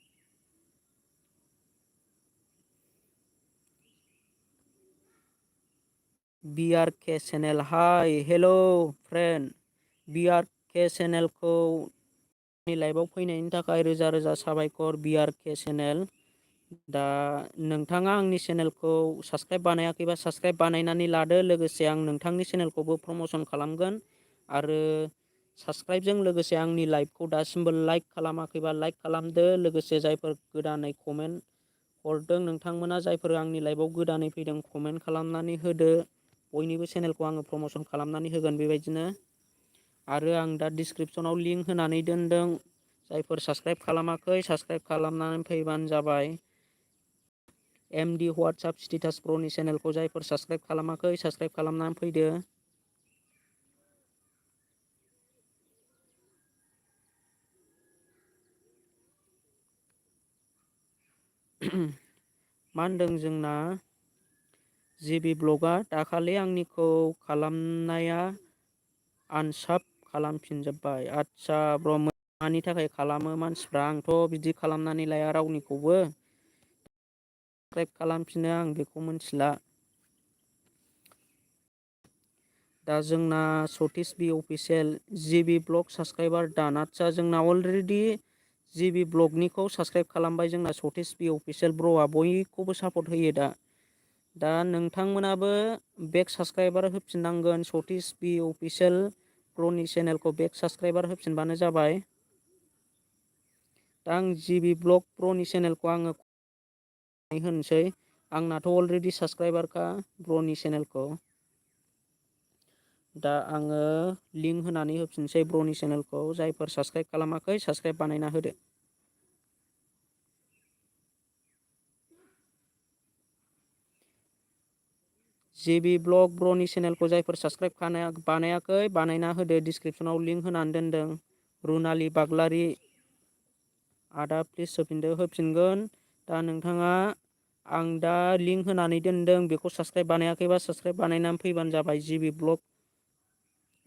बिआरके चेनेल हाय हेल' फ्रेन्ड। बिआरके चेनेलखौ आंनि लाइभआव फैनायनि थाखाय रोजा रोजा साबायखर बिआरके चेनेल। दा नोंथाङा आंनि चेनेलखौ साबस्क्राइब बानायाखैबा साबस्क्राइब बानायनानै लादो। लोगोसे आं नोंथांनि चेनेलखौबो प्रमसन खालामगोन। आरो साबस्क्राइबजों लोगोसे आंनि लाइभखौ दासिमबो लाइक खालामाखैबा लाइक खालामदो। लोगोसे जायफोर गोदानै कमेन्ट हरदों नोंथांमोना, जायफोर आंनि लाइभआव गोदानै फैदों कमेन्ट खालामनानै होदो। बयनिबो चेनेलखौ आङो प्रमसन खालामनानै होगोन बेबायदिनो। आरो आं दा डिसक्रिपसनाव लिंक होनानै दोनदों। जायफोर साबस्क्राइब खालामाखै साबस्क्राइब खालामनानै फैबानो जाबाय। एमडि वाट्सएप स्टेटास ब्र'नि चेनेलखौ जायफोर साबस्क्राइब खालामाखै साबस्क्राइब खालामनानै फैदो। मा होनदों जोंना जिबि ब्लगआ दाखालि आंनिखौ खालामनाया आनसाब खालामफिनजोब्बाय। आदसा ब्र मानि थाखाय खालामो मानसिफ्रा, आंथ' बिदि खालामनानै लाया रावनिखौबो। साबसक्राइब खालामफिनो आं बेखौ मिथिला। दा जोंना सतीश बि अफिसियेल जिबि ब्लग साबसक्राइबार दान। आदसा जोंना अलरेडि जिबि ब्लगनिखौ साबसक्राइब खालामबाय जोंना सतीश बि अफिसियेल ब्र'आ बयखौबो सापर्ट होयो दा नोंथांमोनाबो बेक साबसक्राइबार होफिननांगोन सतीश बि अफिसियेल ब्र'नि चेनेलखौ बेक साबसक्राइबार होफिनबानो जाबाय। दा आं जिबि ब्लग ब्र'नि चेनेलखौ आङो होनोसै, आंनाथ' अलरेडि साबसक्राइबारखा ब्र'नि चेनेलखौ। दा आङो लिंक होनानै होफिनसै ब्र'नि चेनेलखौ। जायफोर साबसक्राइब खालामाखै साबसक्राइब बानायना होदो। जिबि ब्लग ब्र'नि चेनेलखौ जायफोर साबसक्राइब बानायाखै बानायना होदो। डिसक्रिपसनाव लिंक होनानै दोनदों। रुनालि बाग्लारि आदा प्लिज होफिनगोन। दा नोंथाङा आं दा लिंक होनानै दोनदों बेखौ साबसक्राइब बानायाखैबा साबसक्राइब बानायनानै फैबानो जाबाय जिबि ब्लग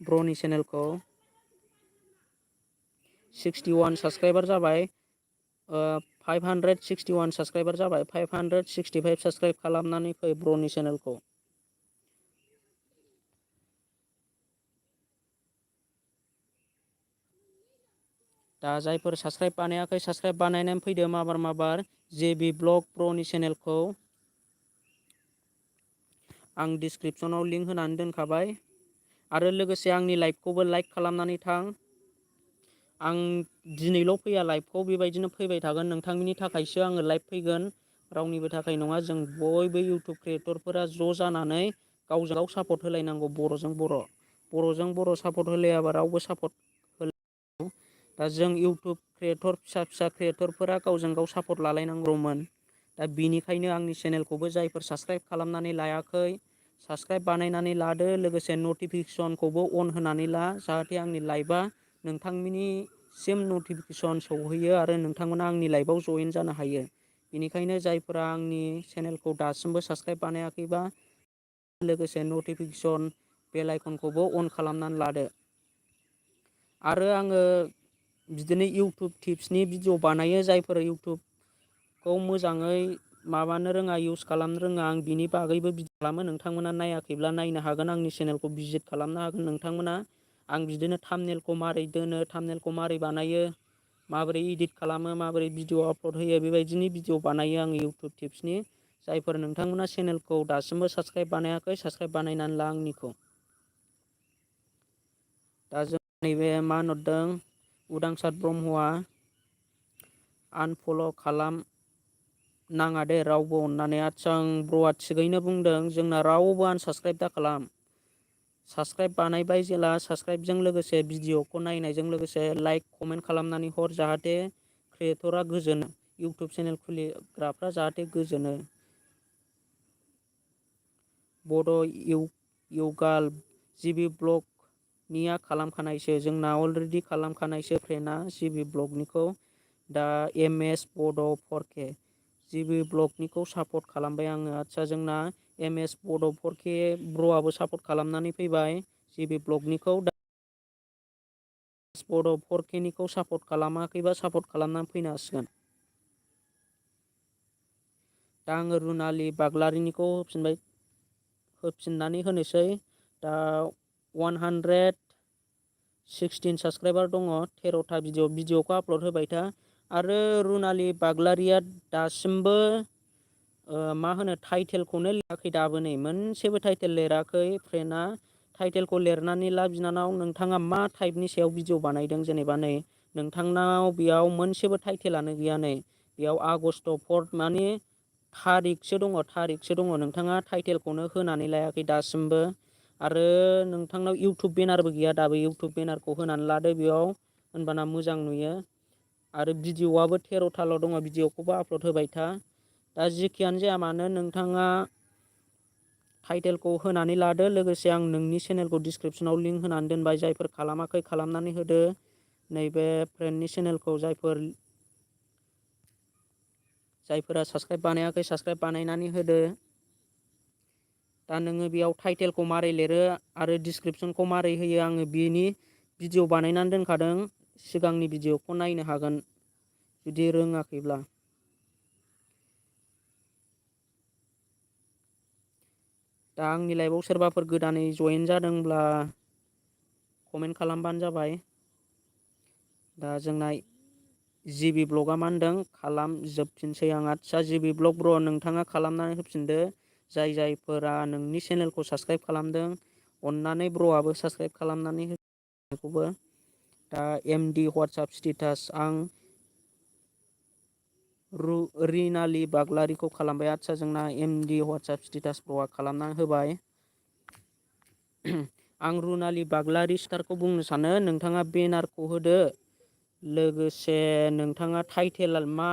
ब्र'नि चेनेलखौ। 61 साबसक्राइबार जाबाय। 561 साबसक्राइबार जाबाय। 565 साबसक्राइब खालामनानै फै ब्र'नि चेनेलखौ। दा जायफोर साबसक्राइब बानायाखै साबसक्राइब बानायनानै फैदो माबार जिबि ब्लग ब्र'नि चेनेलखौ। आं डिसक्रिपसनाव लिंक होनानै दोनखाबाय। आरो लोगोसे आंनि लाइभखौबो लाइक खालामनानै थां। आं दिनैल' फैया लाइभखौ, बेबायदिनो फैबाय थागोन। नोंथांनि थाखायसो आङो लाइभ फैगोन, रावनिबो थाखाय नङा। जों बयबो इउटुब क्रियेटरफोरा ज' जानानै गावजों गाव सापर्ट होलायनांगौ। बर'जों बर' सापर्ट होलायाबा रावबो सापर्ट दा जों इउटुब क्रियेटर फिसा फिसा क्रियेटरफोरा गावजों गाव सापर्ट लालायनांगौमोन। दा बिनिखायनो आंनि चेनेलखौबो जायफोर साबसक्राइब खालामनानै लायाखै साबसक्राइब बानायनानै लादो। लोगोसे नटिफिकेसनखौबो अन होनानै ला, जाहाथे आंनि लाइभआ नोंथांमोननिसिम नटिफिकेसन सौहैयो आरो नोंथांमोना आंनि लाइभआव जयेन जानो हायो। बेनिखायनो जायफोरा आंनि चेनेलखौ दासिमबो साबसक्राइब बानायाखैबा लोगोसे नटिफिकेसन बेल आइकनखौबो अन खालामनानै लादो। आरो आङो बिदिनो इउटुब टिप्सनि भिडिअ बानायो। जायफोर इउटुबखौ मोजाङै माबानो रोङा, इउस खालामनो रोङा, आं बिनि बागैबो भिडिअ खालामो। नोंथांमोना नायाखैब्ला नायनो हागोन, आंनि चेनेलखौ भिजिट खालामनो हागोन नोंथांमोना। आं बिदिनो थाम्बनेलखौ मारै दोनो, थाम्बनेलखौ मारै बानायो, माबोरै इडिट खालामो, माबोरै भिडिअ आपल'ड होयो, बेबायदिनि भिडिअ बानायो आङो इउटुब टिप्सनि। जायफोर नोंथांमोना चेनेलखौ दासिमबो साबसक्राइब बानायाखै साबसक्राइब बानायनानै ला आंनिखौ। दा जों नैबे मा होनहरदों उदांसार ब्रह्मआ आनफल' खालाम नाङा दे रावबो अननानै। आदसा आं ब्र'आ थिगैनो बुंदों, जोंना रावबो आनसाबसक्राइब दा खालाम। साबसक्राइब बानायबाय जेला साबसक्राइबजों लोगोसे भिडिअखौ नायनायजों लोगोसे लाइक कमेन्ट खालामनानै हर, जाहाथे क्रियेटरा गोजोनो, इउटुब चेनेल खुलिग्राफ्रा जाहाथे गोजोनो। बड' इउगाल जिबि ब्लग निया खालामखानायसो, जोंना अलरेडि खालामखानायसो फ्रेन्डआ जिबि ब्लगनिखौ। दा एम एस बड' 4K जिबि ब्लगनिखौ सापर्ट खालामबाय आङो। आदसा जोंना एम एस बड' 4K ब्र'आबो सापर्ट खालामनानै फैबाय जिबि ब्लगनिखौ। बड' 4K निखौ सापर्ट खालामाखैबा सापर्ट खालामनानै फैनो हासिगोन। दा आङो रुनालि बाग्लारिनिखौ होफिननानै होनोसै। दा 116 साबसक्राइबार दङ, 13था भिडिअखौ आपल'ड होबाय था। आरो रुनालि बाग्लारिया दासिमबो मा होनो टाइटेलखौनो लिराखै दाबो, नै मोनसेबो टाइटेल लिराखै फ्रेन्डआ। टाइटेलखौ लिरनानै ला बिनानाव, नोंथाङा मा टाइपनि सायाव भिडिअ बानायदों। जेनेबा नै नोंथांनाव बेयाव मोनसेबो टाइटेलानो गैया, नै बेयाव आगष्ट 4 माने थारिखसो दङ। नोंथाङा टाइटेलखौनो होनानै लायाखै दासिमबो। आरो नोंथांनाव इउटुब बेनारबो गैया दाबो, इउटुब बेनारखौ होनानै लादो बेयाव, होनबाना मोजां नुयो। आरो भिडिअ'आबो 13थाल' दङ, भिडिअ'खौबो आपल'ड होबाय था। दा जेखियानो जाया मानो नोंथाङा टाइटेलखौ होनानै लादो। लोगोसे आं नोंनि चेनेलखौ डिसक्रिपसनाव लिंक होनानै दोनबाय, जायफोर खालामाखै खालामनानै होदो। नैबे फ्रेन्डनि चेनेलखौ जायफोर जायफोरा साबस्क्राइब बानायाखै साबस्क्राइब बानायनानै होदो। दा नोङो बेयाव टाइटेलखौ मारै लिरो आरो डिसक्रिपसनखौ मारै होयो आङो बेनि भिडिअ बानायनानै दोनखादों, सिगांनि भिडिअखौ नायनो हागोन जुदि रोङाखैब्ला। दा आंनि लाइभआव सोरबाफोर गोदानै जयेन जादोंब्ला कमेन्ट खालामबानो जाबाय। दा जोंना जिबि ब्लगआ मा होनदों खालामजोबफिनसै आं। आदसा जिबि ब्लग ब्र' नोंथाङा खालामनानै होफिनदो। जायफोरा नोंनि चेनेलखौ साबस्क्राइब खालामदों अननानै ब्र'आबो साबस्क्राइब खालामनानै हो बेखौबो। दा एमडि वाट्सआप स्टेटास आं रिनालि बाग्लारिखौ खालामबाय। आदसा जोंना एमडि वाट्सआप स्टेटास ब्र'आ खालामना होबाय। आं रुनालि बाग्लारि सारखौ बुंनो सानो नोंथाङा बेनारखौ होदो। लोगोसे नोंथाङा टाइटेल मा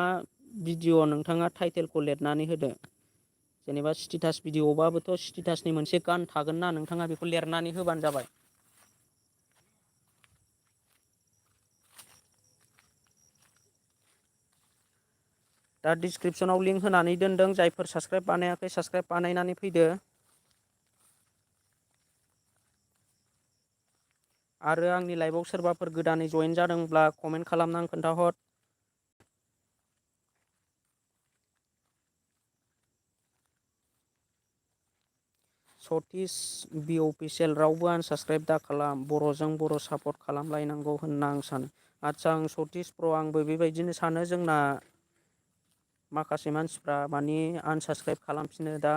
भिडिअ नोंथाङा टाइटेलखौ लिरनानै होदो। जेनेबा स्टेटास भिडिअ'बाबोथ' स्टेटासनि मोनसे गान थागोन ना, नोंथाङा बेखौ लिरनानै होबानो जाबाय। दा डिसक्रिपसनाव लिंक होनानै दोनदों, जायफोर साबस्क्राइब बानायाखै साबस्क्राइब बानायनानै फैदो। आरो आंनि लाइभआव सोरबाफोर गोदानै जयेन जादोंब्ला कमेन्ट खालामनानै खोन्थाहर। सतीश बि अफिसियेल रावबो आनसाबस्क्राइब दा खालाम, बर'जों बर' सापर्ट खालामलायनांगौ होनना आं सानो। आदसा आं सतीश ब्र' आंबो बेबायदिनो सानो। जोंना माखासे मानसिफ्रा माने आनसाबस्क्राइब खालामफिनो। दा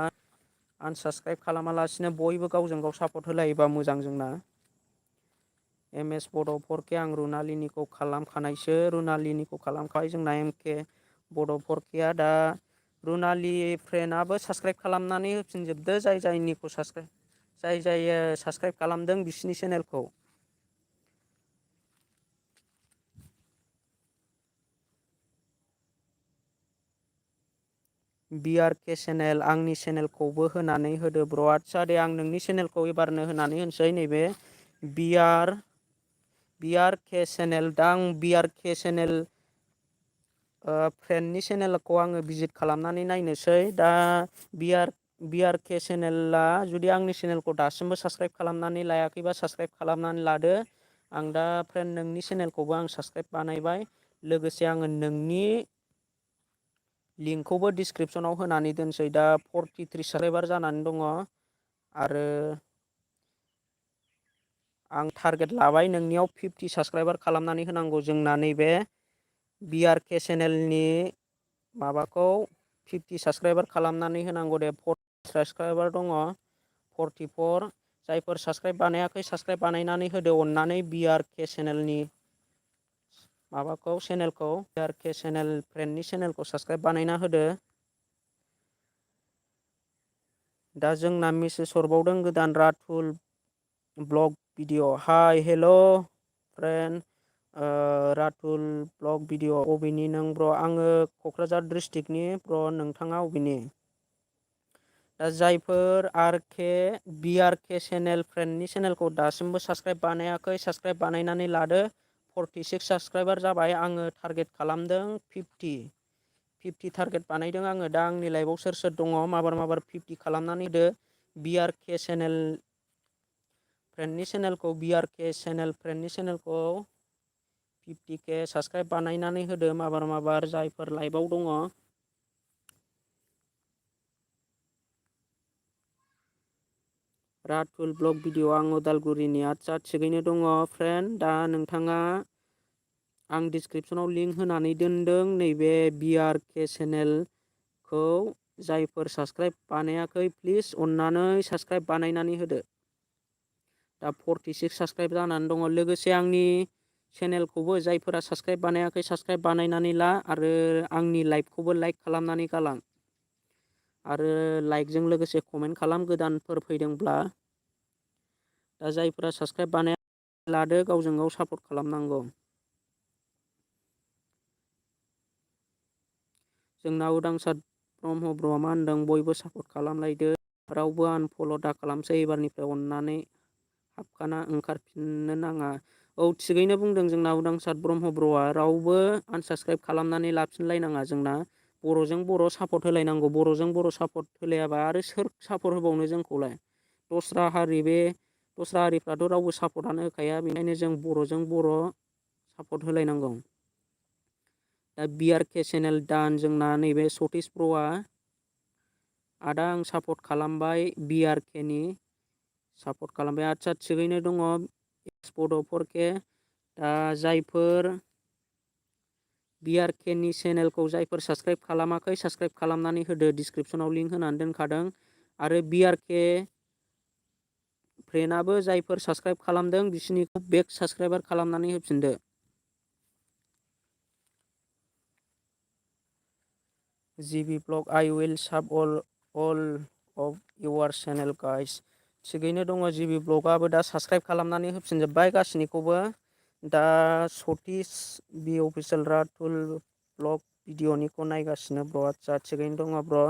आनसाबस्क्राइब खालामालासिनो बयबो गावजों गाव सापर्ट होलायोबा मोजां जोंना। एम एस बड' 4K आं रुनालिनिखौ खालामखानायसो, रुनालिनिखौ खालामखाबाय जोंना एमके बड' 4K दा रुनालि फ्रेन्डआबो साबस्क्राइब खालामनानै होफिनजोबदो। जायनिखौ साबस्क्राइब खालामदों बिसिनि चेनेलखौ। बिआरके चेनेल आंनि चेनेलखौबो होनानै होदो ब्र'। आदसा दे आं नोंनि चेनेलखौ एबारनो होनानै होनोसै। नैबे बिआरके चेनेल। दा आं बिआरके चेनेल फ्रेन्डनि चेनेलखौ आङो भिजिट खालामनानै नायनोसै। दा बिआरके चेनेला जुदि आंनि चेनेलखौ दासिमबो साबस्क्राइब खालामनानै लायाखैबा साबस्क्राइब खालामनानै लादो। आं दा फ्रेन्ड नोंनि चेनेलखौबो आं साबस्क्राइब बानायबाय। लोगोसे आङो नोंनि लिंकखौबो डिसक्रिपसनाव होनानै दोनसै। दा 43 साबस्क्राइबार जानानै दङ। आरो आं टारगेट लाबाय नोंनियाव 50 साबस्क्राइबार खालामनानै होनांगौ। जोंना नैबे बिआरके चेनेलनि माबाखौ 50 साबस्क्राइबार खालामनानै होनांगौ दे। 40 साबस्क्राइबार दङ, 44। जायफोर साबस्क्राइब बानायाखै साबस्क्राइब बानायनानै होदो अननानै। बिआरके चेनेलनि माबाखौ चेनेलखौ बिआरके चेनेल फ्रेन्डनि चेनेलखौ साबस्क्राइब बानायना होदो। दा जोंना मेसेज हरबावदों गोदान राथुल blog video. Hi hello' friend राथुल blog video. अबेनि नों ब्र'? आङो क'क्राझार डिस्ट्रिक्टनि ब्र'। नोंथाङा अबेनि? दा जायफोर बिआरके चेनेल फ्रेन्डनि चेनेलखौ दासिमबो साबस्क्राइब बानायाखै साबस्क्राइब बानायनानै लादो। 46 साबस्क्राइबार जाबाय। आङो टारगेट खालामदों 50 टारगेट बानायदों आङो। दा आंनि लाइभआव सोर सोर दङ माबार 50 खालामनानै होदो। बिआरके चेनेल फ्रेन्डनि चेनेलखौ बिआरके चेनेल फ्रेन्डनि चेनेलखौ 50K साबस्क्राइब बानायनानै होदो माबार जायफोर लाइभआव दङ। राथुल ब्लग भिडिअ। आं उदालगुरिनि। आदसा थिगैनो दङ फ्रेन्ड। दा नोंथाङा आं डिसक्रिपसनाव लिंक होनानै दोनदों नैबे बिआरके चेनेलखौ। जायफोर साबस्क्राइब बानायाखै प्लिज अननानै साबस्क्राइब बानायनानै होदो। दा 46 साबस्क्राइब जानानै दङ। लोगोसे आंनि चेनेलखौबो जायफोरा साबस्क्राइब बानायाखै साबस्क्राइब बानायनानै ला। आरो आंनि लाइभखौबो लाइक खालामनानै गालां। आरो लाइकजों लोगोसे कमेन्ट खालाम गोदानफोर फैदोंब्ला। दा जायफोरा साबस्क्राइब बानायनानै लादो गावजों गाव सापर्ट खालामनांगौ। जोंना उदांसार ब्रह्म ब्र'आ मा होनदों बयबो सापर्ट खालामलायदो। रावबो आनफल' दा खालामसै एबारनिफ्राय अननानै हाबखाना ओंखारफिननो नाङा। औ थिगैनो बुंदों जोंना उदांसार ब्रह्म ब्र'आ। रावबो आनसाबस्क्राइब खालामनानै लाफिनलायनाङा। जोंना बर'जों बर' सापर्ट होलायनांगौ। बर'जों बर' सापर्ट होलायाबा आरो सोर सापर्ट होबावनो जोंखौलाय। दस्रा हारिफ्राथ' रावबो सापर्टआनो होखाया। बेनिखायनो जों बर'जों बर' सापर्ट होलायनांगौ। दा BRK चेनेल दान जोंना नैबे सतीश ब्र'आ आदा आं सापर्ट खालामबाय BRKनि सापर्ट खालामबाय। आदसा थिगैनो दङ एक्सपर्ट 4K। दा जायफोर BRKनि चेनेलखौ जायफोर साबसक्राइब खालामाखै साबसक्राइब खालामनानै होदो। डिसक्रिपसनाव लिंक होनानै दोनखादों। आरो BRK फ्रेन्डआबो जायफोर साबसक्राइब खालामदों बिसोरनिखौ बेक साबसक्राइबार खालामनानै होफिनदो। GB blog I will sub all of your channel guys। थिगैनो दङ GB ब्लगआबो दा साबसक्राइब खालामनानै होफिनजोब्बाय गासैनिखौबो। दा सतीश बि अफिसियेल रातुल ब्लग भिडिअ'निखौ नायगासिनो ब्र'। आदसा थिगैनो दङ ब्र'।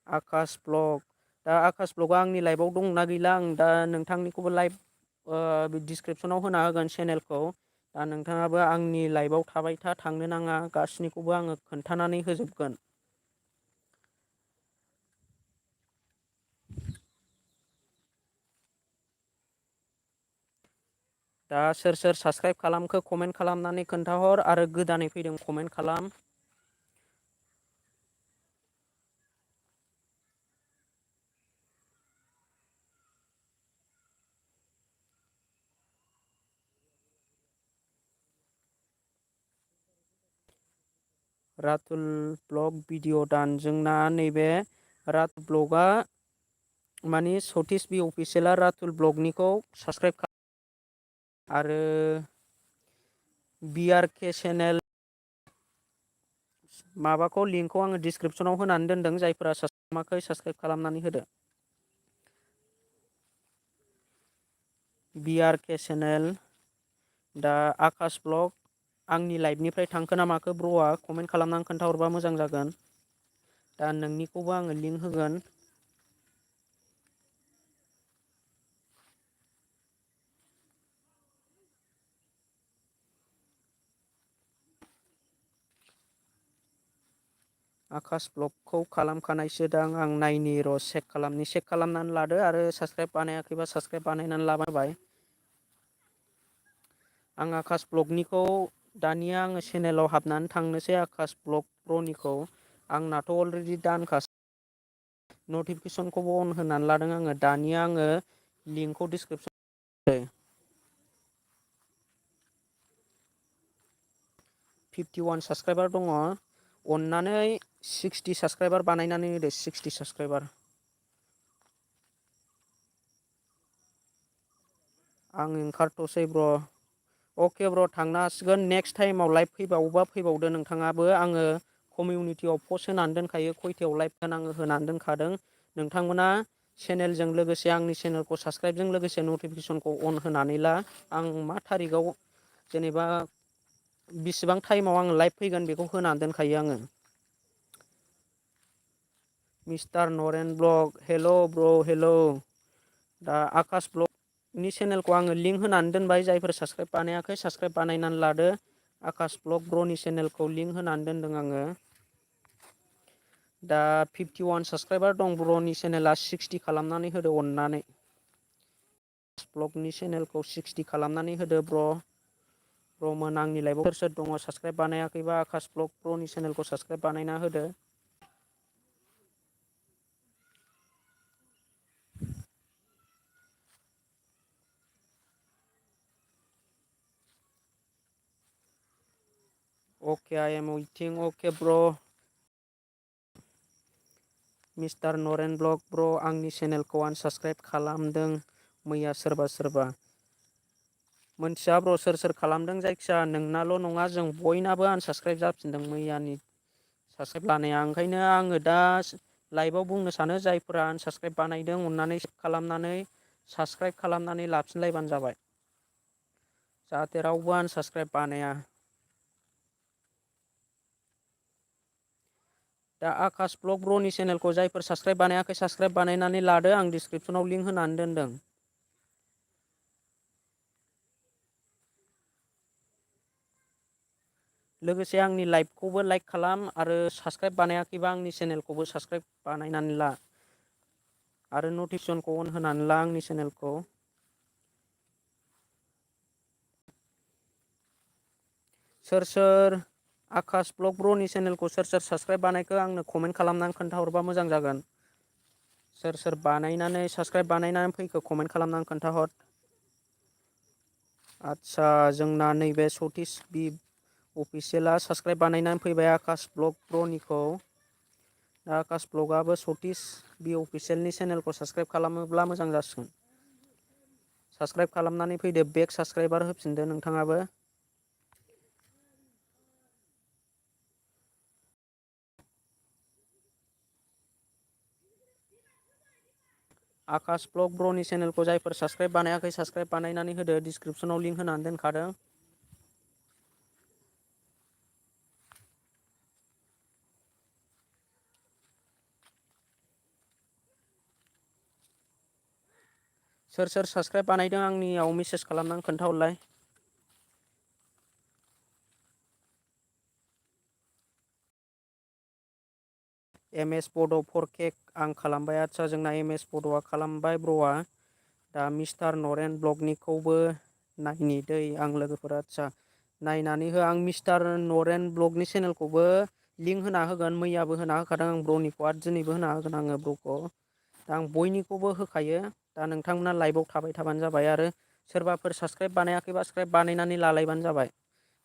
आकाश ब्लग दा आकाश ब्लगआ आंनि लाइभआव दंना गैला आं दा नोंथांनिखौबो लाइभ डिसक्रिपसनाव होना होगोन चेनेलखौ। दा नोंथाङाबो आंनि लाइभआव थाबाय था, थांनो नाङा, गासैनिखौबो आङो खोन्थानानै होजोबगोन। दा सोर सोर साबसक्राइब खालामखो कमेन्ट खालामनानै खोन्थाहर आरो गोदानै फैदों कमेन्ट खालाम। रातुल ब्लग भिडिअ दान जोंना नैबे रातुल ब्लगआ माने सतीश बि अफिसियेला रातुल ब्लगनिखौ साबसक्राइब खालाम। आरो BRK चेनेल माबाखौ लिंकखौ आङो डिसक्रिपसनाव होनानै दोनदों। जायफोरा साबसक्राइब खालामाखै साबसक्राइब खालामनानै होदो। BRK चेनेल दा आकाश ब्लग आंनि लाइभनिफ्राय थांखो ना माखो ब्र'आ कमेन्ट खालामनानै खोन्थाहरबा मोजां जागोन। दा नोंनिखौबो आङो लिंक होगोन। आकाश ब्लगखौ खालामखानायसो दां आं नायनि र' चेक खालामनानै लादो आरो साबसक्राइब बानायाखैबा साबसक्राइब बानायनानै लाबाय। आं आकाश ब्लगनिखौ दानिया आङो चेनेलाव हाबनानै थांनोसै आकाश ब्लग प्र'निखौ आंनाथ' अलरेडि दानखासै। नटिफिकेसनखौबो अन होनानै लादों आङो। दानिया आङो लिंकखौ डिसक्रिपसन 51 साबसक्राइबार दङ। अननानै 60 साबसक्राइबार बानायनानै होदो। 60 साबसक्राइबार आं ओंखारथ'सै ब्र'। अके ब्र' थांनो हासिगोन। नेक्स्ट टाइमाव लाइभ फैबावोबा फैबावदो नोंथाङाबो। आङो कमिउनिटियाव पस्ट होनानै दोनखायो खयथायाव लाइभ आङो होनानै दोनखादों। नोंथांमोना चेनेलजों लोगोसे आंनि चेनेलखौ साबसक्राइबजों लोगोसे नटिफिकेसनखौ अन होनानै ला। आं मा थारिखआव जेनेबा बिसिबां टाइमाव आङो लाइभ फैगोन बेखौ होनानै दोनखायो आङो। मिस्टार नरेन ब्लग हेल' ब्र' हेल'। दा आकाश ब्लगनि चेनेलखौ आङो लिंक होनानै दोनबाय। जायफोर साबसक्राइब बानायाखै साबसक्राइब बानायनानै लादो। आकाश ब्लग ब्र'नि चेनेलखौ लिंक होनानै दोनदों आङो। दा 51 साबसक्राइबार दं ब्र'नि चेनेला 60 खालामनानै होदो अननानै। ब्लगनि चेनेलखौ 60 खालामनानै होदो ब्र'। ब्र'मोन आंनि लाइभआव सोर सोर दङ साबसक्राइब बानायाखैबा आकाश ब्लग प्र'नि चेनेलखौ साबसक्राइब बानायना होदो। अके आइ एम वेटिं अके ब्र'। मिस्टार नरेन ब्लग ब्र' आंनि चेनेलखौ आनसाबस्क्राइब खालामदों मैया सोरबा मोनथिया ब्र' सोर सोर खालामदों। जायखिया नोंनाल' नङा जों बयनाबो आनसाबस्क्राइब जाफिनदों मैयानि साबसक्राइब लानाया। ओंखायनो आङो दा लाइभआव बुंनो सानो जायफोरा आनसाबस्क्राइब बानायदों अननानै खालामनानै साबसक्राइब खालामनानै लाफिनलायबानो जाबाय। जाहाथे रावबो आनसाबस्क्राइब बानाया। दा आकाश ब्लग ब्र'नि चेनेलखौ जायफोर साबसक्राइब बानायाखै साबसक्राइब बानायनानै लादो। आं डिसक्रिपसनाव लिंक होनानै दोनदों। लोगोसे आंनि लाइभखौबो लाइक खालाम आरो साबस्क्राइब बानायाखैबा आंनि चेनेलखौबो साबस्क्राइब बानायनानै ला आरो नटिफिकेसनखौ अन होनानै ला आंनि चेनेलखौ। सोर सोर आकाश ब्लग ब्र'नि चेनेलखौ सोर सोर साबस्क्राइब बानायखो आंनो कमेन्ट खालामनानै खोन्थाहरबा मोजां जागोन। सोर सोर बानायनानै साबस्क्राइब बानायनानै फैखो कमेन्ट खालामनानै खोन्थाहर। आदसा जोंना नैबे सतीश बि अफिसियेला साबस्क्राइब बानायनानै फैबाय आकाश ब्लग ब्र'निखौ। दा आकाश ब्लगआबो सतीश बि अफिसियेलनि चेनेलखौ साबस्क्राइब खालामोब्ला मोजां जासिगोन। साबस्क्राइब खालामनानै फैदो, बेक साबस्क्राइबार होफिनदो नोंथाङाबो। आकाश ब्लग ब्र'नि चेनेलखौ जायफोर साबस्क्राइब बानायाखै साबस्क्राइब बानायनानै होदो, डिसक्रिपसनाव लिंक होनानै दोनखादों। सोर सोर साबस्क्राइब बानायदों आंनियाव मेसेज खालामनानै खोन्थाहरलाय। एम एस बड' 4K आं खालामबाय। आदसा जोंना एम एस बड'आ खालामबाय ब्र'आ। दा मिस्टार नरेन ब्लगनिखौबो नायनि दै आं लोगोफोर। आदसा नायनानै हो। आं मिस्टार नरेन ब्लगनि चेनेलखौबो लिंक होना होगोन। मैयाबो होना होखादों आं ब्र'निखौ आरो दिनैबो होना होगोन आङो ब्र'खौ। दा आं बयनिखौबो होखायो। दा नोंथांमोना लाइभआव थाबाय थाबानो जाबाय आरो सोरबाफोर साबस्क्राइब बानायाखैबा साबस्क्राइब बानायनानै लालायबानो जाबाय।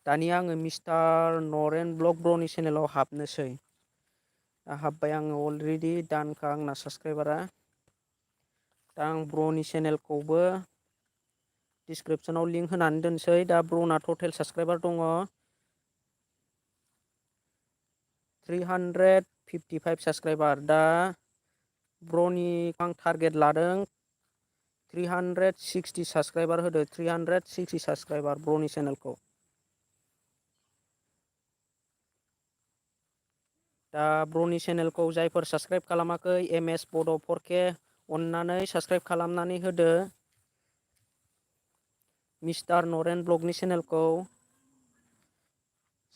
दानिया आङो मिस्टार नरेन ब्लग ब्र'नि चेनेलाव हाबनोसै। दा हाबबाय आङो अलरेडि दानखा आंना साबस्क्राइबारा। दा आं ब्र'नि चेनेलखौबो डिसक्रिपसनाव लिंक होनानै दोनसै। दा ब्र'ना टटेल साबस्क्राइबार दङ 355 साबस्क्राइबार। दा ब्र'नि आं टारगेट लादों 360 साबस्क्राइबार होदो। 360 साबस्क्राइबार ब्र'नि चेनेलखौ। दा ब्र'नि चेनेलखौ जायफोर साबस्क्राइब खालामाखै एम एस बड' 4K अननानै साबस्क्राइब खालामनानै होदो। मिस्टार नरेन ब्लगनि चेनेलखौ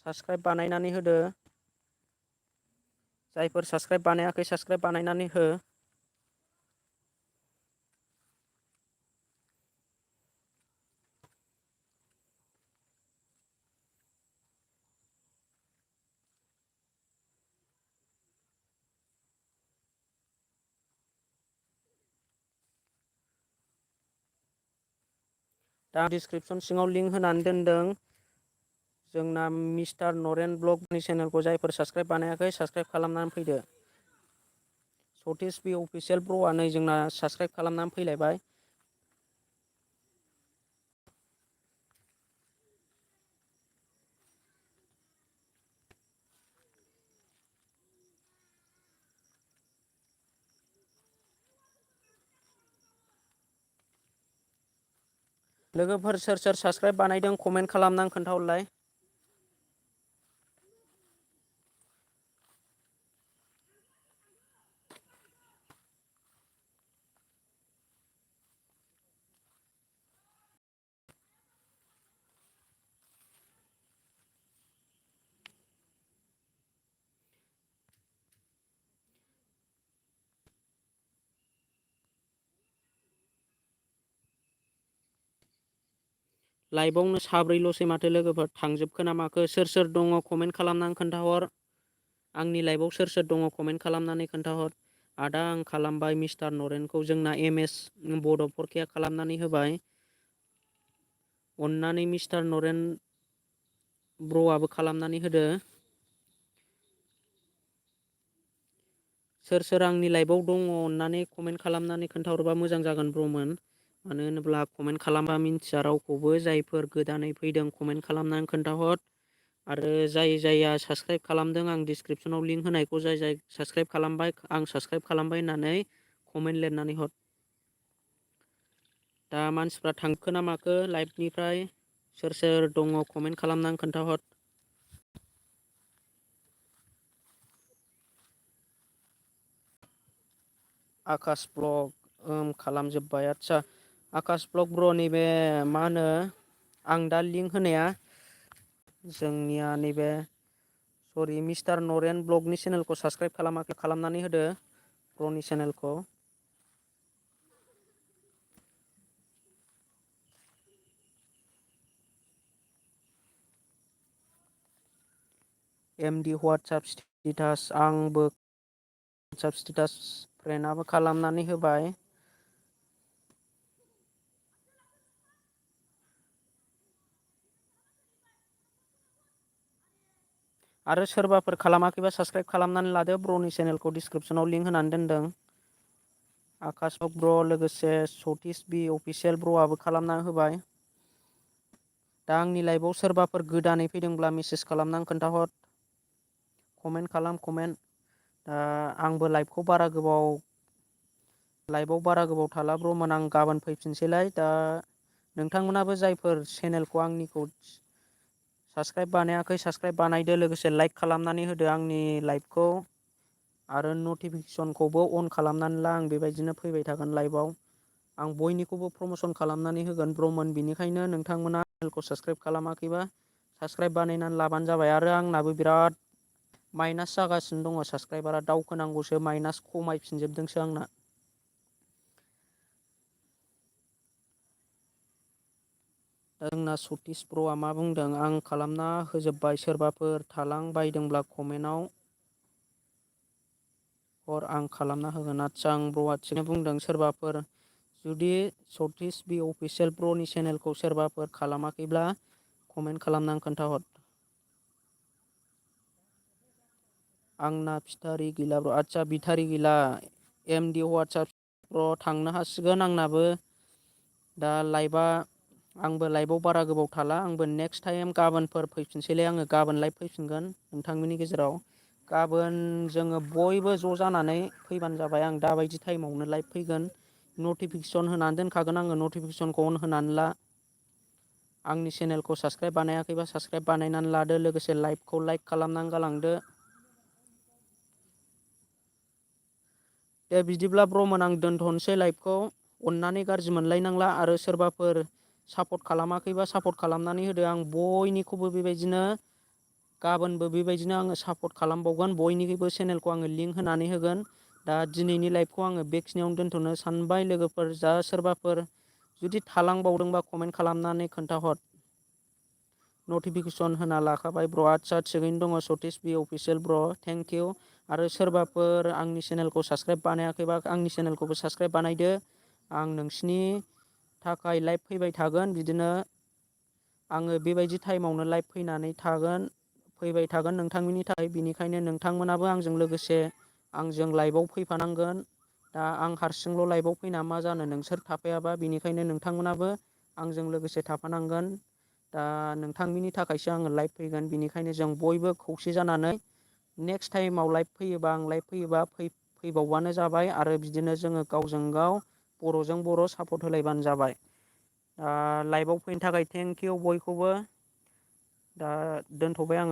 साबस्क्राइब बानायनानै होदो। जायफोर साबस्क्राइब बानायाखै साबस्क्राइब बानायनानै हो। दा डिसक्रिपसन सिङाव लिंक होनानै दोनदों। जोंना मिस्टार नरेन ब्लगनि चेनेलखौ जायफोर साबस्क्राइब बानायाखै साबस्क्राइब खालामनानै फैदो। सतीश बि अफिसियेल ब्र'आ नै जोंना साबस्क्राइब खालामनानै फैलायबाय। लोगोफोर सोर सोर साबस्क्राइब बानायदों कमेन्ट खालामनानै खोन्थाहरलाय। लाइभआवनो साब्रैल'सै माथो लोगोफोर, थांजोबखो ना माखो? सोर सोर दङ कमेन्ट खालामनानै खोन्थाहर। आंनि लाइभआव सोर सोर दङ कमेन्ट खालामनानै खोन्थाहर। आदा आं खालामबाय मिस्टार नरेनखौ। जोंना एम एस बड' 4K खालामनानै होबाय। अननानै मिस्टार नरेन ब्र'आबो खालामनानै होदो। सोर सोर आंनि लाइभआव दङ अननानै कमेन्ट खालामनानै खोन्थाहरबा मोजां जागोन ब्र'मोन। मानो होनोब्ला कमेन्ट खालामबा मिन्थिया रावखौबो। जायफोर गोदानै फैदों कमेन्ट खालामनानै खोन्थाहर। आरो जाय जाया साबस्क्राइब खालामदों आं डिसक्रिपसनाव लिंक होनायखौ जाय जाय साबस्क्राइब खालामबाय आं साबस्क्राइब खालामबाय होननानै कमेन्ट लिरनानै हर। दा मानसिफ्रा थांखो ना माखो लाइभनिफ्राय? सोर सोर दङ कमेन्ट खालामनानै खोन्थाहर। आकाश ब्लग खालामजोब्बाय। आदसा आकाश ब्लग ब्र' नैबे मा होनो आं दा लिंक होनाया जोंनिया नैबे सरि मिस्टार नरेन ब्लगनि चेनेलखौ साबसक्राइब खालामाखै खालामनानै होदो ब्र'नि चेनेलखौ। एमडि वाट्सएप स्टेटास आंबो वाट्सएप स्टेटास फ्रेन्डआबो खालामनानै होबाय। आरो सोरबाफोर खालामाखैबा साबसक्राइब खालामनानै लादो ब्र'नि चेनेलखौ डिसक्रिपसनाव लिंक होनानै दोनदों। आकाश ब्र' लोगोसे सतीश बि अफिसियेल ब्र'आबो खालामना होबाय। दा आंनि लाइभआव सोरबाफोर गोदानै फैदोंब्ला मेसेज खालामनानै खोन्थाहर। कमेन्ट खालाम कमेन्ट। आंबो लाइभआव बारा गोबाव थाला ब्र'मोन आं गाबोन फैफिनसैलाय। दा नोंथांमोनाबो जायफोर चेनेलखौ आंनिखौ साबसक्राइब बानायाखै साबसक्राइब बानायदो लोगोसे लाइक खालामनानै होदो आंनि लाइभखौ। आरो नटिफिकेसनखौबो अन खालामनानै ला। आं बेबायदिनो फैबाय थागोन लाइभआव। आं बयनिखौबो प्रमसन खालामनानै होगोन ब्र'मोन बिनिखायनो नोंथांमोना चेनेलखौ साबसक्राइब खालामाखैबा साबसक्राइब बानायनानै लाबानो जाबाय। आरो आंनाबो बिराद माइनास जागासिनो दङ साबसक्राइबारा दावखोनांगौसो माइनास खमायफिनजोबदोंसो आंना। जोंना सतीश ब्र'आ मा बुंदों आं खालामना होजोब्बाय सोरबाफोर थालां बायदोंब्ला कमेन्टआव हर आं खालामना होगोन। आदसा आं ब्र'आ थिगैनो बुंदों सोरबाफोर जुदि सतीश बि अफिसियेल ब्र'नि चेनेलखौ सोरबाफोर खालामाखैब्ला कमेन्ट खालामनानै खोन्थाहर। आंना भिटारि गैला ब्र'। आदसा भिटारि गैला एमडि वाट्सएप ब्र' थांनो हासिगोन आंनाबो। दा लाइभआ आंबो लाइभआव बारा गोबाव थाला। आंबो नेक्स्ट टाइम गाबोनफोर फैफिनसैलाय आङो गाबोन लाइभ फैफिनगोन नोंथांमोननि गेजेराव। गाबोन जोङो बयबो ज' जानानै फैबानो जाबाय। आं दाबायदि टाइमावनो लाइभ फैगोन। नटिफिकेसन होनानै दोनखागोन आङो नटिफिकेसनखौ अन होनानै ला। आंनि चेनेलखौ साबसक्राइब बानायाखैबा साबसक्राइब बानायनानै लादो लोगोसे लाइभखौ लाइक खालामनानै गालांदो। दे बिदिब्ला ब्र'मोन आं दोनथ'नोसै लाइभखौ। अननानै गाज्रि मोनलायनांला आरो सोरबाफोर सापर्ट खालामाखैबा सापर्ट खालामनानै होदो। आं बयनिखौबो बेबायदिनो गाबोनबो बेबायदिनो आङो सापर्ट खालामबावगोन बयनिखौबो चेनेलखौ आङो लिंक होनानै होगोन। दा दिनैनि लाइभखौ आङो बेखिनियावनो दोनथ'नो सानबाय लोगोफोर। जा सोरबाफोर जुदि थालांबावदोंबा कमेन्ट खालामनानै खोन्थाहर। नटिफिकेसन होना लाखाबाय ब्र'। आदसा थिगैनो दङ सतीश बि अफिसियेल ब्र' थेंक इउ। आरो सोरबाफोर आंनि चेनेलखौ साबसक्राइब बानायाखैबा आंनि चेनेलखौबो साबसक्राइब बानायदो। आं नोंसिनि थाखाय लाइभ फैबाय थागोन बिदिनो आङो बेबायदि टाइमावनो लाइभ फैनानै थागोन। फैबाय थागोन नोंथांमोननि थाखाय बिनिखायनो नोंथांमोनाबो आंजों लोगोसे आंजों लाइभआव फैफानांगोन। दा आं हारसिंल' लाइभआव फैना मा जानो नोंसोर थाफायाबा बिनिखायनो नोंथांमोनाबो आंजों लोगोसे थाफानांगोन। दा नोंथांमोननि थाखायसो आङो लाइभ फैगोन बिनिखायनो जों बयबो खौसे जानानै नेक्स्ट टाइमाव लाइभ फैयोबा आं लाइभ फैयोबा फैबावबानो जाबाय। आरो बिदिनो जोङो गावजों गाव बर'जों बर' सापर्ट होलायबानो जाबाय। लाइभआव फैनो थाखाय थेंक इउ बयखौबो। दा दोनथ'बाय आङो।